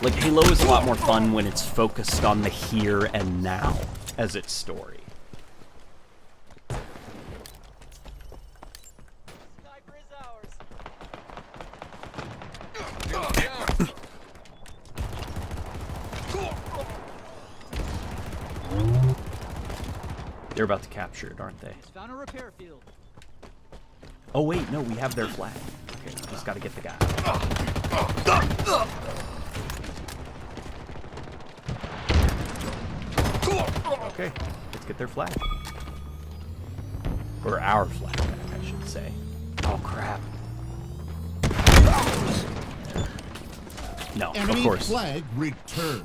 Like, Halo is a lot more fun when it's focused on the here and now as its story. Sniper is ours. They're about to capture it, aren't they? Found a repair field. Oh wait, no, we have their flag. Okay, just gotta get the guy. Okay, let's get their flag. Or our flag back, I should say. Oh crap. No, Enemy of course. flag returned.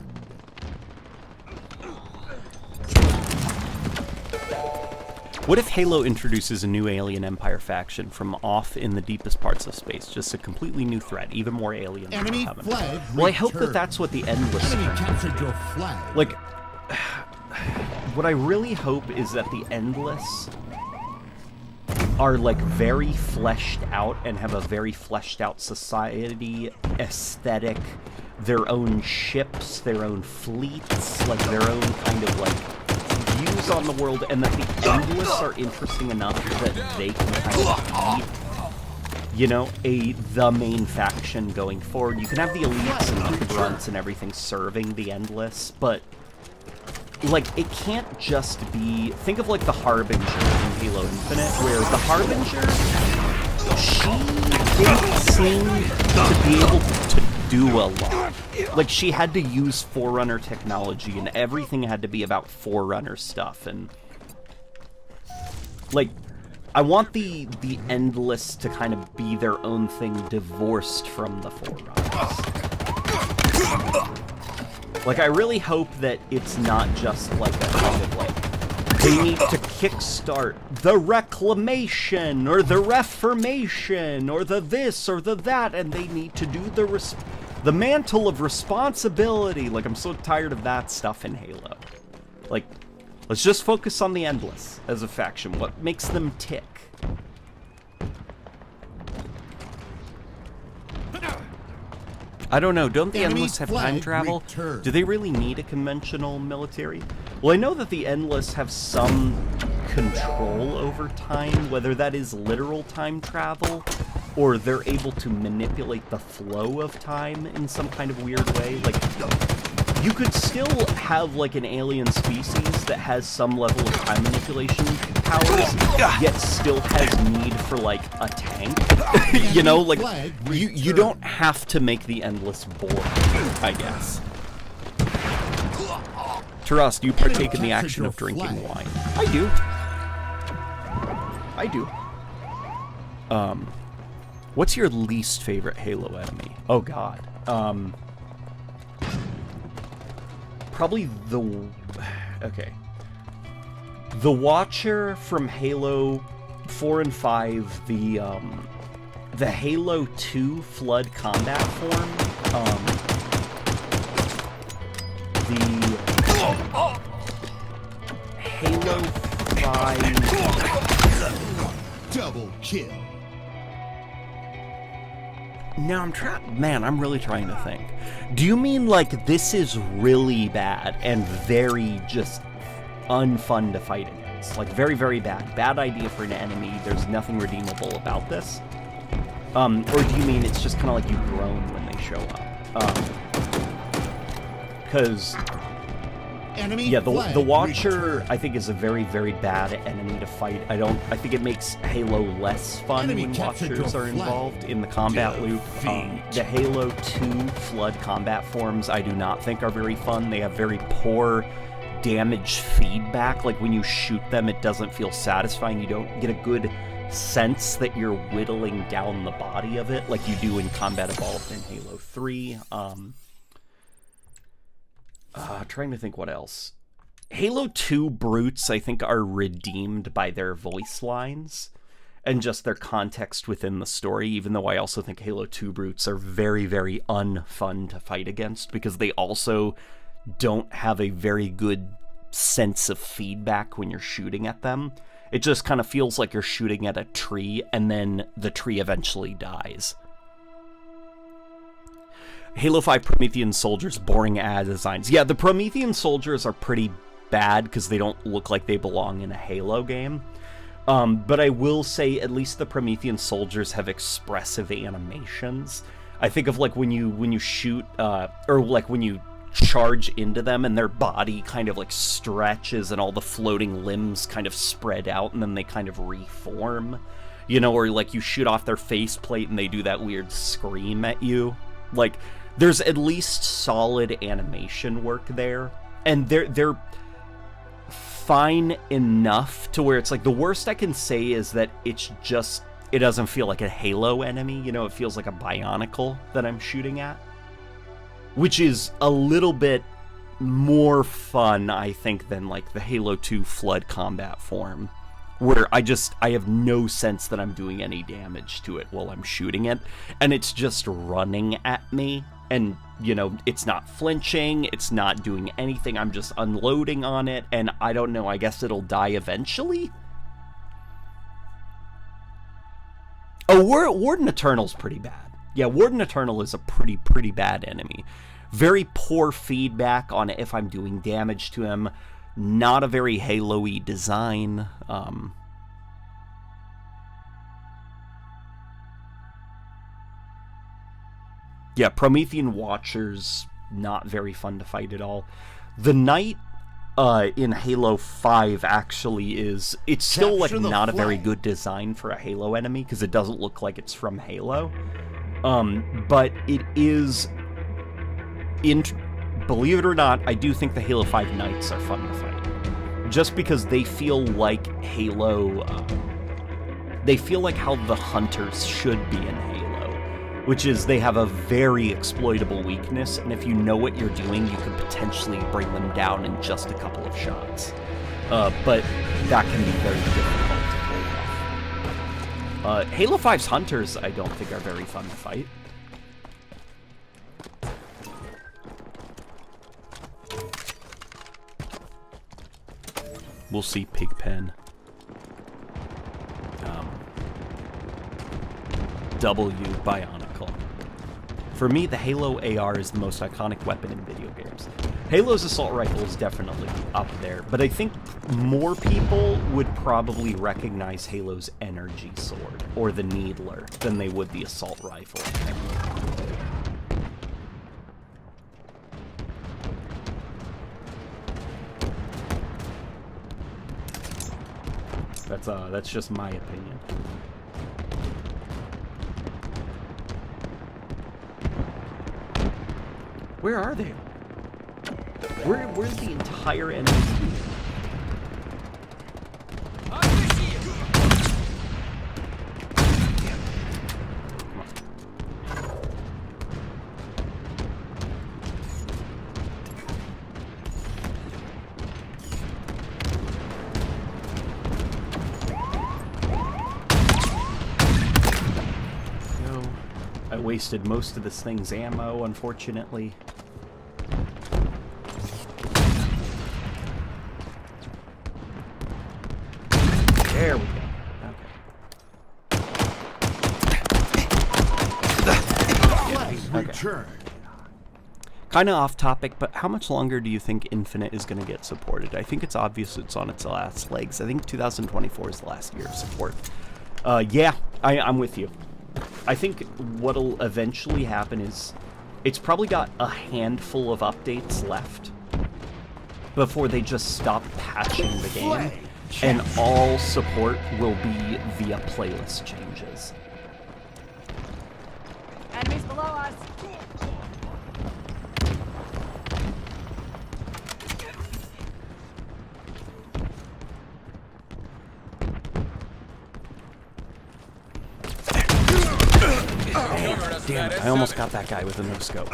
What if Halo introduces a new Alien Empire faction from off in the deepest parts of space? Just a completely new threat, even more alien than Enemy the Covenant. flag Well, I hope that returned. that's what the Endless Enemy turns captured into. your flag. Like, what I really hope is that the Endless are like very fleshed out and have a very fleshed out society, aesthetic, their own ships, their own fleets, like their own kind of like views on the world, and that the Endless are interesting enough that they can kind of be, you know, the main faction going forward. You can have the elites and the grunts and everything serving the Endless, but like, it can't just be... Think of, like, the Harbinger in Halo Infinite, where the Harbinger, she didn't seem to be able to do a lot. Like, she had to use Forerunner technology, and everything had to be about Forerunner stuff, and... Like, I want the Endless to kind of be their own thing, divorced from the Forerunners. Like, I really hope that it's not just like a kind of like, they need to kickstart the Reclamation, or the Reformation, or the this, or the that, and they need to do the mantle of responsibility. Like, I'm so tired of that stuff in Halo. Like, let's just focus on the Endless as a faction. What makes them tick? I don't know, don't the Endless have time travel? Do they really need a conventional military? Well, I know that the Endless have some control over time, whether that is literal time travel, or they're able to manipulate the flow of time in some kind of weird way. Like, you could still have, like, an alien species that has some level of time manipulation powers, yet still has need for, like, a tank. You know, like, you don't have to make the Endless boring, I guess. Taras, do you partake in the action of drinking wine? I do. I do. What's your least favorite Halo enemy? Oh, God. Probably okay. The Watcher from Halo 4 and 5, the Halo 2 Flood combat form, the Halo 5... Double kill. No, I'm really trying to think. Do you mean, like, this is really bad and very just unfun to fight against? Like, very, very bad. Bad idea for an enemy. There's nothing redeemable about this? Or do you mean it's just kind of like you groan when they show up? Because... yeah, the Watcher, I think, is a very, very bad enemy to fight. I think it makes Halo less fun when Watchers are involved in the combat loop. The Halo 2 Flood combat forms, I do not think are very fun. They have very poor damage feedback. Like, when you shoot them, it doesn't feel satisfying. You don't get a good sense that you're whittling down the body of it like you do in Combat Evolved in Halo 3. Trying to think what else. Halo 2 brutes, I think, are redeemed by their voice lines and just their context within the story, even though I also think Halo 2 brutes are very, very unfun to fight against because they also don't have a very good sense of feedback when you're shooting at them. It just kind of feels like you're shooting at a tree and then the tree eventually dies. Halo 5 Promethean soldiers, boring ad designs. Yeah, the Promethean soldiers are pretty bad because they don't look like they belong in a Halo game. But I will say at least the Promethean soldiers have expressive animations. I think of like when you shoot, or like when you charge into them and their body kind of like stretches and all the floating limbs kind of spread out and then they kind of reform. You know, or like you shoot off their faceplate and they do that weird scream at you. Like, there's at least solid animation work there, and they're fine enough to where it's like the worst I can say is that it doesn't feel like a Halo enemy, you know, it feels like a Bionicle that I'm shooting at, which is a little bit more fun, I think, than like the Halo 2 Flood combat form, where I have no sense that I'm doing any damage to it while I'm shooting it, and it's just running at me. And, you know, it's not flinching, it's not doing anything, I'm just unloading on it, and I don't know, I guess it'll die eventually? Oh, Warden Eternal's pretty bad. Yeah, Warden Eternal is a pretty bad enemy. Very poor feedback on if I'm doing damage to him. Not a very Halo-y design. Yeah, Promethean Watchers, not very fun to fight at all. The Knight in Halo 5 actually is... It's still, like, not a very good design for a Halo enemy, because it doesn't look like it's from Halo. But it is... Believe it or not, I do think the Halo 5 Knights are fun to fight. Just because they feel like Halo... they feel like how the Hunters should be in Halo. Which is, they have a very exploitable weakness, and if you know what you're doing, you could potentially bring them down in just a couple of shots. But that can be very difficult to pull off. Halo 5's Hunters, I don't think, are very fun to fight. We'll see Pigpen. W Bionicle. For me, the Halo AR is the most iconic weapon in video games. Halo's assault rifle is definitely up there, but I think more people would probably recognize Halo's energy sword, or the Needler, than they would the assault rifle. That's just my opinion. Where are they? Where's the entire enemy team? No, I wasted most of this thing's ammo, unfortunately. There we go. Okay. Kind of off topic, but how much longer do you think Infinite is going to get supported? I think it's obvious it's on its last legs. I think 2024 is the last year of support. Yeah, I'm with you. I think what'll eventually happen is it's probably got a handful of updates left before they just stop patching the game. And all support will be via playlist changes. Enemies below us. Damn it, I almost got that guy with a no-scope.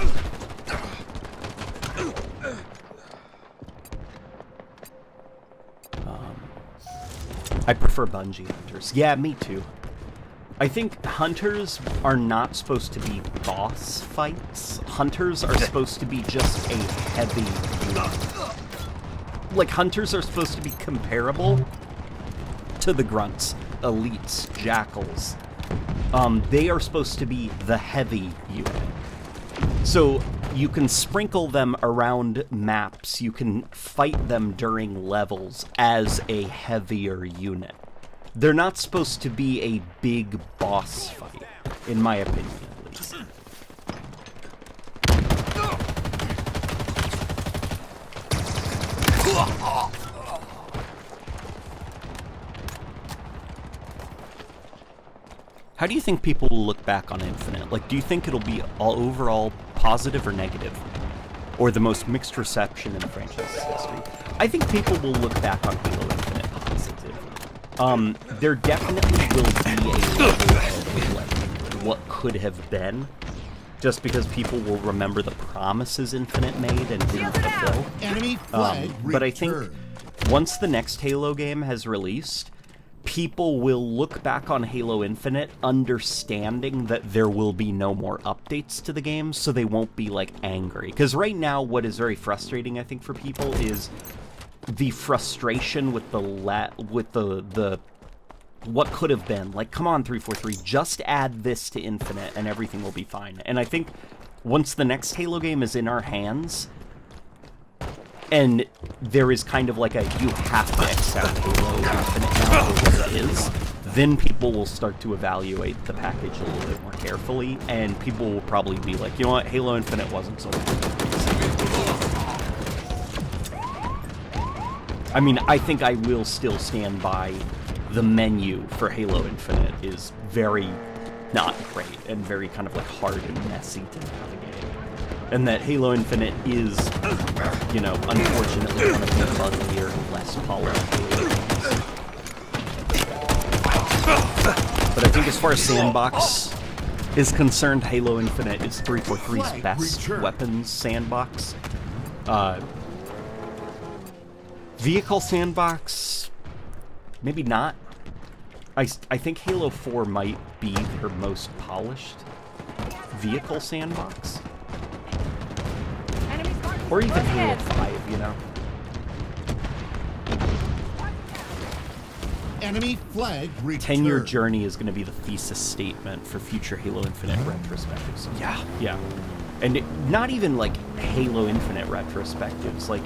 I prefer Bungie Hunters. Yeah, me too. I think Hunters are not supposed to be boss fights. Hunters are supposed to be just a heavy unit. Like, Hunters are supposed to be comparable to the Grunts, Elites, Jackals. They are supposed to be the heavy unit. So you can sprinkle them around maps, you can fight them during levels as a heavier unit. They're not supposed to be a big boss fight, in my opinion at least. How do you think people will look back on Infinite? Like, do you think it'll be all overall positive or negative? Or the most mixed reception in the franchise's history? I think people will look back on Halo Infinite positively. There definitely will be a level of, like, what could have been, just because people will remember the promises Infinite made and didn't fulfill. Enemy flag But I think returned. once the next Halo game has released, people will look back on Halo Infinite understanding that there will be no more updates to the game, so they won't be, like, angry. Because right now, what is very frustrating, I think, for people is the frustration with the what could have been. Like, come on, 343, just add this to Infinite and everything will be fine. And I think once the next Halo game is in our hands, and there is kind of like a, you have to accept Halo Infinite now for what it is, then people will start to evaluate the package a little bit more carefully, and people will probably be like, you know what, Halo Infinite wasn't so bad. I mean, I think I will still stand by the menu for Halo Infinite is very not great and very kind of like hard and messy to navigate. And that Halo Infinite is, you know, unfortunately one of the buggier, less polished Halo games. But I think as far as sandbox is concerned, Halo Infinite is 343's best weapons sandbox. Vehicle sandbox, maybe not. I think Halo 4 might be their most polished vehicle sandbox. Or even Halo 5, you know. Enemy flag returned. 10-year journey is going to be the thesis statement for future Halo Infinite retrospectives. Yeah. And not even like Halo Infinite retrospectives. Like,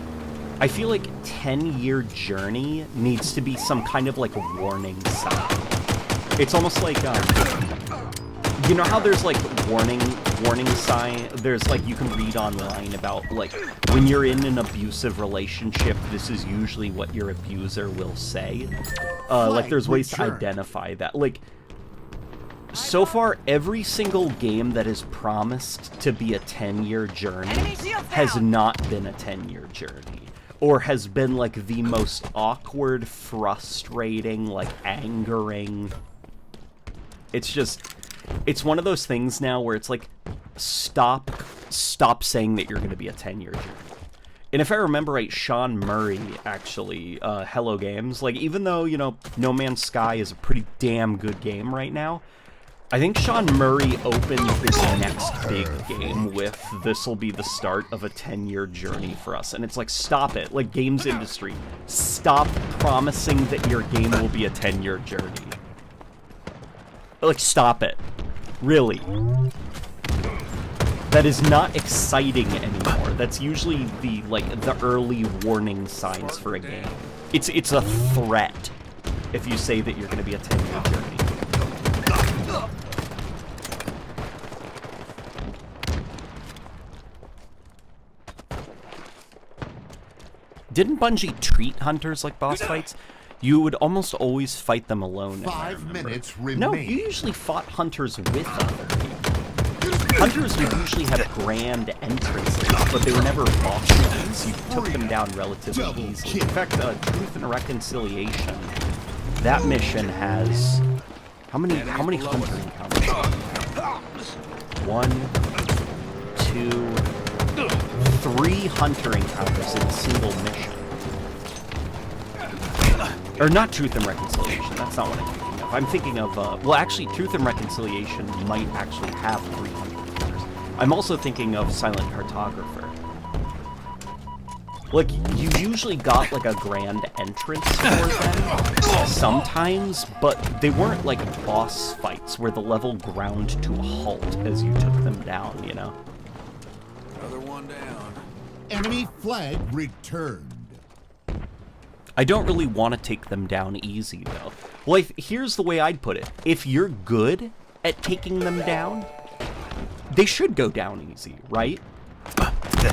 I feel like 10-year journey needs to be some kind of like a warning sign. It's almost like, you know how there's like warning sign? There's like, you can read online about like, when you're in an abusive relationship, this is usually what your abuser will say. Like there's ways to identify that. Like, so far, every single game that is promised to be a 10-year journey has not been a 10-year journey. Or has been like the most awkward, frustrating, like angering. It's just, it's one of those things now where it's like, stop saying that you're going to be a 10-year journey. And if I remember right, Sean Murray actually, Hello Games, like even though, you know, No Man's Sky is a pretty damn good game right now, I think Sean Murray opened his next big game with, this'll be the start of a 10-year journey for us. And it's like, stop it. Like, games industry, stop promising that your game will be a 10-year journey. Like, stop it. Really. That is not exciting anymore. That's usually the, like, the early warning signs for a game. It's a threat if you say that you're going to be a 10-year journey. Didn't Bungie treat hunters like boss fights? You would almost always fight them alone. 5 minutes remain. No, you usually fought hunters with other people. Hunters would usually have grand entrances, but they were never boss fights. You took them down relatively easily. In fact, Truth and Reconciliation, that mission has how many hunter encounters? 1, 2, 3 hunter encounters in a single mission. Or not Truth and Reconciliation, that's not what I'm thinking of. I'm thinking of, well actually Truth and Reconciliation might actually have 3 hunter encounters. I'm also thinking of Silent Cartographer. Like, you usually got like a grand entrance for them, sometimes, but they weren't like boss fights where the level ground to a halt as you took them down, you know? Another one down. Enemy flag returned. I don't really want to take them down easy, though. Well, here's the way I'd put it. If you're good at taking them down, they should go down easy, right?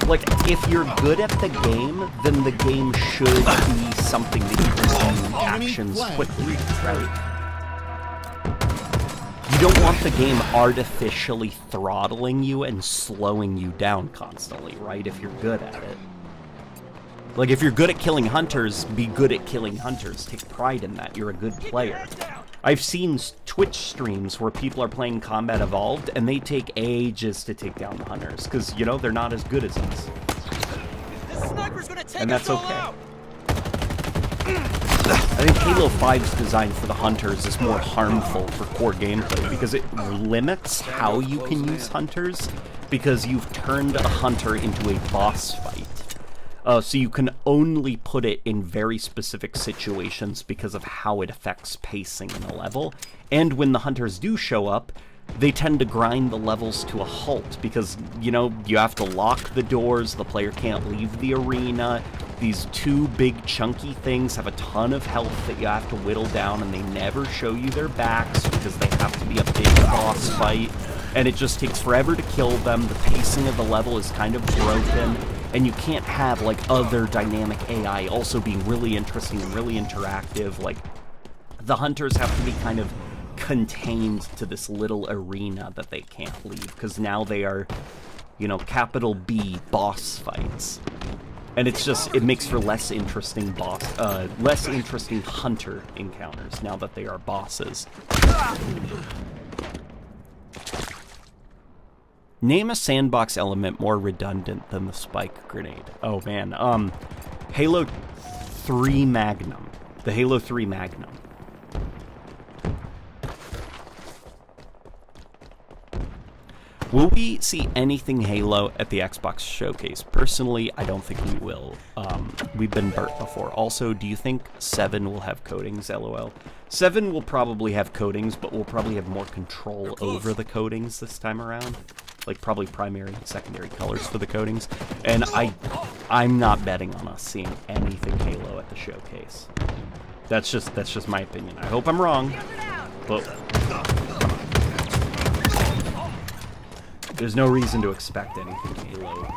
Like, if you're good at the game, then the game should be something that you can do actions quickly, right? You don't want the game artificially throttling you and slowing you down constantly, right? If you're good at it. Like, if you're good at killing hunters, be good at killing hunters. Take pride in that. You're a good player. I've seen Twitch streams where people are playing Combat Evolved, and they take ages to take down the hunters, because, you know, they're not as good as us. This sniper's gonna take And that's us all okay. out. I think Halo 5's design for the hunters is more harmful for core gameplay, because it limits how you can use hunters, because you've turned a hunter into a boss fight. So you can only put it in very specific situations because of how it affects pacing in a level. And when the hunters do show up, they tend to grind the levels to a halt because, you know, you have to lock the doors, the player can't leave the arena. These two big chunky things have a ton of health that you have to whittle down, and they never show you their backs because they have to be a big boss fight, and it just takes forever to kill them. The pacing of the level is kind of broken, and you can't have, like, other dynamic AI also being really interesting and really interactive. Like, the hunters have to be kind of contained to this little arena that they can't leave, because now they are, you know, capital B boss fights. And it's just, it makes for less interesting hunter encounters now that they are bosses. Name a sandbox element more redundant than the spike grenade. Oh man, Halo 3 Magnum. The Halo 3 Magnum. Will we see anything Halo at the Xbox showcase? Personally, I don't think we will. We've been burnt before. Also, do you think 7 will have coatings, LOL? 7 will probably have coatings, but we'll probably have more control over the coatings this time around. Like, probably primary and secondary colors for the coatings. And I'm not betting on us seeing anything Halo at the showcase. That's just my opinion. I hope I'm wrong, but there's no reason to expect anything Halo.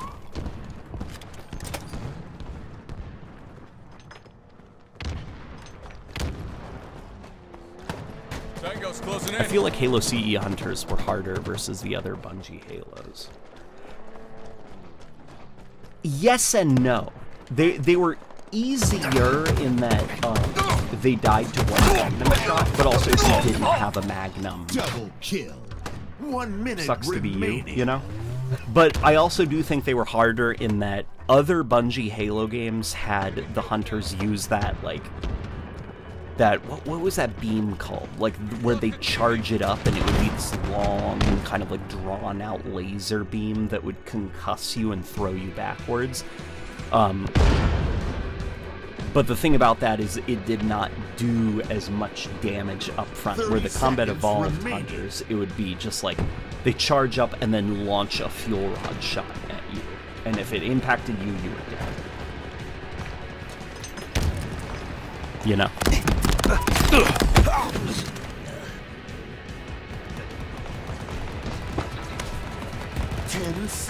Tango's closing in. I feel like Halo CE hunters were harder versus the other Bungie Halos. Yes and no. They were easier in that they died to one Magnum shot, but also if you didn't have a Magnum. Double kill. 1 minute Sucks to be remaining. you know? But I also do think they were harder in that other Bungie Halo games had the hunters use that, like, what was that beam called? Like, where they charge it up and it would be this long, kind of like drawn out laser beam that would concuss you and throw you backwards. But the thing about that is it did not do as much damage up front. Where the Combat Evolved hunters, it would be just like they charge up and then launch a fuel rod shot at you. And if it impacted you, you were dead. You know?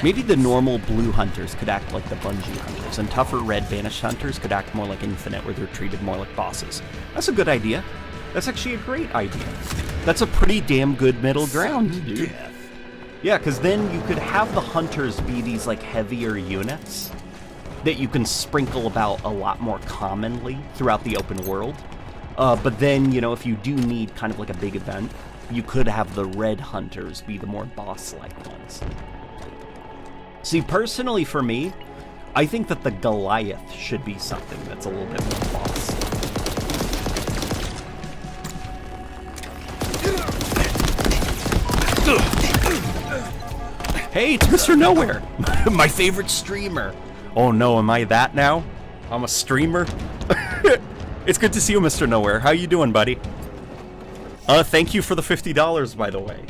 Maybe the normal blue hunters could act like the Bungie hunters, and tougher red banished hunters could act more like Infinite, where they're treated more like bosses. That's a good idea. That's actually a great idea. That's a pretty damn good middle ground, dude. Yeah, because then you could have the hunters be these, like, heavier units that you can sprinkle about a lot more commonly throughout the open world. But then, you know, if you do need kind of like a big event, you could have the red hunters be the more boss-like ones. See, personally for me, I think that the Goliath should be something that's a little bit more boss. Hey, it's Mr. Nowhere, my favorite streamer. Oh no, am I that now? I'm a streamer? It's good to see you, Mr. Nowhere. How you doing, buddy? Thank you for the $50, by the way.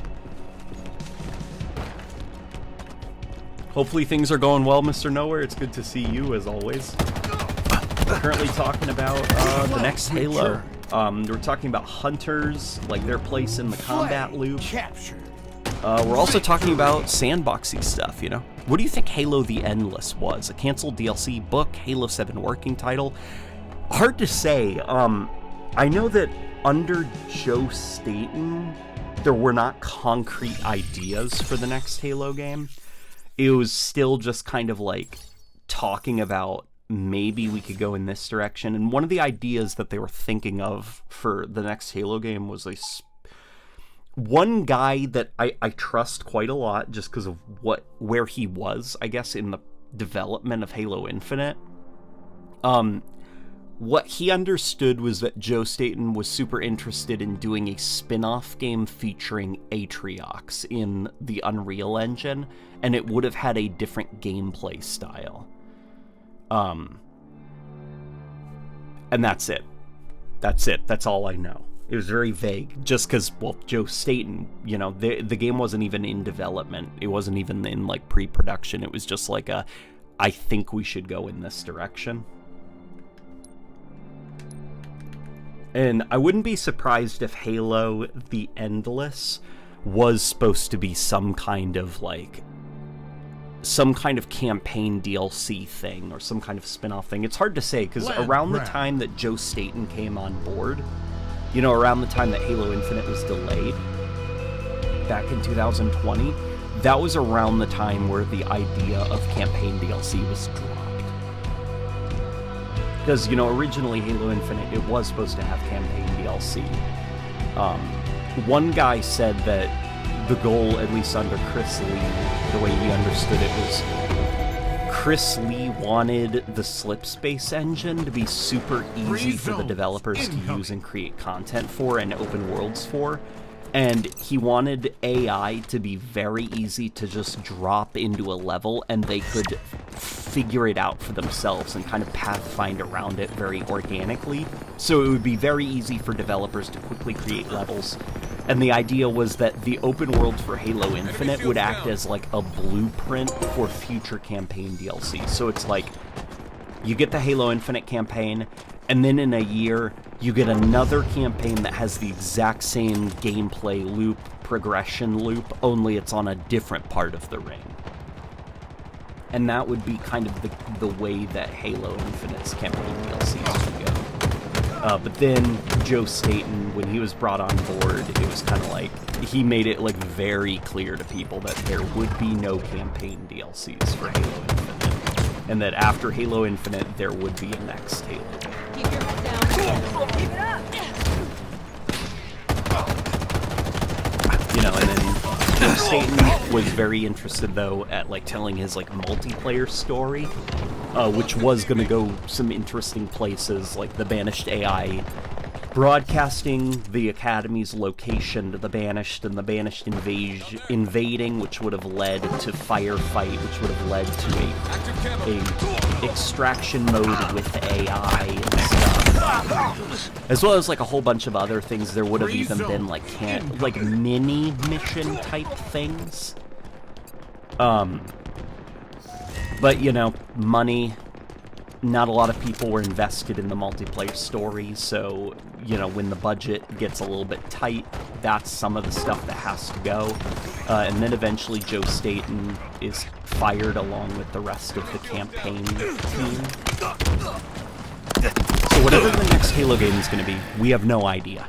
Hopefully things are going well, Mr. Nowhere. It's good to see you, as always. Currently talking about the next Halo. We're talking about hunters, like their place in the combat loop. We're also talking about sandboxy stuff, you know? What do you think Halo the Endless was? A canceled DLC book, Halo 7 working title? Hard to say. I know that under Joe Staten, there were not concrete ideas for the next Halo game. It was still just kind of like talking about maybe we could go in this direction. And one of the ideas that they were thinking of for the next Halo game was one guy that I trust quite a lot just because of where he was, I guess, in the development of Halo Infinite. What he understood was that Joe Staten was super interested in doing a spin-off game featuring Atriox in the Unreal Engine, and it would have had a different gameplay style. And that's it. That's it. That's all I know. It was very vague, just because, well, Joe Staten, you know, the game wasn't even in development. It wasn't even in, like, pre-production. It was just like I think we should go in this direction. And I wouldn't be surprised if Halo The Endless was supposed to be some kind of campaign DLC thing or some kind of spin-off thing. It's hard to say, because around the time that Joe Staten came on board, you know, around the time that Halo Infinite was delayed, back in 2020, that was around the time where the idea of campaign DLC was dropped. Because, you know, originally Halo Infinite, it was supposed to have campaign DLC. One guy said that the goal, at least under Chris Lee, the way he understood it was, Chris Lee wanted the Slipspace engine to be super easy for the developers to use and create content for and open worlds for, and he wanted AI to be very easy to just drop into a level and they could figure it out for themselves and kind of pathfind around it very organically. So it would be very easy for developers to quickly create levels. And the idea was that the open world for Halo Infinite would act as like a blueprint for future campaign DLC. So it's like, you get the Halo Infinite campaign, and then in a year, you get another campaign that has the exact same gameplay loop, progression loop, only it's on a different part of the ring. And that would be kind of the way that Halo Infinite's campaign DLCs would go. But then Joe Staten, when he was brought on board, it was kind of like, he made it like very clear to people that there would be no campaign DLCs for Halo Infinite. And that after Halo Infinite, there would be a next Halo game. Keep your head down. Keep it up. You know, and then Joe Staten was very interested, though, at like telling his like multiplayer story, which was going to go some interesting places, like the Banished AI broadcasting the Academy's location to the Banished, and the Banished invading, which would have led to Firefight, which would have led to a extraction mode with AI and stuff, as well as like a whole bunch of other things. There would have even been like mini mission type things. But you know, money. Not a lot of people were invested in the multiplayer story, so, you know, when the budget gets a little bit tight, that's some of the stuff that has to go. And then eventually Joe Staten is fired along with the rest of the campaign team. So whatever the next Halo game is going to be, we have no idea.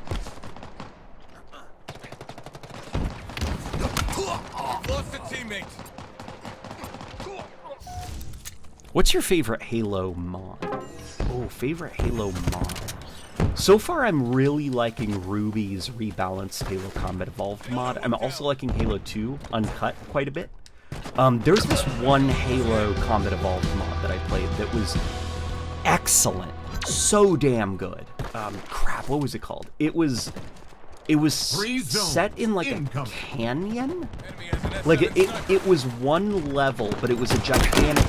Lost a teammate. What's your favorite Halo mod? Oh, favorite Halo mod. So far, I'm really liking Ruby's rebalanced Halo Combat Evolved mod. I'm also liking Halo 2 Uncut quite a bit. There's this one Halo Combat Evolved mod that I played that was excellent. So damn good. Crap, what was it called? It was set in like a canyon. Like it was one level, but it was a gigantic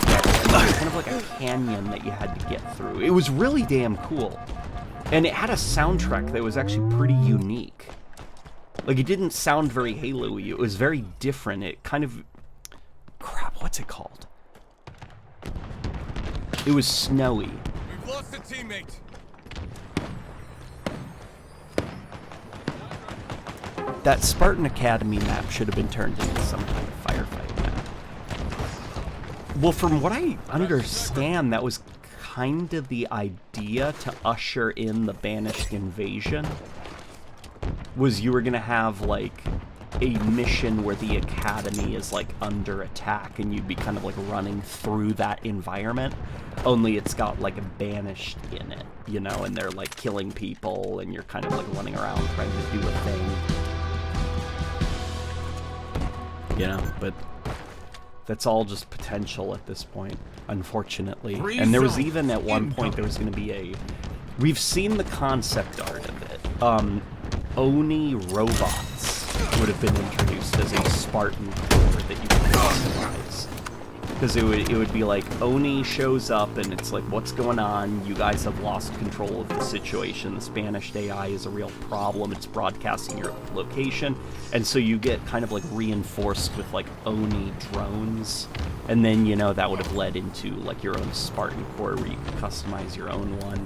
kind of like a canyon that you had to get through. It was really damn cool, and it had a soundtrack that was actually pretty unique. Like, it didn't sound very Halo-y. It was very different. It kind of, crap, what's it called? It was snowy. We've lost a teammate. That Spartan Academy map should have been turned into some kind of firefight map. Well, from what I understand, that was kind of the idea to usher in the Banished invasion. Was you were gonna have like a mission where the Academy is like under attack, and you'd be kind of like running through that environment. Only it's got like a Banished in it, you know, and they're like killing people, and you're kind of like running around trying to do a thing. You know, but that's all just potential at this point, unfortunately. And there was even at one point there was going to be we've seen the concept art of it. Oni robots would have been introduced as a Spartan core that you can customize. Because it would be like, Oni shows up and it's like, what's going on? You guys have lost control of the situation. The Spanish AI is a real problem. It's broadcasting your location. And so you get kind of like reinforced with like Oni drones. And then, you know, that would have led into like your own Spartan Core where you could customize your own one.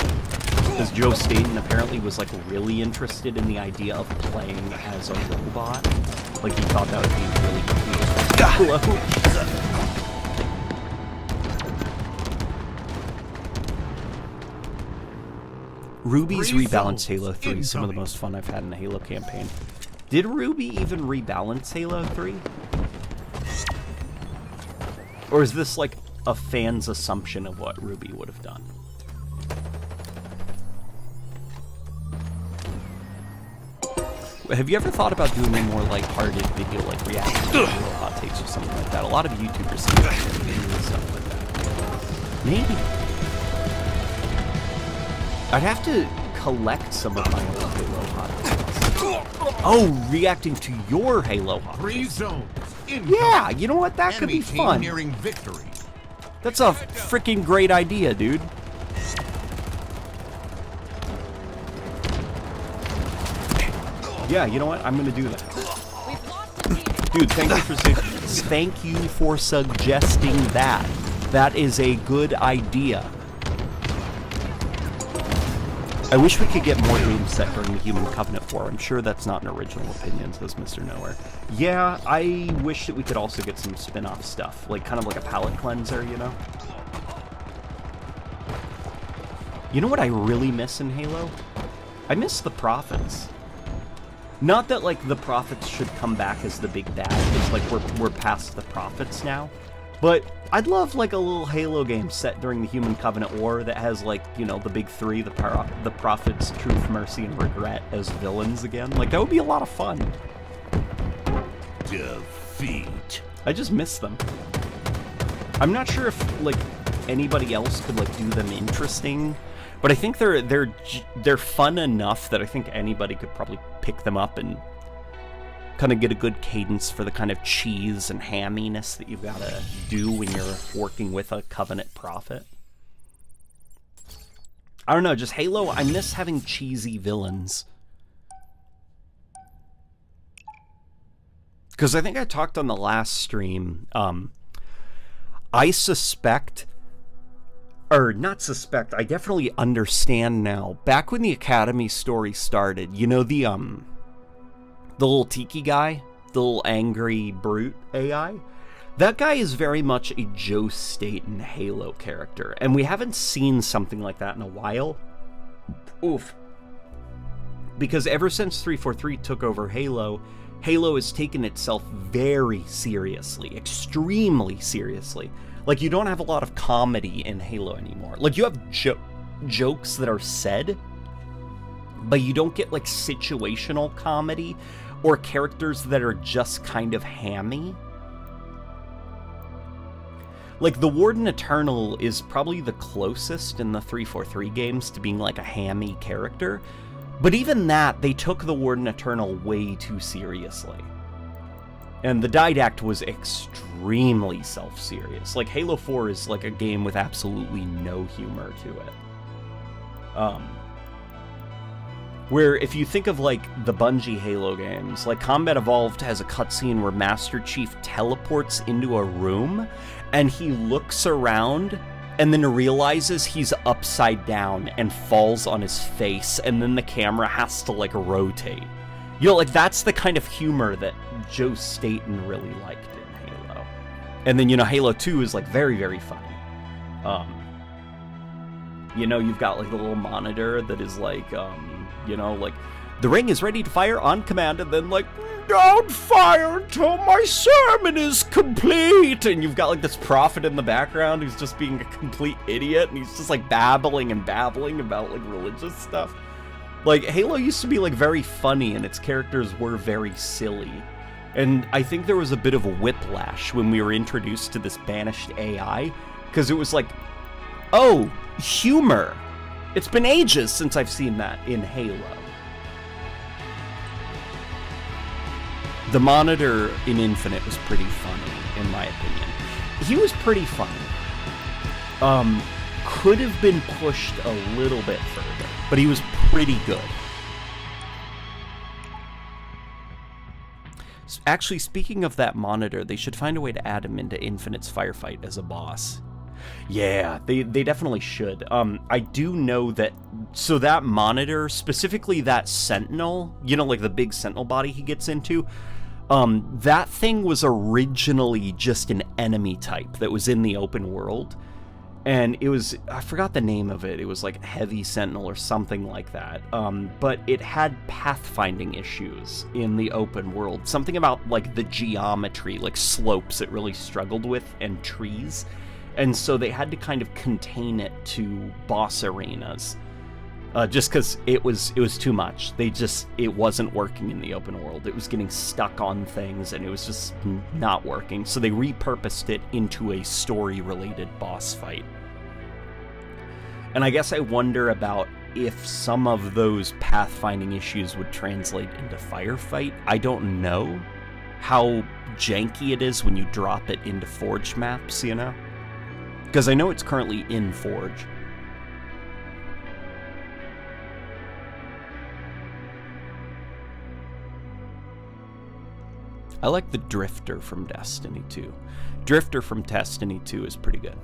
Because Joe Staten apparently was like really interested in the idea of playing as a robot. Like he thought that would be really cool. Hello? Ruby's rebalanced Halo 3, some of the most fun I've had in the Halo campaign. Did Ruby even rebalance Halo 3? Or is this like a fan's assumption of what Ruby would have done? Have you ever thought about doing a more lighthearted video, like reaction to Halo hot takes or something like that? A lot of YouTubers seem to do stuff like that. Maybe. I'd have to collect some of my old Halo hot takes. Oh, reacting to your Halo hot takes. 3 zones. Incoming. Yeah, you know what? That could Enemy be team fun. nearing victory. That's a freaking great idea, dude. Yeah, you know what? I'm gonna do that. We've lost the team. Dude, thank you for suggesting that. That is a good idea. I wish we could get more games set during the Human Covenant War. I'm sure that's not an original opinion, says Mr. Nowhere. Yeah, I wish that we could also get some spin-off stuff, like kind of like a palate cleanser, you know? You know what I really miss in Halo? I miss the Prophets. Not that, like, the Prophets should come back as the big bad. It's like we're past the Prophets now. But I'd love, like, a little Halo game set during the Human Covenant War that has, like, you know, the big three, the Prophets, Truth, Mercy, and Regret as villains again. Like, that would be a lot of fun. Defeat. I just miss them. I'm not sure if, like, anybody else could, like, do them interesting. But I think they're fun enough that I think anybody could probably pick them up and kind of get a good cadence for the kind of cheese and hamminess that you've got to do when you're working with a Covenant Prophet. I don't know, just Halo, I miss having cheesy villains. Because I think I talked on the last stream, I suspect... Or, not suspect, I definitely understand now. Back when the Academy story started, you know the little Tiki guy? The little angry brute AI? That guy is very much a Joe Staten Halo character, and we haven't seen something like that in a while. Oof. Because ever since 343 took over Halo, Halo has taken itself very seriously, extremely seriously. Like, you don't have a lot of comedy in Halo anymore. Like, you have jokes that are said, but you don't get, like, situational comedy or characters that are just kind of hammy. Like, the Warden Eternal is probably the closest in the 343 games to being, like, a hammy character. But even that, they took the Warden Eternal way too seriously. And the Didact was extremely self-serious. Like, Halo 4 is like a game with absolutely no humor to it. Where if you think of like the Bungie Halo games, like Combat Evolved has a cutscene where Master Chief teleports into a room and he looks around and then realizes he's upside down and falls on his face, and then the camera has to like rotate. You know, like, that's the kind of humor that Joe Staten really liked in Halo. And then, you know, Halo 2 is, like, very, very funny. You know, you've got, like, the little monitor that is, like, you know, like, the ring is ready to fire on command, and then, like, don't fire until my sermon is complete! And you've got, like, this prophet in the background who's just being a complete idiot, and he's just, like, babbling about, like, religious stuff. Like, Halo used to be, like, very funny, and its characters were very silly. And I think there was a bit of a whiplash when we were introduced to this banished AI, because it was like, oh, humor! It's been ages since I've seen that in Halo. The monitor in Infinite was pretty funny, in my opinion. he was pretty funny. Could have been pushed a little bit further, but he was pretty good. Actually, speaking of that monitor, they should find a way to add him into Infinite's firefight as a boss. Yeah, they definitely should. I do know that, so that monitor, specifically that Sentinel, you know, like the big Sentinel body he gets into, that thing was originally just an enemy type that was in the open world. And it was, I forgot the name of it, it was like Heavy Sentinel or something like that. But it had pathfinding issues in the open world. Something about like the geometry, like slopes it really struggled with, and trees. And so they had to kind of contain it to boss arenas. Just because it was too much. It wasn't working in the open world. It was getting stuck on things, and it was just not working. So they repurposed it into a story-related boss fight. And I guess I wonder about if some of those pathfinding issues would translate into Firefight. I don't know how janky it is when you drop it into Forge maps, you know? Because I know it's currently in Forge. I like the Drifter from Destiny 2. Drifter from Destiny 2 is pretty good.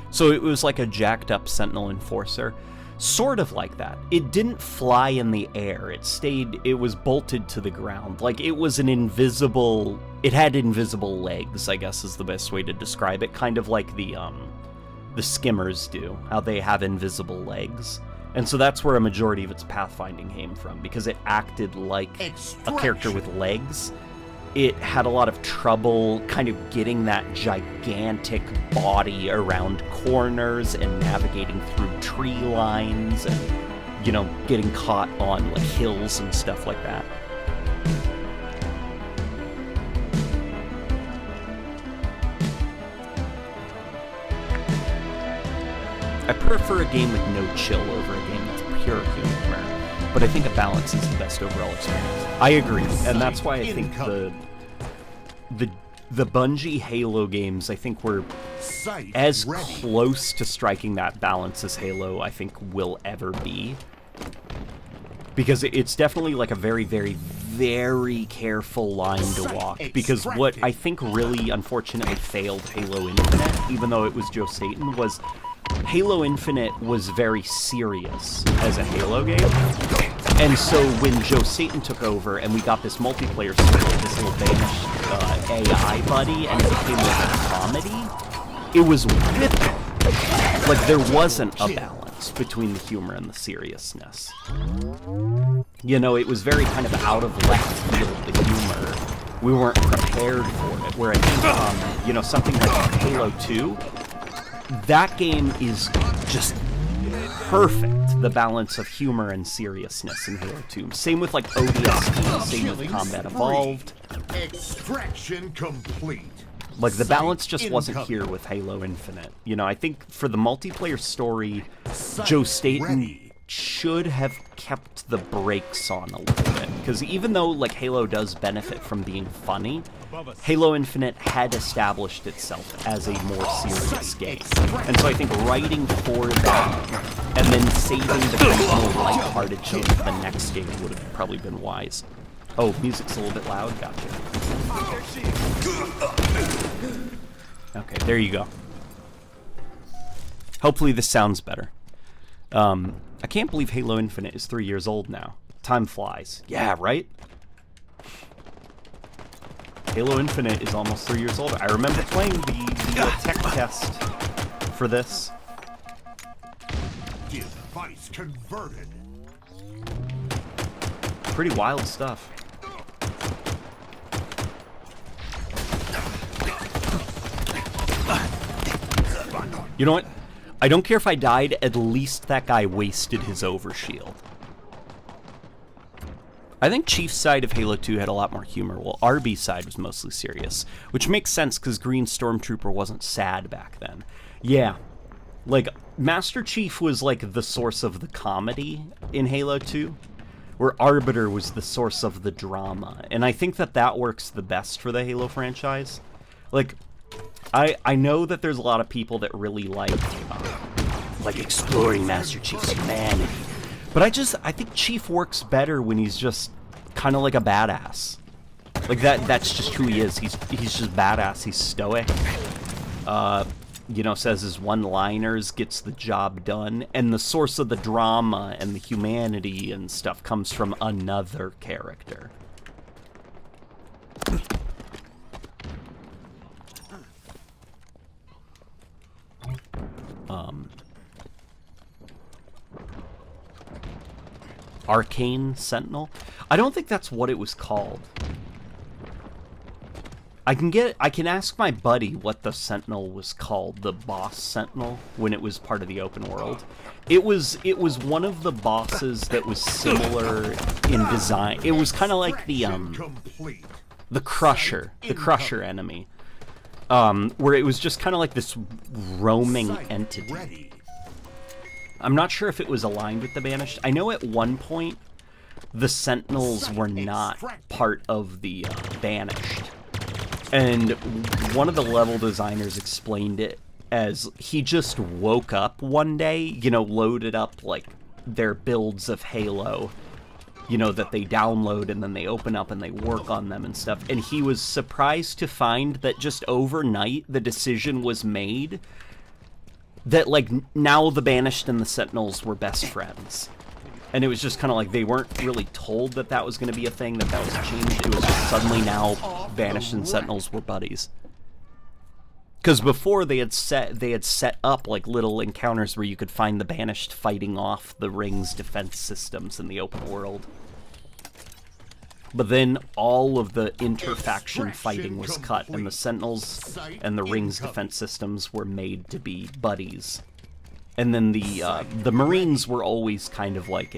So it was like a jacked up Sentinel Enforcer. Sort of like that. It didn't fly in the air. It was bolted to the ground. Like it was an invisible, it had invisible legs, I guess is the best way to describe it. Kind of like the skimmers do, how they have invisible legs. And so that's where a majority of its pathfinding came from, because it acted like a character with legs. It had a lot of trouble kind of getting that gigantic body around corners and navigating through tree lines and, you know, getting caught on like hills and stuff like that. I prefer a game with no chill over a game that's pure humor, but I think a balance is the best overall experience. I agree, and that's why I think the Bungie Halo games, I think, were as close to striking that balance as Halo, I think, will ever be. Because it's definitely like a very, very, very careful line to walk. Because what I think really, unfortunately, failed Halo Infinite, even though it was Joe Staten, was Halo Infinite was very serious as a Halo game. And so when Joe Staten took over and we got this multiplayer story, this little banished AI buddy, and it became like a comedy, it was whipping. Like there wasn't a balance between the humor and the seriousness. You know, it was very kind of out of left field, the humor. We weren't prepared for it. Where I think, you know, something like Halo 2, that game is just perfect, the balance of humor and seriousness in Halo 2. Same with like ODST, same with Combat Evolved. Extraction complete. Like the balance just wasn't here with Halo Infinite. You know, I think for the multiplayer story, Joe Staten should have kept the brakes on a little bit. Because even though like Halo does benefit from being funny, Halo Infinite had established itself as a more serious game. And so I think writing for that and then saving the kind of more lighthearted tone for the next game would have probably been wise. Oh, music's a little bit loud? Gotcha. Okay, there you go. Hopefully this sounds better. I can't believe Halo Infinite is 3 years old now. Time flies. Yeah, right? Halo Infinite is almost 3 years old. I remember playing the tech test for this. Device converted. Pretty wild stuff. You know what? I don't care if I died, at least that guy wasted his overshield. I think Chief's side of Halo 2 had a lot more humor, while RB's side was mostly serious. Which makes sense, because Green Stormtrooper wasn't sad back then. Yeah. Like, Master Chief was like the source of the comedy in Halo 2. where Arbiter was the source of the drama. And I think that that works the best for the Halo franchise. Like, I know that there's a lot of people that really like exploring Master Chief's humanity. But I think Chief works better when he's just kind of like a badass. Like, that's just who he is. He's just badass. He's stoic. You know, says his one-liners, gets the job done, and the source of the drama and the humanity and stuff comes from another character. Arcane Sentinel? I don't think that's what it was called. I can ask my buddy what the Sentinel was called, the boss Sentinel, when it was part of the open world. It was one of the bosses that was similar in design. It was kind of like the Crusher enemy, where it was just kind of like this roaming entity. I'm not sure if it was aligned with the Banished. I know at one point the Sentinels were not part of the Banished. And one of the level designers explained it as he just woke up one day, you know, loaded up, like, their builds of Halo, you know, that they download and then they open up and they work on them and stuff. And he was surprised to find that just overnight the decision was made that, like, now the Banished and the Sentinels were best friends. And it was just kind of like they weren't really told that that was going to be a thing, that was changed. It was just suddenly now Banished and Sentinels were buddies. Because before they had set up like little encounters where you could find the Banished fighting off the Ring's defense systems in the open world. But then all of the inter-faction fighting was cut, and the Sentinels and the Ring's defense systems were made to be buddies. And then the Marines were always kind of like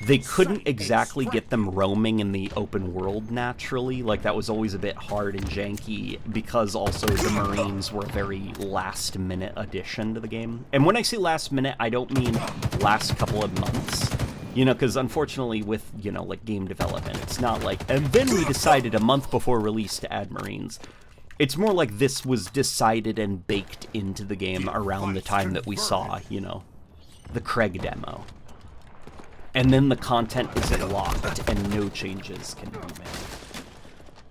they couldn't exactly get them roaming in the open world naturally. Like, that was always a bit hard and janky, because also the Marines were a very last-minute addition to the game. And when I say last minute, I don't mean last couple of months. You know, because unfortunately with, you know, like, game development, it's not like, and then we decided a month before release to add Marines. It's more like this was decided and baked into the game around the time that we saw, you know, the Craig demo. And then the content is locked and no changes can be made.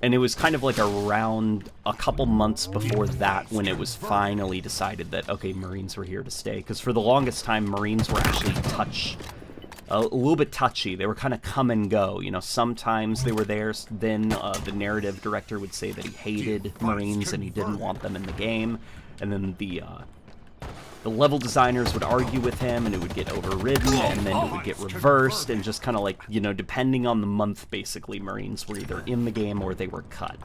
And it was kind of like around a couple months before that when it was finally decided that, okay, Marines were here to stay. Because for the longest time, Marines were actually a little bit touchy. They were kind of come and go. You know, sometimes they were there, then the narrative director would say that he hated Marines and he didn't want them in the game. And then the level designers would argue with him and it would get overridden, and then it would get reversed, and just kind of like, you know, depending on the month, basically, Marines were either in the game or they were cut.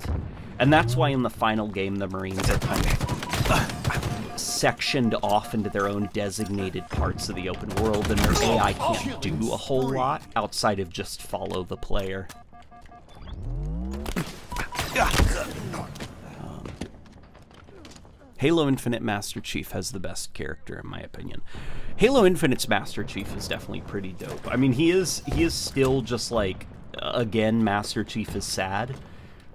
And that's why in the final game, the Marines are kind of sectioned off into their own designated parts of the open world, and their AI can't do a whole lot outside of just follow the player. Halo Infinite Master Chief has the best character, in my opinion. Halo Infinite's Master Chief is definitely pretty dope. I mean, he is still just like, again, Master Chief is sad.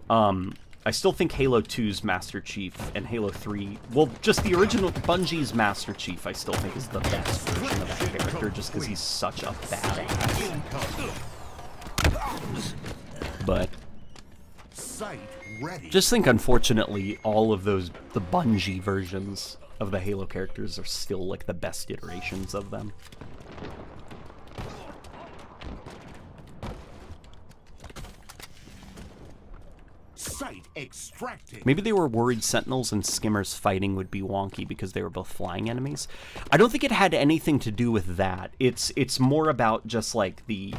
I still think Halo 2's Master Chief and Halo 3, well, just the original Bungie's Master Chief, I still think is the best version of that character, just because he's such a badass. But just think, unfortunately, all of those, the Bungie versions of the Halo characters are still like the best iterations of them. Maybe they were worried Sentinels and Skimmers fighting would be wonky because they were both flying enemies. I don't think it had anything to do with that. It's more about just like the,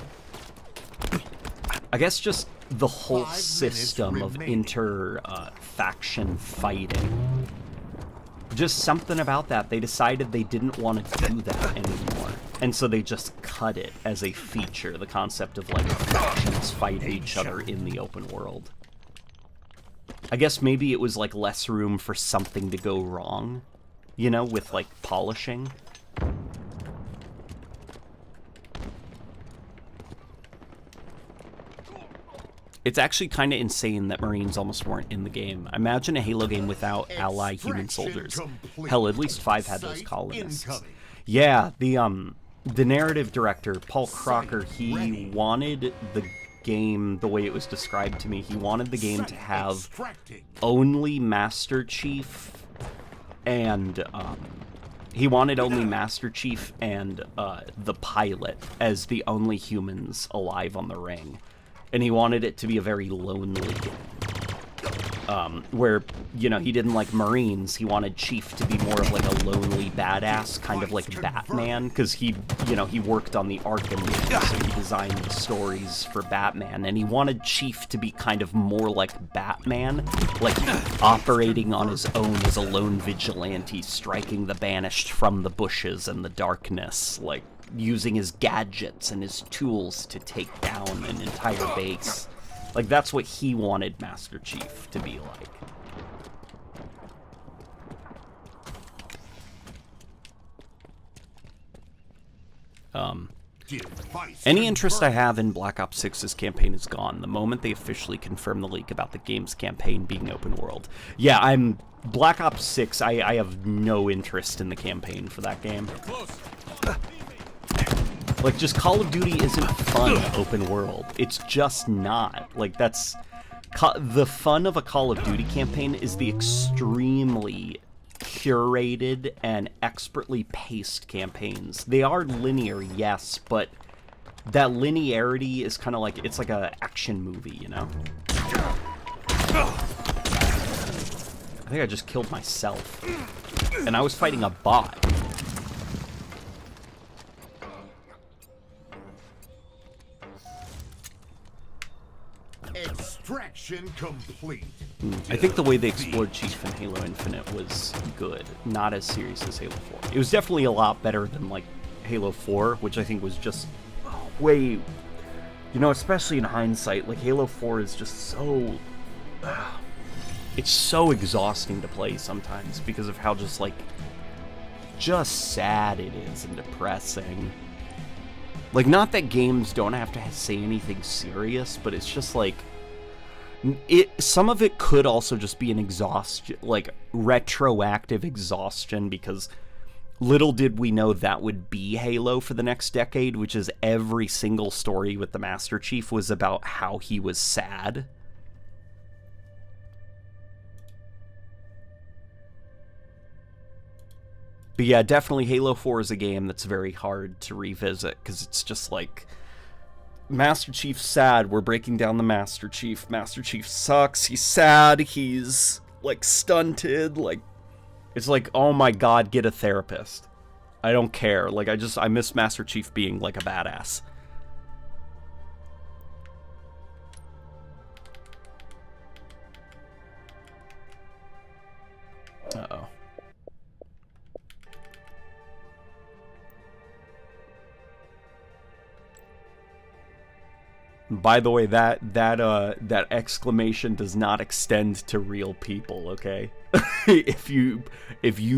I guess just the whole system of inter-faction fighting. Just something about that. They decided they didn't want to do that anymore. And so they just cut it as a feature, the concept of like factions fighting each other in the open world. I guess maybe it was like less room for something to go wrong, you know, with like polishing. It's actually kind of insane that Marines almost weren't in the game. Imagine a Halo game without ally human soldiers. Hell, at least 5 had those colonists. Yeah, the narrative director, Paul Crocker, he wanted the game the way it was described to me. He wanted the game to have only Master Chief and he wanted only Master Chief and the pilot as the only humans alive on the ring. And he wanted it to be a very lonely game. Where, you know, he didn't like Marines. He wanted Chief to be more of like a lonely badass, kind of like Batman, because he, you know, he worked on the Arkham games, so he designed the stories for Batman, and he wanted Chief to be kind of more like Batman, like operating on his own as a lone vigilante, striking the banished from the bushes and the darkness, like using his gadgets and his tools to take down an entire base. Like, that's what he wanted Master Chief to be like. Any interest I have in Black Ops 6's campaign is gone the moment they officially confirm the leak about the game's campaign being open world. Yeah, Black Ops 6, I have no interest in the campaign for that game. Like, just Call of Duty isn't fun open world. It's just not. Like, that's... the fun of a Call of Duty campaign is the extremely curated and expertly paced campaigns. They are linear, yes, but that linearity is kind of like... It's like an action movie, you know? I think I just killed myself. And I was fighting a bot. Extraction complete. I think the way they explored Chief in Halo Infinite was good, not as serious as Halo 4. It was definitely a lot better than, like, Halo 4, which I think was just way... You know, especially in hindsight, like, Halo 4 is just so... it's so exhausting to play sometimes because of how just, like, just sad it is and depressing. Like, not that games don't have to say anything serious, but it's just, like... some of it could also just be an exhaustion, like, retroactive exhaustion, because little did we know that would be Halo for the next decade, which is every single story with the Master Chief was about how he was sad. But yeah, definitely Halo 4 is a game that's very hard to revisit, because it's just like, Master Chief's sad, we're breaking down the Master Chief. Master Chief sucks, he's sad, he's, like, stunted, like, it's like, oh my god, get a therapist. I don't care, like, I miss Master Chief being, like, a badass. Uh-oh. By the way, that exclamation does not extend to real people, okay? If you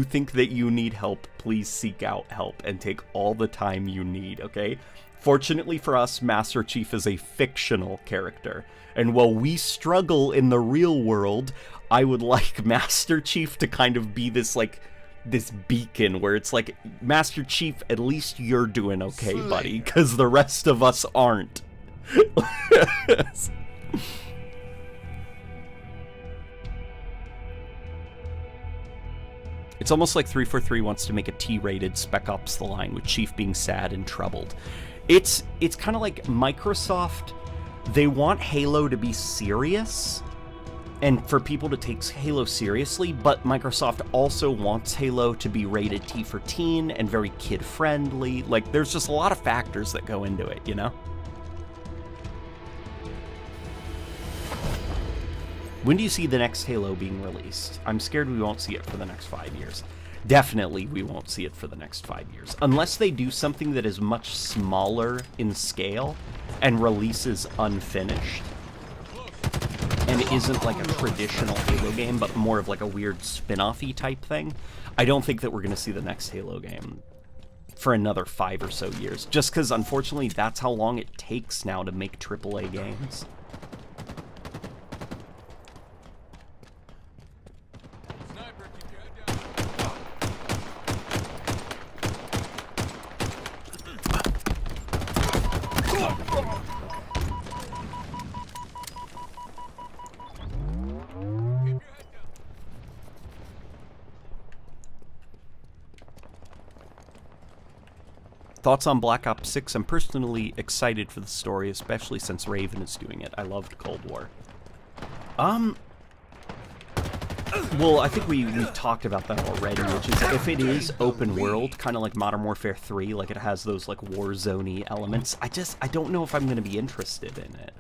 think that you need help, please seek out help and take all the time you need, okay? Fortunately for us, Master Chief is a fictional character, and while we struggle in the real world, I would like Master Chief to kind of be this, like, this beacon where it's like, Master Chief, at least you're doing okay, buddy, because the rest of us aren't. It's almost like 343 wants to make a T-rated Spec Ops The Line with Chief being sad and troubled. It's kind of like Microsoft, they want Halo to be serious and for people to take Halo seriously, but Microsoft also wants Halo to be rated T for teen and very kid-friendly. Like, there's just a lot of factors that go into it, you know? When do you see the next Halo being released? I'm scared we won't see it for the next 5 years. Definitely we won't see it for the next 5 years. Unless they do something that is much smaller in scale and releases unfinished. And isn't like a traditional Halo game, but more of like a weird spin-off-y type thing. I don't think that we're going to see the next Halo game for another 5 or so years. Just because, unfortunately, that's how long it takes now to make AAA games. Thoughts on Black Ops 6? I'm personally excited for the story, especially since Raven is doing it. I loved Cold War. Well, I think we talked about that already, which is if it is open world, kind of like Modern Warfare 3, like it has those like Warzone-y elements, I don't know if I'm going to be interested in it.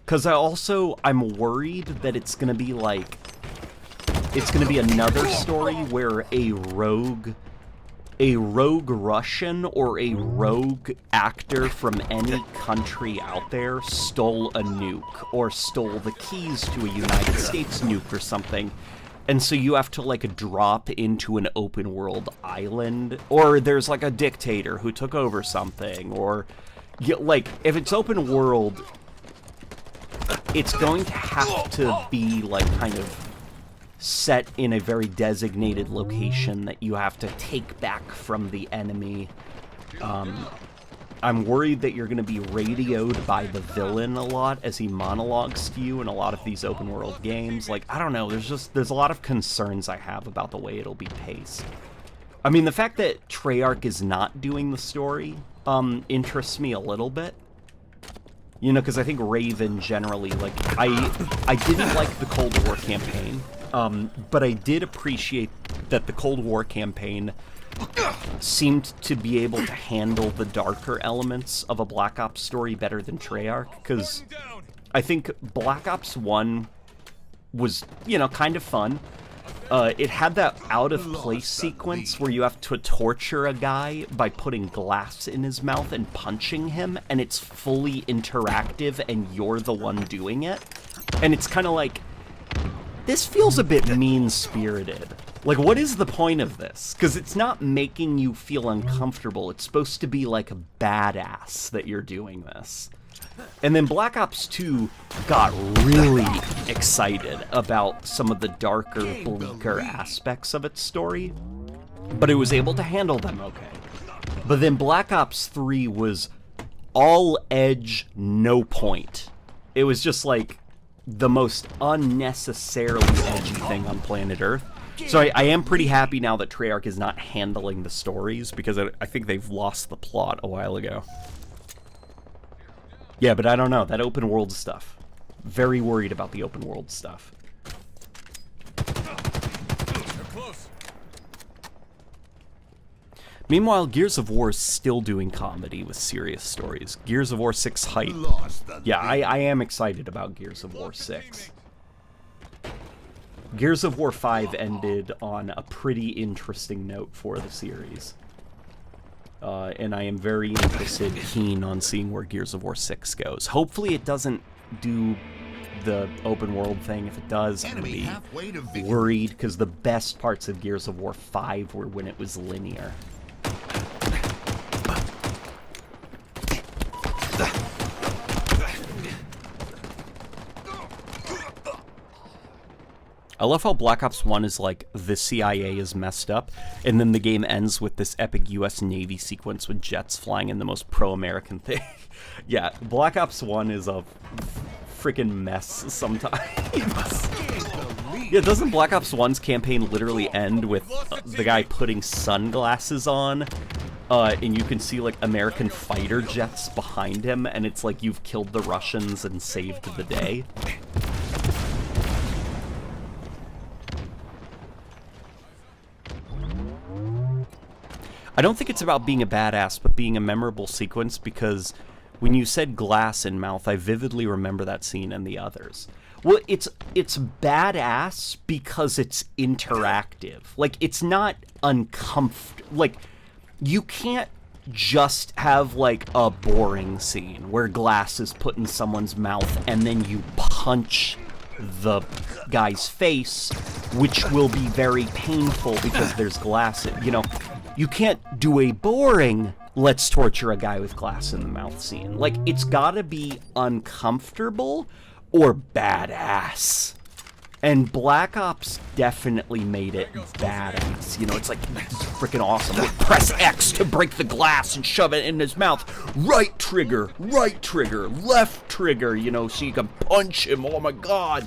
Because I'm worried that it's going to be like, it's going to be another story where a rogue Russian or a rogue actor from any country out there stole a nuke or stole the keys to a United States nuke or something. And so you have to like drop into an open world island, or there's like a dictator who took over something, or like if it's open world, it's going to have to be like kind of set in a very designated location that you have to take back from the enemy. I'm worried that you're going to be radioed by the villain a lot as he monologues to you in a lot of these open world games. Like, I don't know, there's a lot of concerns I have about the way it'll be paced. I mean, the fact that Treyarch is not doing the story interests me a little bit. You know, because I think Raven generally, like, I didn't like the Cold War campaign. But I did appreciate that the Cold War campaign seemed to be able to handle the darker elements of a Black Ops story better than Treyarch, because I think Black Ops 1 was, you know, kind of fun. It had that out-of-place sequence where you have to torture a guy by putting glass in his mouth and punching him, and it's fully interactive, and you're the one doing it. And it's kind of like, this feels a bit mean-spirited. Like, what is the point of this? Because it's not making you feel uncomfortable. It's supposed to be like a badass that you're doing this. And then Black Ops 2 got really excited about some of the darker, bleaker aspects of its story, but it was able to handle them okay. But then Black Ops 3 was all edge, no point. It was just like the most unnecessarily edgy thing on planet Earth. So I am pretty happy now that Treyarch is not handling the stories, because I think they've lost the plot a while ago. Yeah, but I don't know, that open world stuff. Very worried about the open world stuff. Meanwhile, Gears of War is still doing comedy with serious stories. Gears of War 6 hype. Yeah, I am excited about Gears of War 6. Gears of War 5 ended on a pretty interesting note for the series. And I am very keen on seeing where Gears of War 6 goes. Hopefully it doesn't do the open world thing. If it does, I'm going to be worried, because the best parts of Gears of War 5 were when it was linear. I love how Black Ops 1 is like, the CIA is messed up, and then the game ends with this epic US Navy sequence with jets flying in the most pro-American thing. Yeah, Black Ops 1 is a freaking mess sometimes. Yeah, doesn't Black Ops 1's campaign literally end with the guy putting sunglasses on, and you can see like American fighter jets behind him, and it's like you've killed the Russians and saved the day? I don't think it's about being a badass, but being a memorable sequence, because when you said glass in mouth, I vividly remember that scene and the others. Well, it's badass because it's interactive. Like, it's not uncomfortable. Like, you can't just have, like, a boring scene where glass is put in someone's mouth and then you punch the guy's face, which will be very painful because there's glass in, you know. You can't do a boring, let's torture a guy with glass in the mouth scene. Like, it's gotta be uncomfortable or badass. And Black Ops definitely made it badass. You know, it's like, freaking awesome. Press X to break the glass and shove it in his mouth. Right trigger, left trigger, you know, so you can punch him. Oh my god.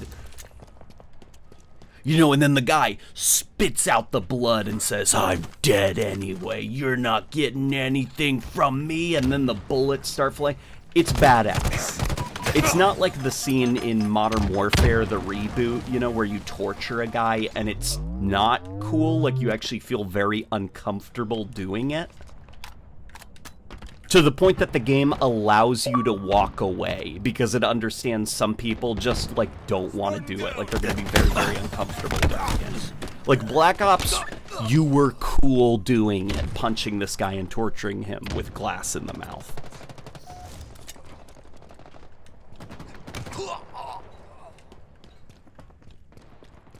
You know, and then the guy spits out the blood and says, I'm dead anyway. You're not getting anything from me. And then the bullets start flying. It's badass. It's not like the scene in Modern Warfare, the reboot, you know, where you torture a guy and it's not cool. Like, you actually feel very uncomfortable doing it. To the point that the game allows you to walk away because it understands some people just, like, don't want to do it. Like, they're going to be very, very uncomfortable doing it. Like, Black Ops, you were cool doing it, punching this guy and torturing him with glass in the mouth.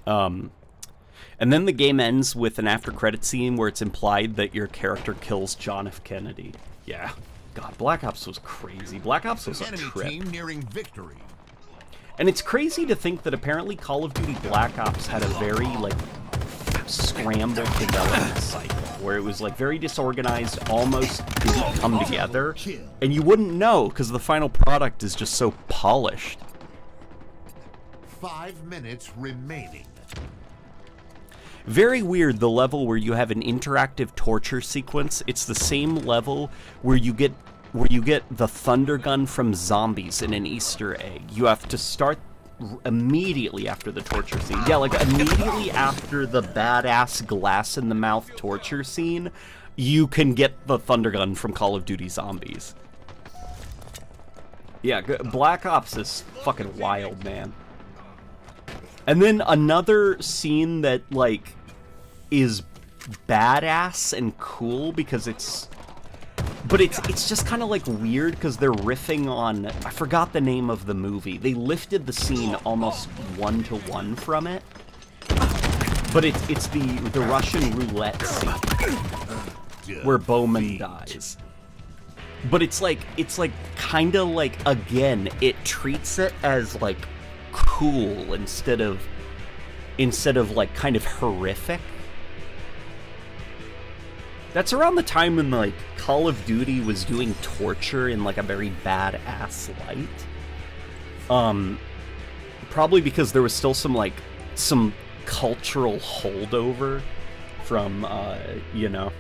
And then the game ends with an after-credit scene where it's implied that your character kills John F. Kennedy. Yeah. God, Black Ops was crazy. Black Ops was a Enemy trip. team nearing victory. And it's crazy to think that apparently Call of Duty Black Ops had a very, like, scrambled development cycle, where it was, like, very disorganized, almost didn't come together, and you wouldn't know, because the final product is just so polished. 5 minutes remaining. Very weird, the level where you have an interactive torture sequence. It's the same level where you get the thunder gun from zombies in an Easter egg. You have to start immediately after the torture scene. Yeah, like immediately after the badass glass in the mouth torture scene, you can get the thunder gun from Call of Duty Zombies. Yeah, Black Ops is fucking wild, man. And then another scene that, like, is badass and cool because it's... But it's just kind of, like, weird because they're riffing on... I forgot the name of the movie. They lifted the scene almost one-to-one from it. But it's the Russian roulette scene where Bowman dies. But it's like kind of like, again, it treats it as, like, cool instead of like kind of horrific. That's around the time when, like, Call of Duty was doing torture in, like, a very badass light. Probably because there was still some cultural holdover from you know,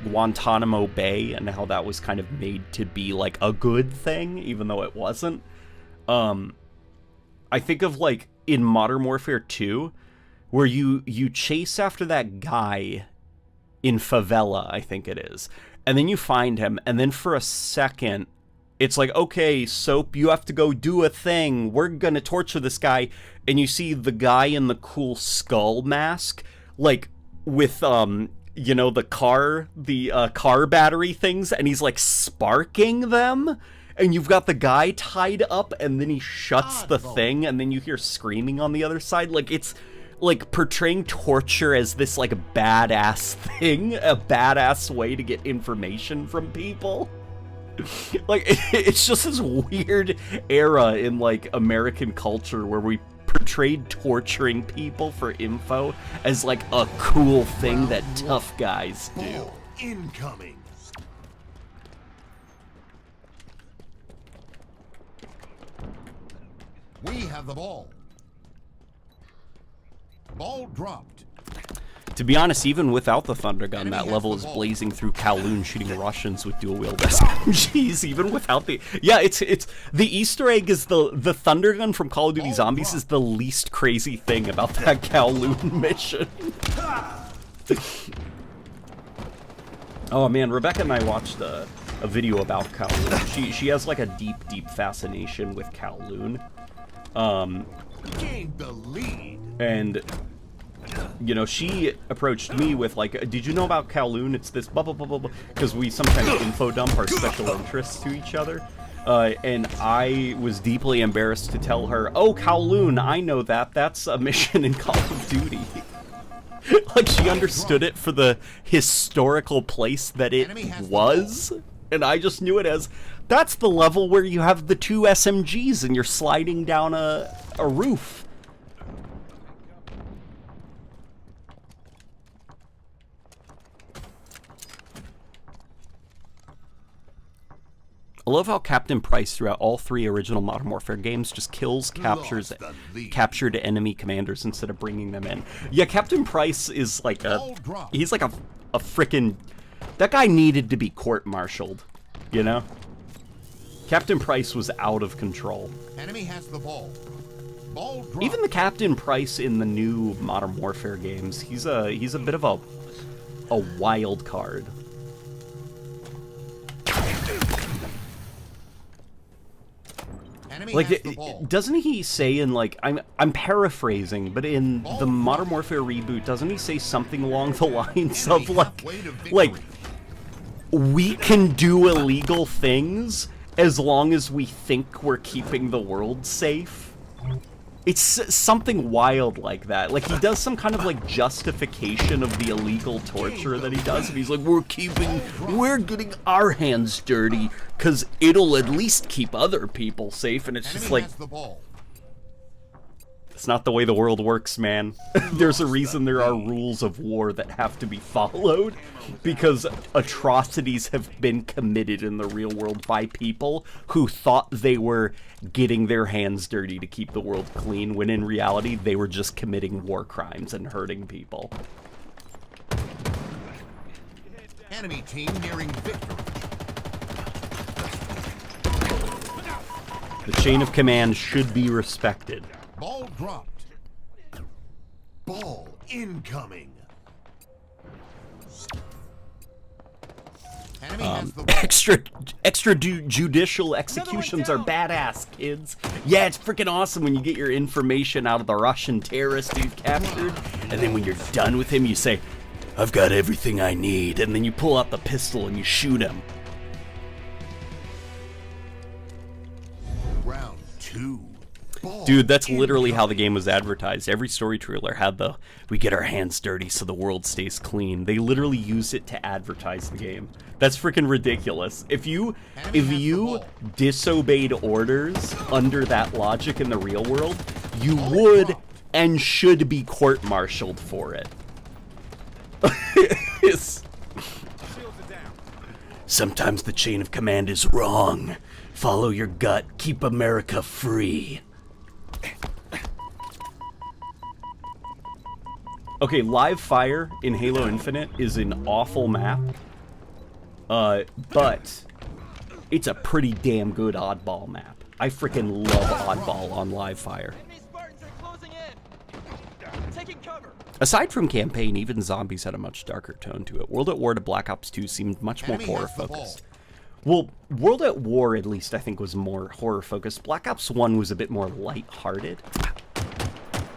Guantanamo Bay and how that was kind of made to be like a good thing even though it wasn't. I think of, like, in Modern Warfare 2, where you chase after that guy in favela, I think it is, and then you find him, and then for a second, it's like, okay, Soap, you have to go do a thing, we're gonna torture this guy, and you see the guy in the cool skull mask, like, with, you know, the car battery things, and he's, like, sparking them, and you've got the guy tied up, and then he shuts the thing, and then you hear screaming on the other side. Like, it's, like, portraying torture as this, like, badass thing, a badass way to get information from people. Like, it's just this weird era in, like, American culture where we portrayed torturing people for info as, like, a cool thing that tough guys do. Incoming. We have the ball. Ball dropped. To be honest, even without the thunder gun, that level is blazing through Kowloon, shooting Russians with dual-wield SMGs. Even without the... Yeah, it's the Easter egg is the thunder gun from Call of Duty Zombies is the least crazy thing about that Kowloon mission. Oh man, Rebecca and I watched a video about Kowloon. She has, like, a deep fascination with Kowloon. Gained the lead. And, you know, she approached me with, like, did you know about Kowloon? It's this blah blah blah blah blah, because we sometimes info dump our special interests to each other. And I was deeply embarrassed to tell her, oh, Kowloon, I know that. That's a mission in Call of Duty. Like, she understood it for the historical place that it was, and I just knew it as, that's the level where you have the 2 SMGs and you're sliding down a roof. I love how Captain Price throughout all 3 original Modern Warfare games just kills, captures, Lost the lead. captured enemy commanders instead of bringing them in. Yeah, Captain Price is like Ball dropped. he's like a frickin', that guy needed to be court-martialed, you know? Captain Price was out of control. Enemy has the ball. Ball dropped. Even the Captain Price in the new Modern Warfare games, he's a bit of a wild card. Enemy Like, has the ball. doesn't he say in, like, I'm paraphrasing, but in the Modern Warfare reboot, doesn't he say something along the lines of, like, we can do illegal things as long as we think we're keeping the world safe? It's something wild like that. Like, he does some kind of, like, justification of the illegal torture that he does, and he's like, we're getting our hands dirty, because it'll at least keep other people safe, and it's just Enemy like, has the ball. it's not the way the world works, man. There's a reason there are rules of war that have to be followed, because atrocities have been committed in the real world by people who thought they were getting their hands dirty to keep the world clean, when in reality they were just committing war crimes and hurting people. Enemy team nearing victory. The chain of command should be respected. Ball dropped. Ball incoming. Enemy has the ball. Extrajudicial executions are badass, kids. Yeah, it's freaking awesome when you get your information out of the Russian terrorist you've captured, and then when you're done with him, you say, I've got everything I need, and then you pull out the pistol and you shoot him. Round 2. Ball Dude, that's literally how the incoming. game was advertised. Every story trailer had the, we get our hands dirty so the world stays clean. They literally use it to advertise the game. That's freaking ridiculous. If you disobeyed orders under that logic in the real world, you would and should be court-martialed for it. Sometimes the chain of command is wrong. Follow your gut. Keep America free. Okay, Live Fire in Halo Infinite is an awful map. But it's a pretty damn good oddball map. I freaking love oddball on Live Fire. Enemy Spartans are closing in. Taking cover. Aside from campaign, even zombies had a much darker tone to it. World at War to Black Ops 2 seemed much more Enemy has the horror-focused. Well, World at War, at least, I think, was more horror-focused. Black Ops 1 was a bit more light-hearted.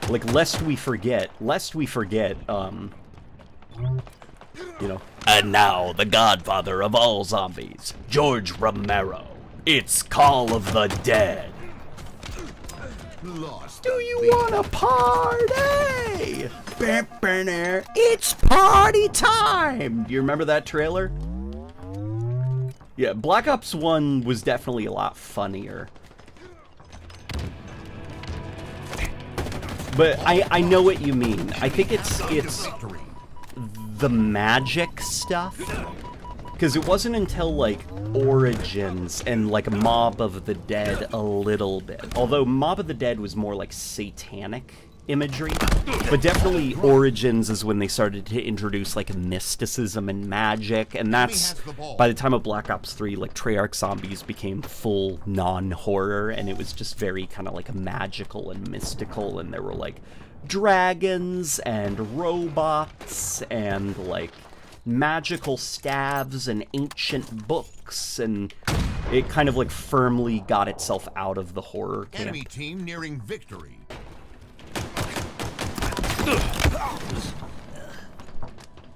Like, lest we forget, you know. And now, the godfather of all zombies, George Romero. It's Call of the Dead. Lost. Do you wanna party? It's party time! Do you remember that trailer? Yeah, Black Ops 1 was definitely a lot funnier. But I know what you mean. I think it's Victory. the magic stuff. Because it wasn't until, like, Origins and, like, Mob of the Dead a little bit. Although Mob of the Dead was more, like, satanic imagery. But definitely Origins is when they started to introduce, like, mysticism and magic. And that's, by the time of Black Ops 3, like, Treyarch zombies became full non-horror. And it was just very kind of, like, magical and mystical. And there were, like, dragons and robots and, like, magical staves and ancient books, and it kind of like firmly got itself out of the horror camp. Enemy team nearing victory.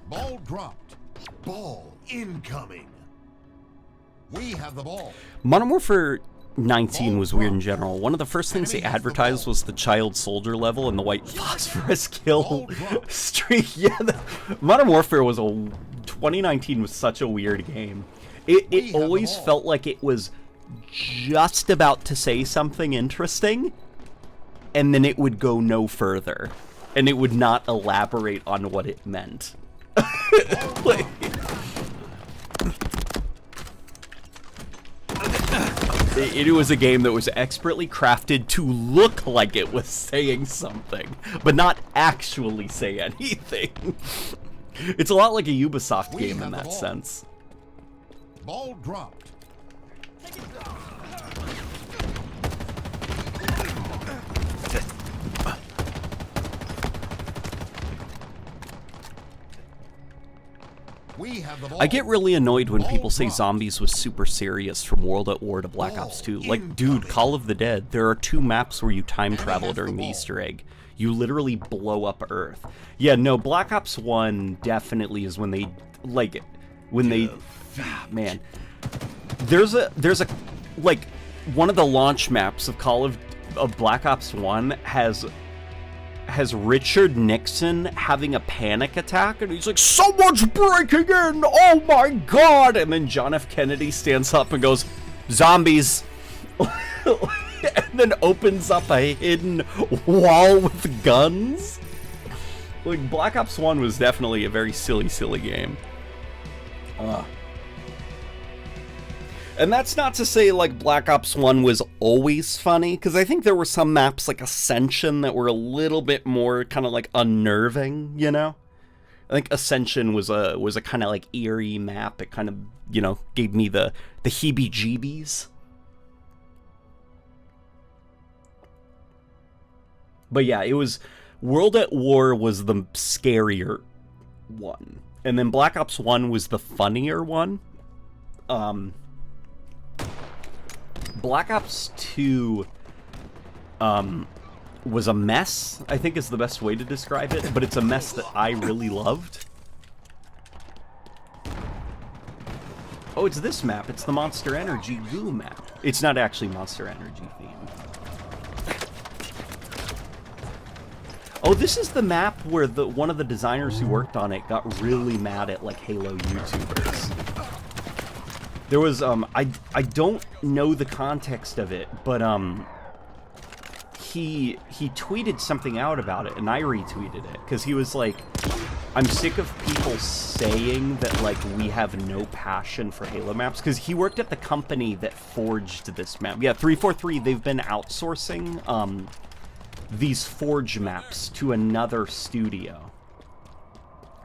Ball dropped. Ball incoming. We have the ball. Modern Warfare 19 was weird in general. One of the first things they advertised was the child soldier level and the white phosphorus kill streak. Yeah, Modern Warfare was 2019 was such a weird game. It always felt like it was just about to say something interesting, and then it would go no further, and it would not elaborate on what it meant. Like, It was a game that was expertly crafted to look like it was saying something, but not actually say anything. It's a lot like a Ubisoft game in that sense. Ball dropped. We have the ball. I get really annoyed when people say Zombies was super serious from World at War to Black Ops 2. Like, dude, Call of the Dead, there are 2 maps where you time travel during the Easter egg. You literally blow up Earth. Yeah, no, Black Ops 1 definitely is when they, like, man. There's a, like, one of the launch maps of Black Ops 1 has Richard Nixon having a panic attack, and he's like, someone's breaking in, oh my god, and then John F. Kennedy stands up and goes, zombies, and then opens up a hidden wall with guns. Like, Black Ops 1 was definitely a very silly game. And that's not to say, like, Black Ops 1 was always funny, because I think there were some maps, like Ascension, that were a little bit more kind of, like, unnerving, you know? I think Ascension was a kind of, like, eerie map. It kind of, you know, gave me the heebie-jeebies. But yeah, it was... World at War was the scarier one. And then Black Ops 1 was the funnier one. Black Ops 2 was a mess, I think is the best way to describe it, but it's a mess that I really loved. Oh, it's this map. It's the Monster Energy Goo map. It's not actually Monster Energy themed. Oh, this is the map where one of the designers who worked on it got really mad at, like, Halo YouTubers. There was, I don't know the context of it, but, he tweeted something out about it, and I retweeted it, because he was like, I'm sick of people saying that, like, we have no passion for Halo maps, because he worked at the company that forged this map. Yeah, 343, they've been outsourcing, these Forge maps to another studio,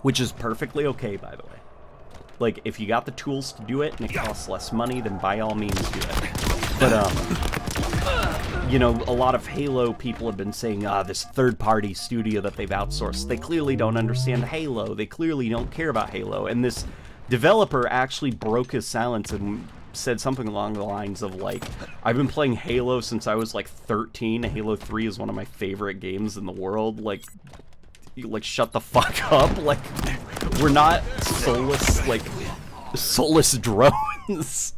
which is perfectly okay, by the way. Like, if you got the tools to do it and it costs less money, then by all means do it. But, you know, a lot of Halo people have been saying, this third-party studio that they've outsourced, they clearly don't understand Halo, they clearly don't care about Halo, and this developer actually broke his silence and said something along the lines of, like, I've been playing Halo since I was, like, 13, Halo 3 is one of my favorite games in the world, like, shut the fuck up, like, we're not soulless drones.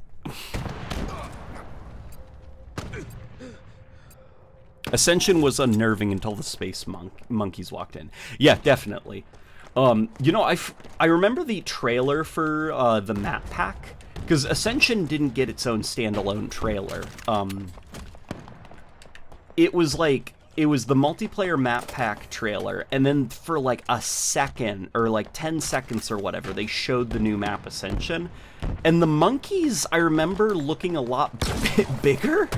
Ascension was unnerving until the space monkeys walked in. Yeah, definitely. You know, I remember the trailer for the map pack, because Ascension didn't get its own standalone trailer. It was the multiplayer map pack trailer, and then for like a second, or like 10 seconds or whatever, they showed the new map Ascension. And the monkeys, I remember looking a lot bigger,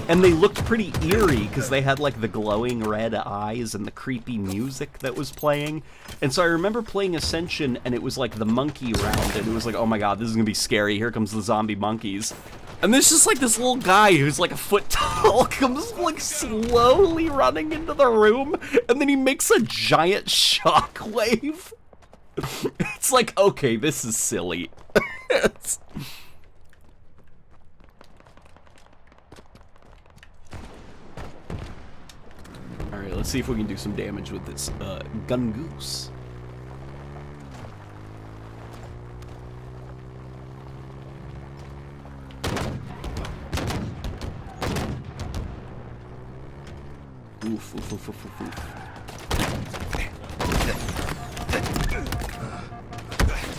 and they looked pretty eerie, because they had like the glowing red eyes and the creepy music that was playing. And so I remember playing Ascension, and it was like the monkey round, and it was like, oh my god, this is gonna be scary, here comes the zombie monkeys. And there's just like this little guy who's like a foot tall comes like slowly running into the room, and then he makes a giant shockwave. It's like, okay, this is silly. Alright, let's see if we can do some damage with this Gungoose. Oof, oof, oof, oof, oof, oof.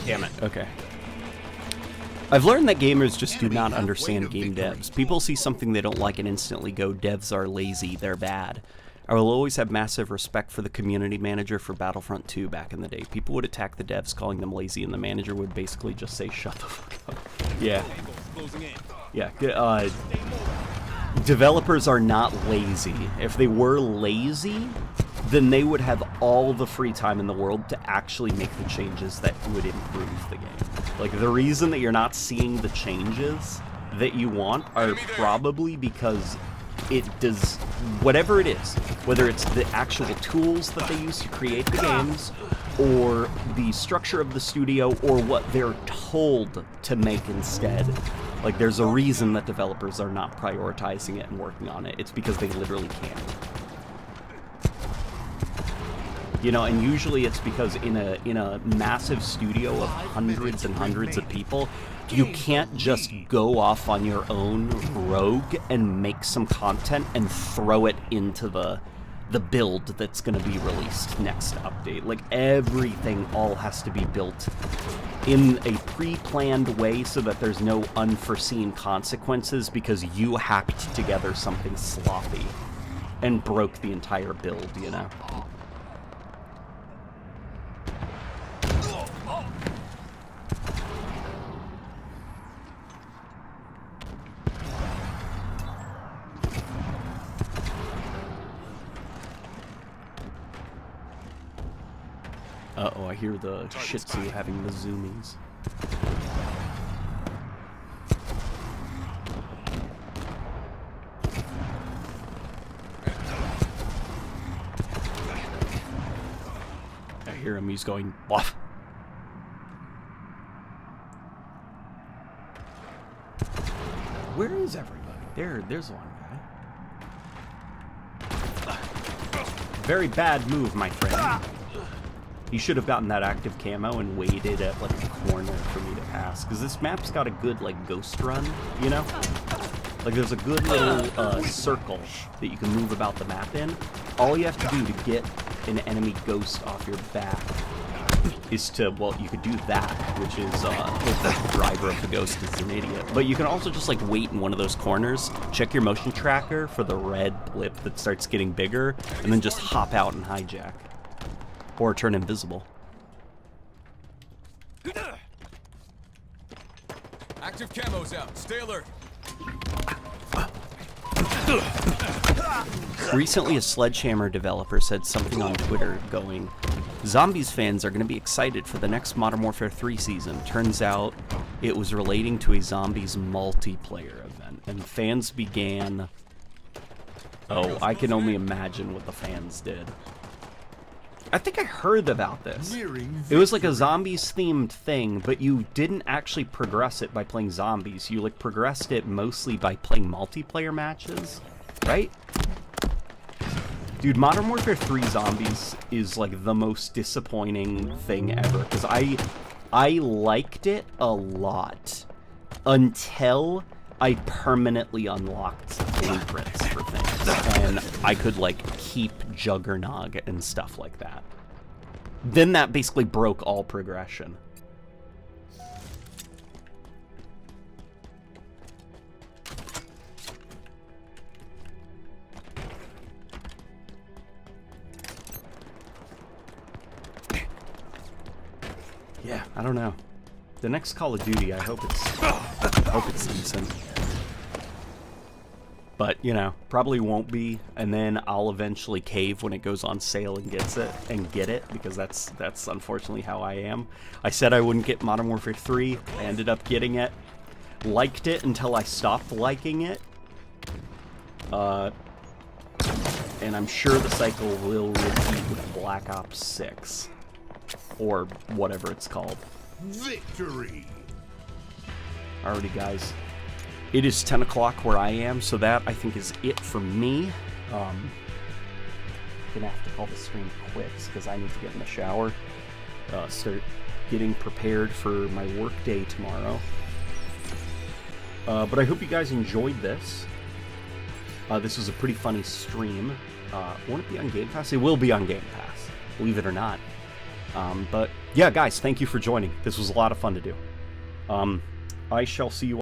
Damn it, okay. I've learned that gamers just do not understand game devs. People see something they don't like and instantly go, devs are lazy, they're bad. I will always have massive respect for the community manager for Battlefront 2 back in the day. People would attack the devs calling them lazy, and the manager would basically just say, shut the fuck up. Yeah. Yeah, developers are not lazy. If they were lazy, then they would have all the free time in the world to actually make the changes that would improve the game. Like, the reason that you're not seeing the changes that you want are probably because it does whatever it is, whether it's the actual tools that they use to create the games, or the structure of the studio, or what they're told to make instead. Like, there's a reason that developers are not prioritizing it and working on it. It's because they literally can't. You know, and usually it's because in a massive studio of hundreds and hundreds of people, you can't just go off on your own rogue and make some content and throw it into the build that's going to be released next update. Like, everything all has to be built in a pre-planned way so that there's no unforeseen consequences because you hacked together something sloppy and broke the entire build, you know? Uh-oh, I hear the Shih Tzu having the zoomies. I hear him, he's going, "Waff." Where is everybody? There's one guy. Very bad move, my friend. You should have gotten that active camo and waited at, like, a corner for me to pass. Because this map's got a good, like, ghost run, you know? Like, there's a good little circle that you can move about the map in. All you have to do to get an enemy ghost off your back is to, well, you could do that, which is, the driver of the ghost is an idiot. But you can also just, like, wait in one of those corners, check your motion tracker for the red blip that starts getting bigger, and then just hop out and hijack. Or turn invisible. Active camo's out. Stay alert. Recently, a Sledgehammer developer said something on Twitter going, "Zombies fans are going to be excited for the next Modern Warfare 3 season." Turns out it was relating to a Zombies multiplayer event, and fans began... Oh, I can only imagine what the fans did. I think I heard about this. It was like a zombies-themed thing, but you didn't actually progress it by playing zombies. You, like, progressed it mostly by playing multiplayer matches, right? Dude, Modern Warfare 3 Zombies is, like, the most disappointing thing ever, because I liked it a lot until I permanently unlocked blueprints for things, and I could, like, keep Juggernog and stuff like that. Then that basically broke all progression. Yeah, I don't know. The next Call of Duty, I hope it's decent. But, you know, probably won't be, and then I'll eventually cave when it goes on sale and get it, because that's unfortunately how I am. I said I wouldn't get Modern Warfare 3, I ended up getting it. Liked it until I stopped liking it. And I'm sure the cycle will repeat with Black Ops 6. Or whatever it's called. Victory! Alrighty, guys. It is 10 o'clock where I am, so that, I think, is it for me. Gonna have to call the stream quits, because I need to get in the shower. Start getting prepared for my work day tomorrow. But I hope you guys enjoyed this. This was a pretty funny stream. Won't it be on Game Pass? It will be on Game Pass, believe it or not. But, yeah, guys, thank you for joining. This was a lot of fun to do. I shall see you